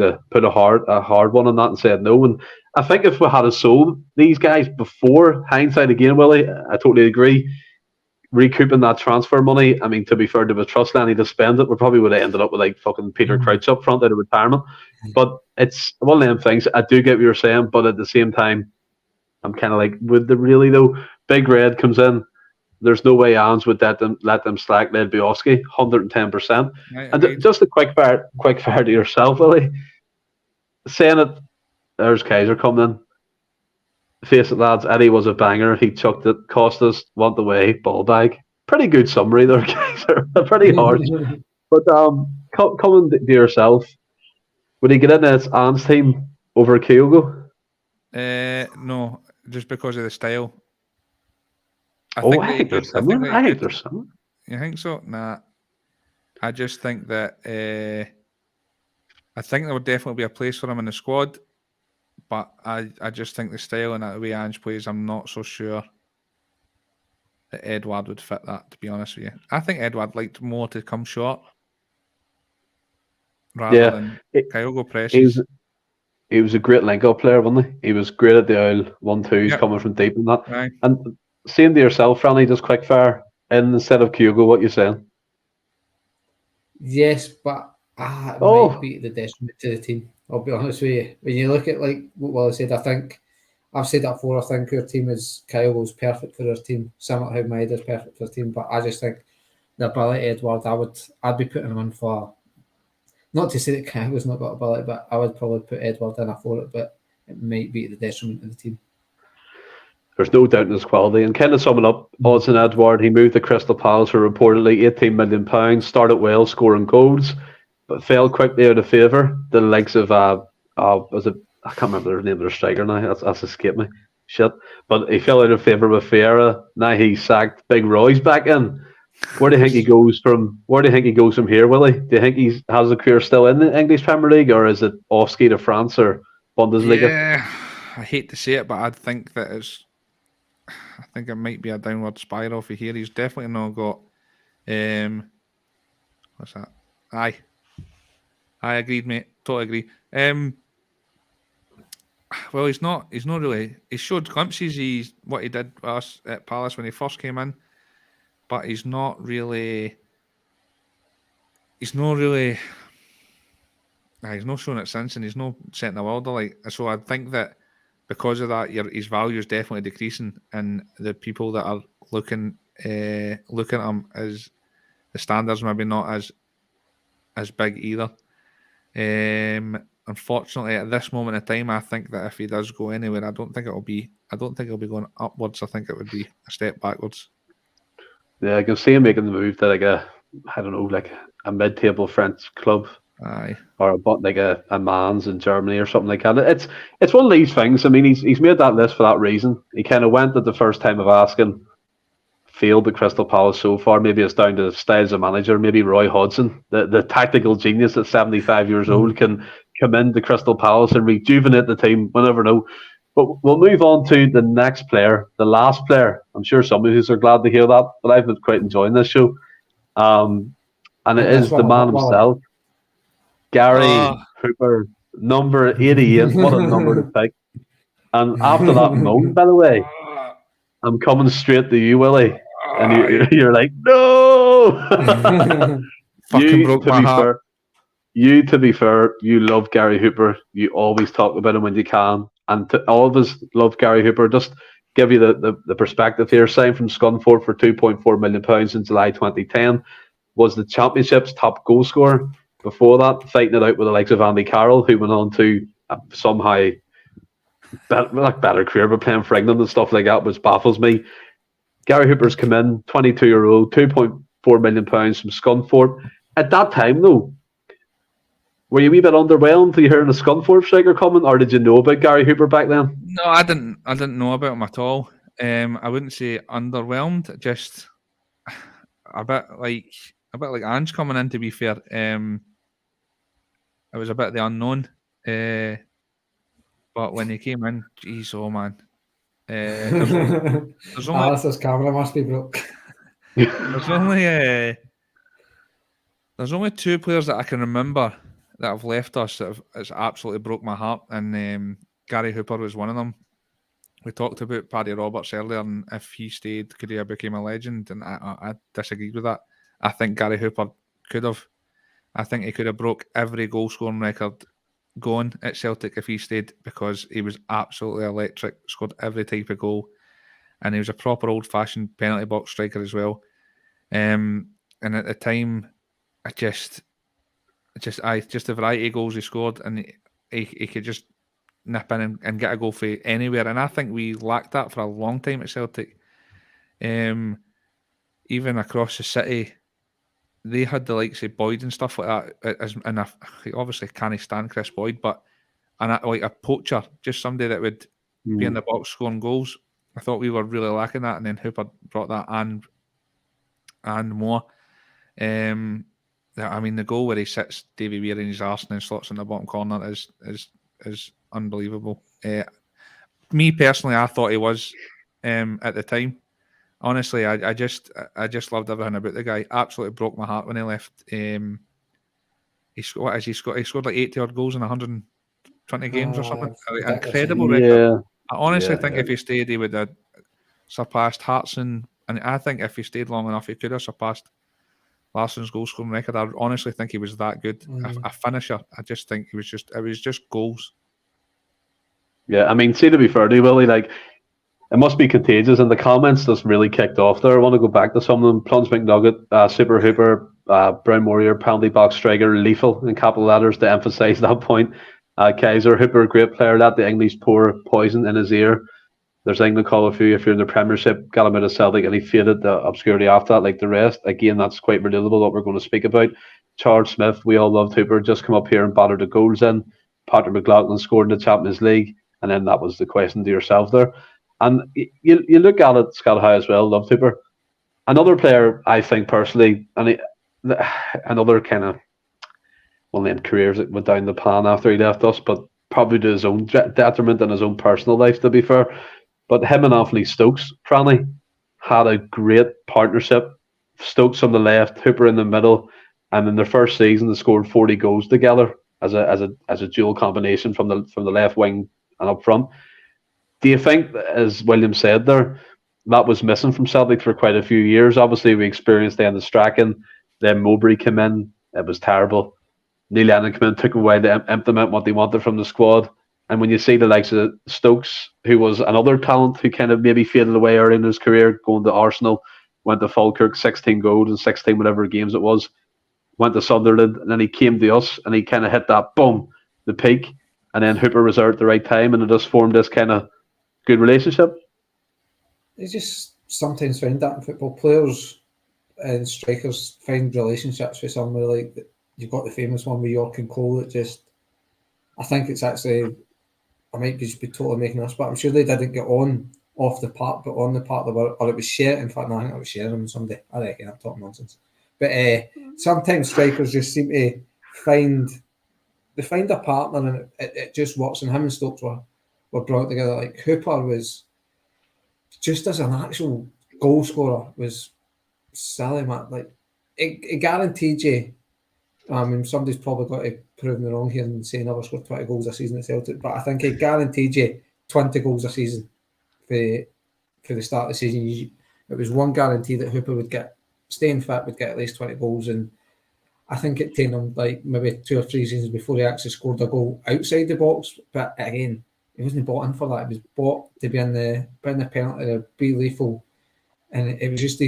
a hard one on that and said no. And I think if we had sold these guys before hindsight again, Willie, I totally agree. Recouping that transfer money, I mean, to be fair, to trust Lenny to spend it, we probably would have ended up with like fucking Peter Crouch up front out of retirement. But it's one of them things. I do get what you're saying, but at the same time, I'm kind of like, would they really though? Big Red comes in. There's no way Ans would let them slack Ledbiowski, 110%. And just a quick fire to yourself, Willie. Saying it, there's Kaiser coming in. Face it, lads, Eddie was a banger. He chucked it, cost us, went away, ball bag. Pretty good summary there, Kaiser. Pretty hard. But coming to yourself, would he get in this Ans team over Kyogo? No, just because of the style. I think they're similar. You think so? Nah. I just think that I think there would definitely be a place for him in the squad, but I just think the style and the way Ange plays, I'm not so sure that Edward would fit that, to be honest with you. I think Edward liked more to come short rather than Kyogo presses. He was a great link-up player, wasn't he? He was great at the old 1-2s coming from deep and that. Right. And saying to yourself, Franny, just quick fire, instead of Kyogo, what you saying? Yes, but it might be the detriment to the team. I'll be honest with you. When you look at like what I said, I think I've said that before. I think our team is Kyogo's perfect for our team. Similar to how Maeda's perfect for our team, but I just think the ability, Edward, I'd be putting him in for. Not to say that Kaga's not got ability, but I would probably put Edward in for it. But it might be at the detriment of the team. There's no doubt in his quality. And kind of summing up, Odsonne Edouard, he moved to Crystal Palace for reportedly £18 million, started well, scoring goals, but fell quickly out of favour. The likes of, was it, I can't remember the name of the striker now, that's escaped me. Shit. But he fell out of favour with Vieira. Now he's sacked. Big Roy's back in. Where do you think he goes from? Where do you think he goes from here, Willie? Do you think he has a career still in the English Premier League, or is it off ski to France or Bundesliga? Yeah, I hate to say it, but I think it might be a downward spiral for here. He's definitely not got. What's that? Aye, I agreed, mate. Totally agree. Well, he's not really. He showed glimpses. What he did with us at Palace when he first came in. But he's not really. He's not showing it since, and he's not setting the world alight. So I think that because of that, his value is definitely decreasing, and the people that are looking at him as the standards maybe not as big either. Unfortunately, at this moment in time, I think that if he does go anywhere, I don't think it'll be going upwards. I think it would be a step backwards. Yeah, I can see him making the move to like a mid-table French club. Aye. Or like a Mans in Germany or something like that. It's one of these things. I mean, he's made that list for that reason. He kind of went at the first time of asking, failed at Crystal Palace so far. Maybe it's down to styles of manager. Maybe Roy Hodgson, the tactical genius at 75 years old, can come into Crystal Palace and rejuvenate the team. We'll never know. But we'll move on to the next player, the last player. I'm sure some of you are glad to hear that, but I've been quite enjoying this show. And it is the man himself, Gary Hooper, number 88. What a number to pick. And after that moan, by the way, I'm coming straight to you, Willie. And you're like, no! Fucking broke my heart. To be fair, you love Gary Hooper. You always talk about him when you can. And to all of us love Gary Hooper. Just give you the perspective here. Signed from Scunthorpe for £2.4 million in July 2010. Was the Championship's top goal scorer. Before that, fighting it out with the likes of Andy Carroll, who went on to somehow better career, but playing for England and stuff like that, which baffles me. Gary Hooper's come in, 22-year-old, £2.4 million from Scunthorpe. At that time, though, were you a wee bit underwhelmed to hearing a Scunthorpe striker coming, or did you know about Gary Hooper back then? No, I didn't know about him at all. I wouldn't say underwhelmed, just a bit like Ange coming in, to be fair. It was a bit of the unknown. But when he came in, geez, oh man. There's only, Alice's camera must be broke. there's only two players that I can remember that have left us that has absolutely broke my heart, and Gary Hooper was one of them. We talked about Paddy Roberts earlier, and if he stayed, could he have become a legend? And I disagreed with that. I think Gary Hooper could have. I think he could have broke every goal scoring record going at Celtic if he stayed, because he was absolutely electric, scored every type of goal, and he was a proper old-fashioned penalty box striker as well. And at the time, just the variety of goals he scored, and he could just nip in and get a goal for anywhere. And I think we lacked that for a long time at Celtic. Even across the city, they had the likes of Boyd and stuff like that. And I obviously can't stand Chris Boyd, but like a poacher, just somebody that would be in the box scoring goals. I thought we were really lacking that, and then Hooper brought that and more. I mean, the goal where he sits Davy Weir in his arse and then slots in the bottom corner is unbelievable. Me personally, I thought he was at the time. Honestly, I just loved everything about the guy. Absolutely broke my heart when he left. He scored like 80 odd goals in 120 games or something. Incredible record. Yeah. I honestly think if he stayed, he would have surpassed Hartson, and I think if he stayed long enough, he could have surpassed Larsson's goal scoring record. I honestly think he was that good. A finisher. I just think it was just goals. Yeah, I mean, see, to be fair to you, Willie, like, it must be contagious. And the comments just really kicked off there. I want to go back to some of them. Plunge McNugget, Super Hooper, Brown Warrior, Penalty Box Striker, Lethal in capital letters to emphasise that point. Kaiser, Hooper, great player. Let the English pour poison in his ear. There's England call a few if you're in the Premiership, got him out of Celtic, and he faded the obscurity after that, like the rest. Again, that's quite relatable, what we're going to speak about. Charles Smith, we all loved Hooper, just come up here and battered the goals in. Patrick McLaughlin scored in the Champions League, and then that was the question to yourself there. And you look at it, Scott Howe as well, loved Hooper. Another player, I think personally, and another kind of one-named careers that went down the pan after he left us, but probably to his own detriment and his own personal life, to be fair. But him and Anthony Stokes, Franny, had a great partnership. Stokes on the left, Hooper in the middle, and in their first season, they scored 40 goals together as a dual combination from the left wing and up front. Do you think, as William said there, that was missing from Celtic for quite a few years? Obviously, we experienced then the Strachan, then Mowbray came in. It was terrible. Neil Lennon came in, took away to implement what they wanted from the squad. And when you see the likes of Stokes, who was another talent who kind of maybe faded away early in his career, going to Arsenal, went to Falkirk, 16 goals in 16 whatever games it was, went to Sunderland, and then he came to us and he kind of hit that, boom, the peak. And then Hooper was there at the right time, and it just formed this kind of good relationship. You just sometimes find that in football. Players and strikers find relationships with somebody like you've got the famous one with York and Cole that just, I think it's actually, I might just be totally making this, but I'm sure they didn't get on off the park, but on the park they were, or it was shared. In fact, no, I think it was sharing with somebody. I reckon I'm talking nonsense. But sometimes strikers just seem to find a partner and it just works. And him and Stokes were brought together. Like Hooper was just as an actual goal scorer was silly, man. Like it guaranteed you. I mean, somebody's probably got to prove me wrong here and say never scored 20 goals a season at Celtic, but I think it guaranteed you 20 goals a season for the start of the season. It was one guarantee that Hooper would get, staying fit, would get at least 20 goals, and I think it took him like maybe 2 or 3 seasons before he actually scored a goal outside the box. But again, he wasn't bought in for that. He was bought to be in the penalty, to be lethal, and it was just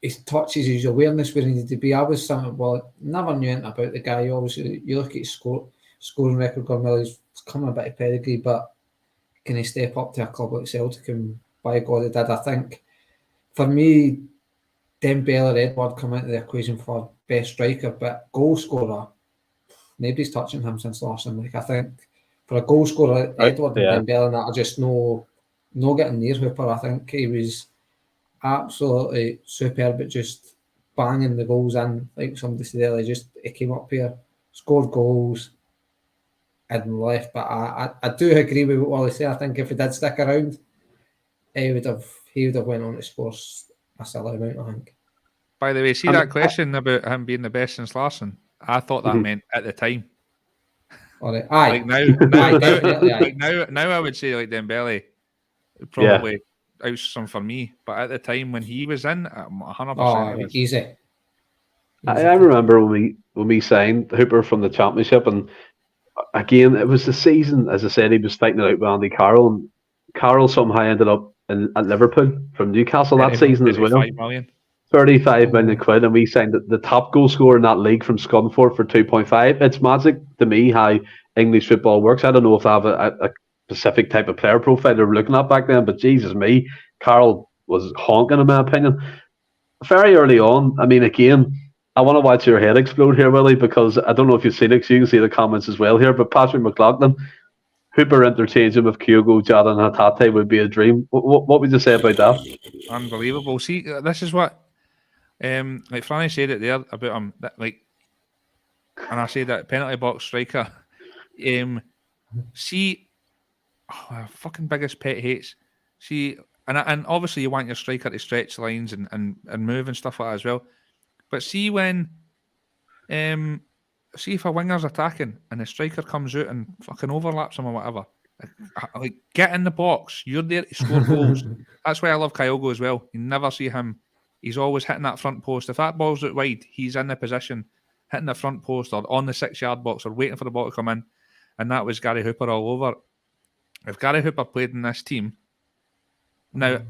his touches, his awareness where he needed to be. I was something, well, never knew anything about the guy. Obviously, you look at his scoring record, he's coming a bit of pedigree, but can he step up to a club like Celtic? And by God, it did. I think for me, Dembele or Edward come into the equation for best striker, but goal scorer, nobody's touching him since Larson. Like I think for a goal scorer, Edward and Dembele and that are just no getting near Hooper. I think he was absolutely superb at just banging the goals in, like somebody said earlier. He came up here, scored goals, and left. But I do agree with what Wally said. I think if he did stick around, he would have went on to score a silly amount, I think. By the way, see that question about him being the best since Larson? I thought that meant at the time. All right. Aye. Like now I would say like Dembele probably out some for me, but at the time when he was in, 100%. Easy. I remember when we signed Hooper from the Championship, and again it was the season, as I said, he was fighting it out with Andy Carroll, and Carroll somehow ended up at Liverpool from Newcastle that season as well. 35 million quid, and we signed the top goal scorer in that league from Scunthorpe for 2.5. It's magic to me how English football works. I don't know if they have a specific type of player profile they were looking at back then, but Jesus me, Carroll was honking in my opinion. Very early on, I mean, again, I want to watch your head explode here, Willie, because I don't know if you've seen it, so you can see the comments as well here, but Patrick McLaughlin, Hooper interchanging with Kyogo, Jadon and Hatate would be a dream. What would you say about that? Unbelievable. See, this is what like Franny said it there about him, like, and I said that penalty box striker. See, fucking biggest pet hates. See, and obviously you want your striker to stretch lines and move and stuff like that as well. But see when, see if a winger's attacking and the striker comes out and fucking overlaps him or whatever, like get in the box. You're there to score goals. That's why I love Kyogo as well. You never see him. He's always hitting that front post. If that ball's out wide, he's in the position, hitting the front post or on the 6-yard box or waiting for the ball to come in. And that was Gary Hooper all over. if Gary Hooper played in this team, now,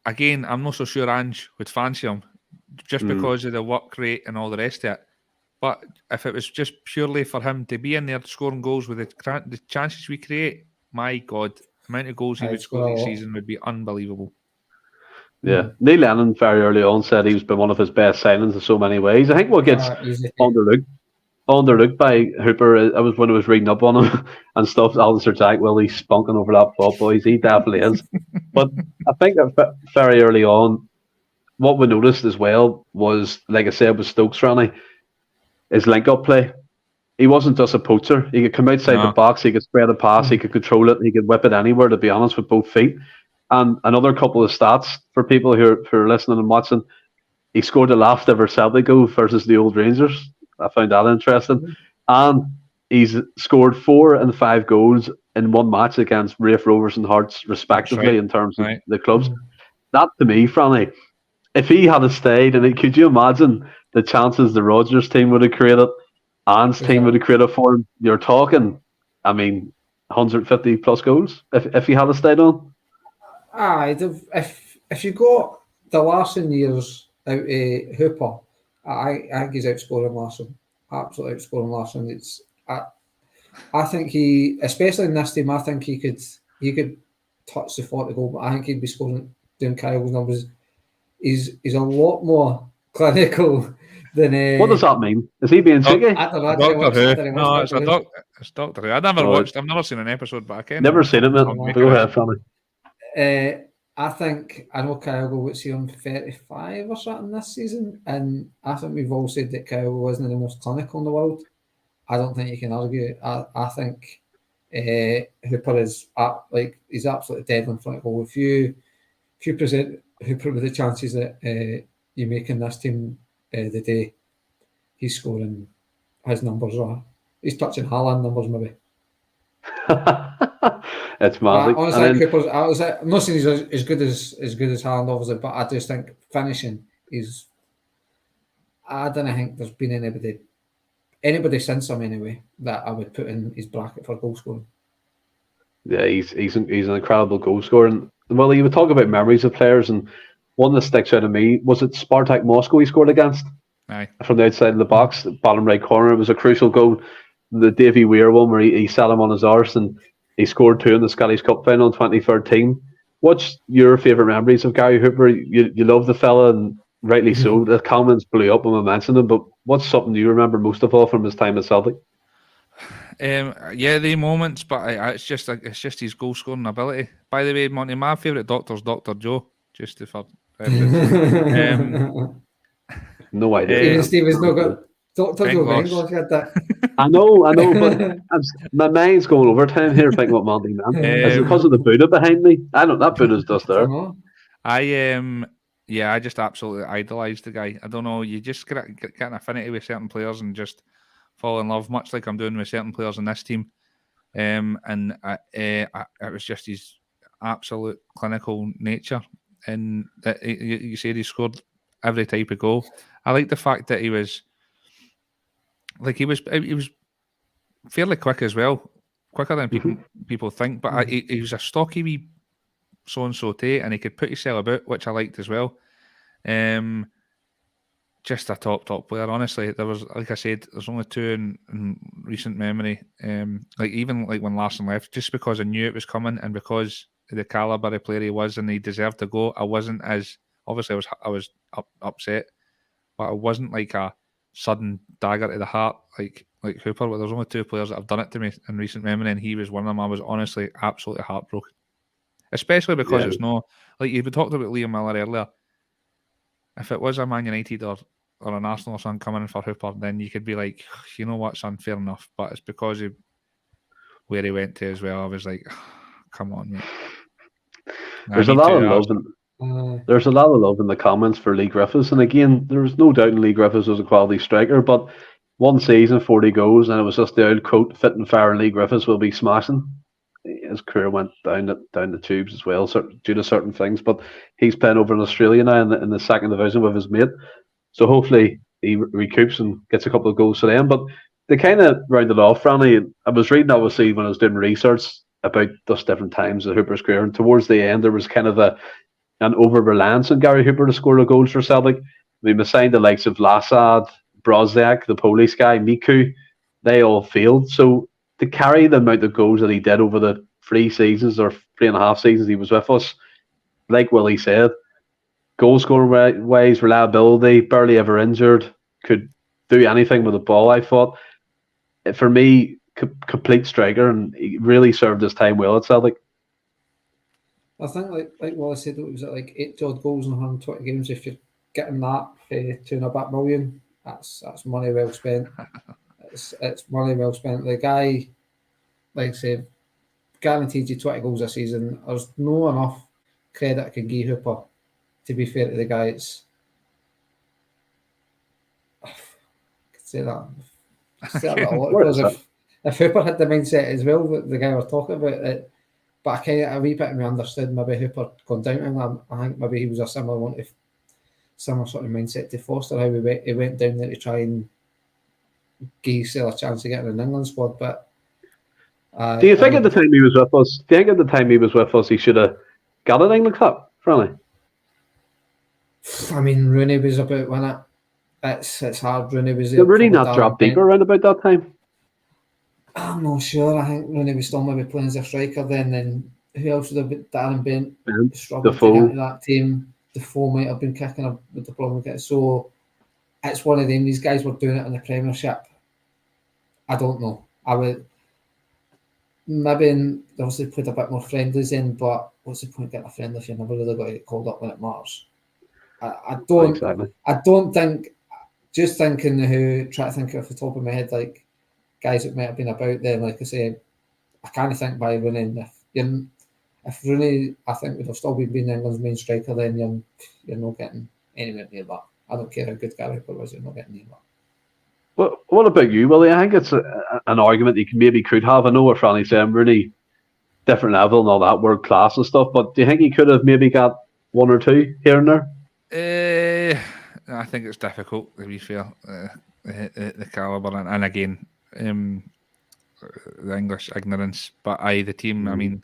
again, I'm not so sure Ange would fancy him just because of the work rate and all the rest of it. But if it was just purely for him to be in there scoring goals with the chances we create, my God, the amount of goals he would score this season would be unbelievable. Yeah, Neil Lennon very early on said he's been one of his best signings in so many ways. I think what gets underlooked by Hooper, I was when I was reading up on him and stuff. Alistair Jack, well, he's spunking over that foot, boys. He definitely is. But I think that very early on, what we noticed as well was, like I said, with Stokes, Ronnie, his link-up play. He wasn't just a poacher. He could come outside the box, he could spread a pass, he could control it, he could whip it anywhere, to be honest, with both feet. And another couple of stats for people who are listening and watching. He scored the last ever Celtic goal versus the old Rangers. I found that interesting. And he's scored 4 and 5 goals in one match against Rafe Rovers and Hearts, respectively, in terms of the clubs. That, to me, Franny, if he had stayed, and could you imagine the chances the Rodgers team would have created, Anne's team would have created for him? You're talking, 150 plus goals if he had stayed on. If you got the Larsson years out of Hooper, I think he's outscoring Larsson. Absolutely outscoring Larsson. I think he, especially in this team, I think he could touch the 40 goal, but I think he'd be scoring, doing Kyle's numbers. He's a lot more clinical than. What does that mean? Is he being cheeky? Doctor Who. No, it's Doctor Who. I've never seen an episode, but I can't. Never seen it, man. Go ahead, Fanny. I know Kyle will see on 35 or something this season, and I think we've all said that Kyle wasn't the most clinical in the world. I don't think you can argue. I think Hooper is he's absolutely dead in front of goal. If you present Hooper with the chances that you make in this team the day he's scoring, his numbers are, he's touching Haaland numbers maybe. It's magic. Honestly, Cooper's. I'm not saying he's as good as Haaland, obviously, but I just think finishing is. I don't think there's been anybody since him anyway that I would put in his bracket for goal scoring. Yeah, he's an incredible goal scorer. And, well, you would talk about memories of players, and one that sticks out to me was it Spartak Moscow he scored against. Aye. From the outside of the box, bottom right corner. It was a crucial goal. The Davy Weir one where he sat him on his arse and he scored 2 in the Scottish Cup final in 2013. What's your favourite memories of Gary Hooper? You love the fella, and rightly so. The comments blew up when we mentioned him, but what's something you remember most of all from his time at Celtic? The moments, but it's just his goal scoring ability. By the way, Monty, my favourite doctor's Dr. Joe, just for no idea. Even Steve is no good. Dr. Joe English had that. I know, but my mind's going overtime here thinking what Monty man. Is it because of the Buddha behind me? I don't. That Buddha's just there. I just absolutely idolised the guy. I don't know. You just get an affinity with certain players and just fall in love, much like I'm doing with certain players in this team. It was just his absolute clinical nature, and you said he scored every type of goal. I like the fact that he was fairly quick as well, quicker than people think. But he was a stocky wee so-and-so too, and he could put himself about, which I liked as well. Just a top player, honestly. There was, like I said, there's only 2 in recent memory. Even when Larsson left, just because I knew it was coming and because of the calibre of player he was and he deserved to go, I wasn't as, obviously I was upset, but it wasn't like a sudden dagger to the heart like Hooper. But there's only 2 players that have done it to me in recent memory, and he was one of them. I was honestly absolutely heartbroken, especially because it's no, like you talked about Liam Miller earlier. If it was a Man United or an Arsenal or something coming in for Hooper, then you could be like, you know what's unfair enough. But it's because of where he went to as well. I was like, come on, mate. There's a lot of love in the comments for Lee Griffiths, and again, there's no doubt Lee Griffiths was a quality striker, but one season, 40 goals, and it was just the old quote, fit and fair, and Lee Griffiths will be smashing. His career went down the tubes as well, due to certain things, but he's playing over in Australia now in the 2nd division with his mate, so hopefully he recoups and gets a couple of goals for them. But they kind of rounded off, Franny. I was reading, obviously, when I was doing research, about just different times of Hooper's career. And towards the end, there was kind of an over-reliance on Gary Hooper to score the goals for Celtic. I mean, beside the likes of Lassad, Brodziak, the Polish guy, Miku, they all failed. So to carry the amount of goals that he did over the 3 seasons or 3.5 seasons he was with us, like Willie said, goal scoring wise, reliability, barely ever injured, could do anything with the ball. I thought, for me, complete striker, and he really served his time well at Celtic. I think, like Wally said, it was like 8 odd goals in 120 games. If you're getting that for $2.5 million, that's money well spent. It's money well spent. The guy, like I said, guaranteed you 20 goals a season. There's no enough credit I can give Hooper. To be fair to the guy, I could say that. Say that a lot, because if Hooper had the mindset as well that the guy we're talking about, but I kind of a wee bit of me understood maybe Hooper gone down to him. I think maybe he was a similar one, if similar sort of mindset to Foster, how he went down there to try and give himself a chance of getting an England squad. But do you think at the time he was with us? Do you think at the time he was with us, he should have got an England Cup? Really? I mean, Rooney was about winning it. It's hard. Rooney was there. Did Rooney not drop deeper around about that time? I'm not sure. I think Rooney was still maybe playing as a striker then. Then who else would have been? Darren Bent struggled to get into that team. Defoe might have been kicking up with the problem with it. So it's one of them. These guys were doing it in the Premiership. I don't know. I would maybe obviously put a bit more friendlies in, but what's the point of getting a friendly if you're never really going to get called up when it matters? I don't think. Just thinking try to think off the top of my head, like guys that might have been about then. Like I say, I kind of think by Rooney. If Rooney, I think would have still been England's main striker, then you're not getting anywhere near that. I don't care how good Gary Hooper was, you're not getting near that. Well, what about you, Willie? I think it's an argument you could have. I know what Franny's saying, Rooney, different level and all that, world class and stuff, but do you think he could have maybe got 1 or 2 here and there? I think it's difficult, to be fair, the calibre, and again, the English ignorance. But the team, I mean,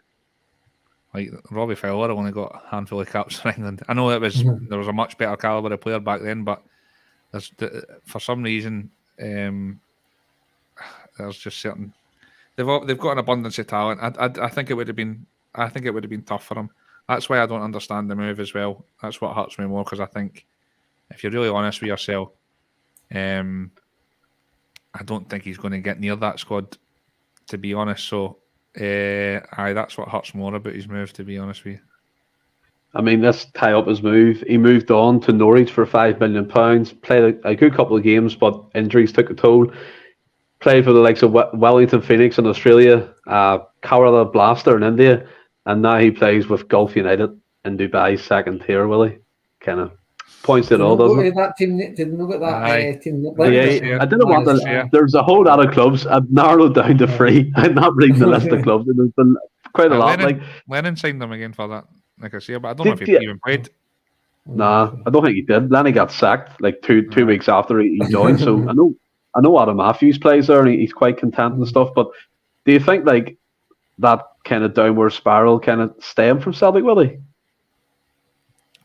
like Robbie Fowler only got a handful of caps for England. I know there was a much better calibre of player back then, but for some reason, there's just certain they've got an abundance of talent. I think it would have been tough for him. That's why I don't understand the move as well. That's what hurts me more, because I think if you're really honest with yourself, I don't think he's going to get near that squad, to be honest. So, that's what hurts more about his move, to be honest with you. I mean, let's tie up his move. He moved on to Norwich for £5 million, played a good couple of games, but injuries took a toll. Played for the likes of Wellington Phoenix in Australia, Kerala Blaster in India, and now he plays with Gulf United in Dubai's second tier, Willie. Kind of points it all, doesn't it? That team, didn't look at that team. I didn't want to. There's a whole lot of clubs. I've narrowed down to 3. I'm not reading the list of clubs. There's been quite a lot. Lennon signed them again for that, like I say, but I don't know if he even played. Nah, I don't think he did. Lenny got sacked like two weeks after he joined. So I know Adam Matthews plays there, and he's quite content and stuff. But do you think like that kind of downward spiral kind of stemmed from Celtic, Willie?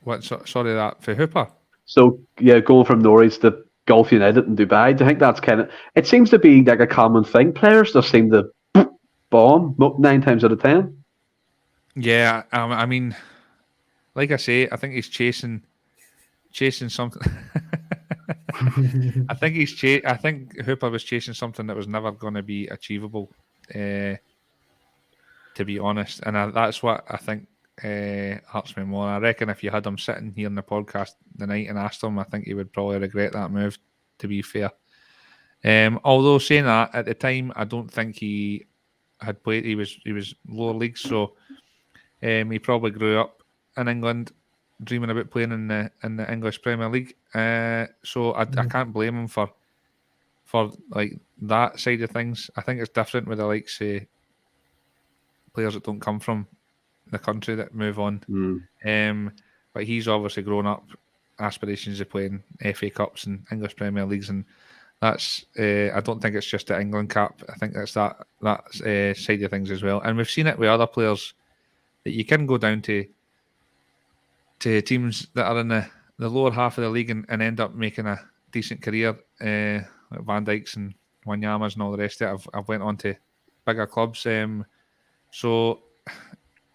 What? Sorry, that for Hooper. So yeah, going from Norwich to Gulf United in Dubai. Do you think that's kind of? It seems to be like a common thing. Players just seem to bomb 9 times out of 10. Yeah, I mean, like I say, I think he's chasing something. I think Hooper was chasing something that was never going to be achievable, to be honest, and that's what I think hurts me more. I reckon if you had him sitting here in the podcast tonight and asked him, I think he would probably regret that move, to be fair. Although saying that, at the time, I don't think he had played. He was lower leagues, so he probably grew up in England, dreaming about playing in the English Premier League. So I can't blame him for like that side of things. I think it's different with the likes of players that don't come from the country that move on. But he's obviously grown up aspirations of playing FA Cups and English Premier Leagues, and That's I don't think it's just the England cap. I think that's that side of things as well. And we've seen it with other players that you can go down to teams that are in the lower half of the league and end up making a decent career. Like Van Dijk's and Wanyamas and all the rest of it. I've went on to bigger clubs. So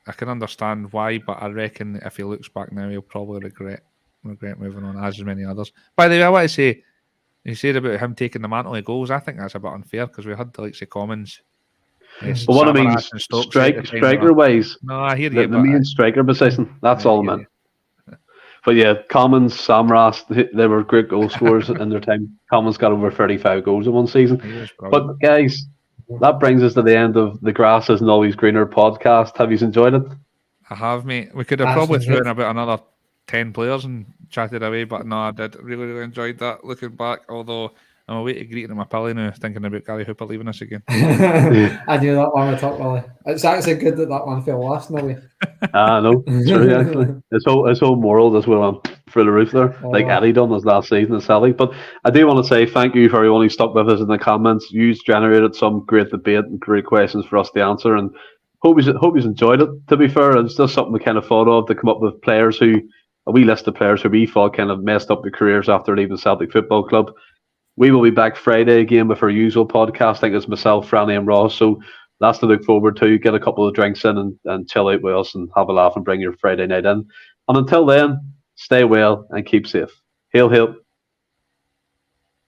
I can understand why, but I reckon if he looks back now, he'll probably regret moving on, as many others. By the way, I want to say, you said about him taking the mantle of goals. I think that's a bit unfair because we had the likes of Commons. But what I mean, striker-wise, no, I hear you. The main striker position, that's all I meant. But yeah, Commons, Samras, they were great goal scorers in their time. Commons got over 35 goals in one season. But guys, that brings us to the end of the Grass Isn't Always Greener podcast. Have you enjoyed it? I have, mate. We could have probably thrown about another 10 players and chatted away, but no, I did really enjoyed that looking back, although I'm away to greet in my pilly now thinking about Gary Hooper leaving us again. I knew that one would talk, Willie. It's actually good that one fell last, Millie. No, true, actually. His whole moral as well on through the roof there, like Eddie done his last season at Celtic. But I do want to say thank you for everyone who stuck with us in the comments. You generated some great debate and great questions for us to answer, and hope you enjoyed it. To be fair, it's just something we kind of thought of to come up with players who, a wee list of players who we thought kind of messed up their careers after leaving Celtic Football Club. We will be back Friday again with our usual podcast. I think it's myself, Franny and Ross. So that's to look forward to. Get a couple of drinks in and chill out with us and have a laugh and bring your Friday night in. And until then, stay well and keep safe. Hail, hail.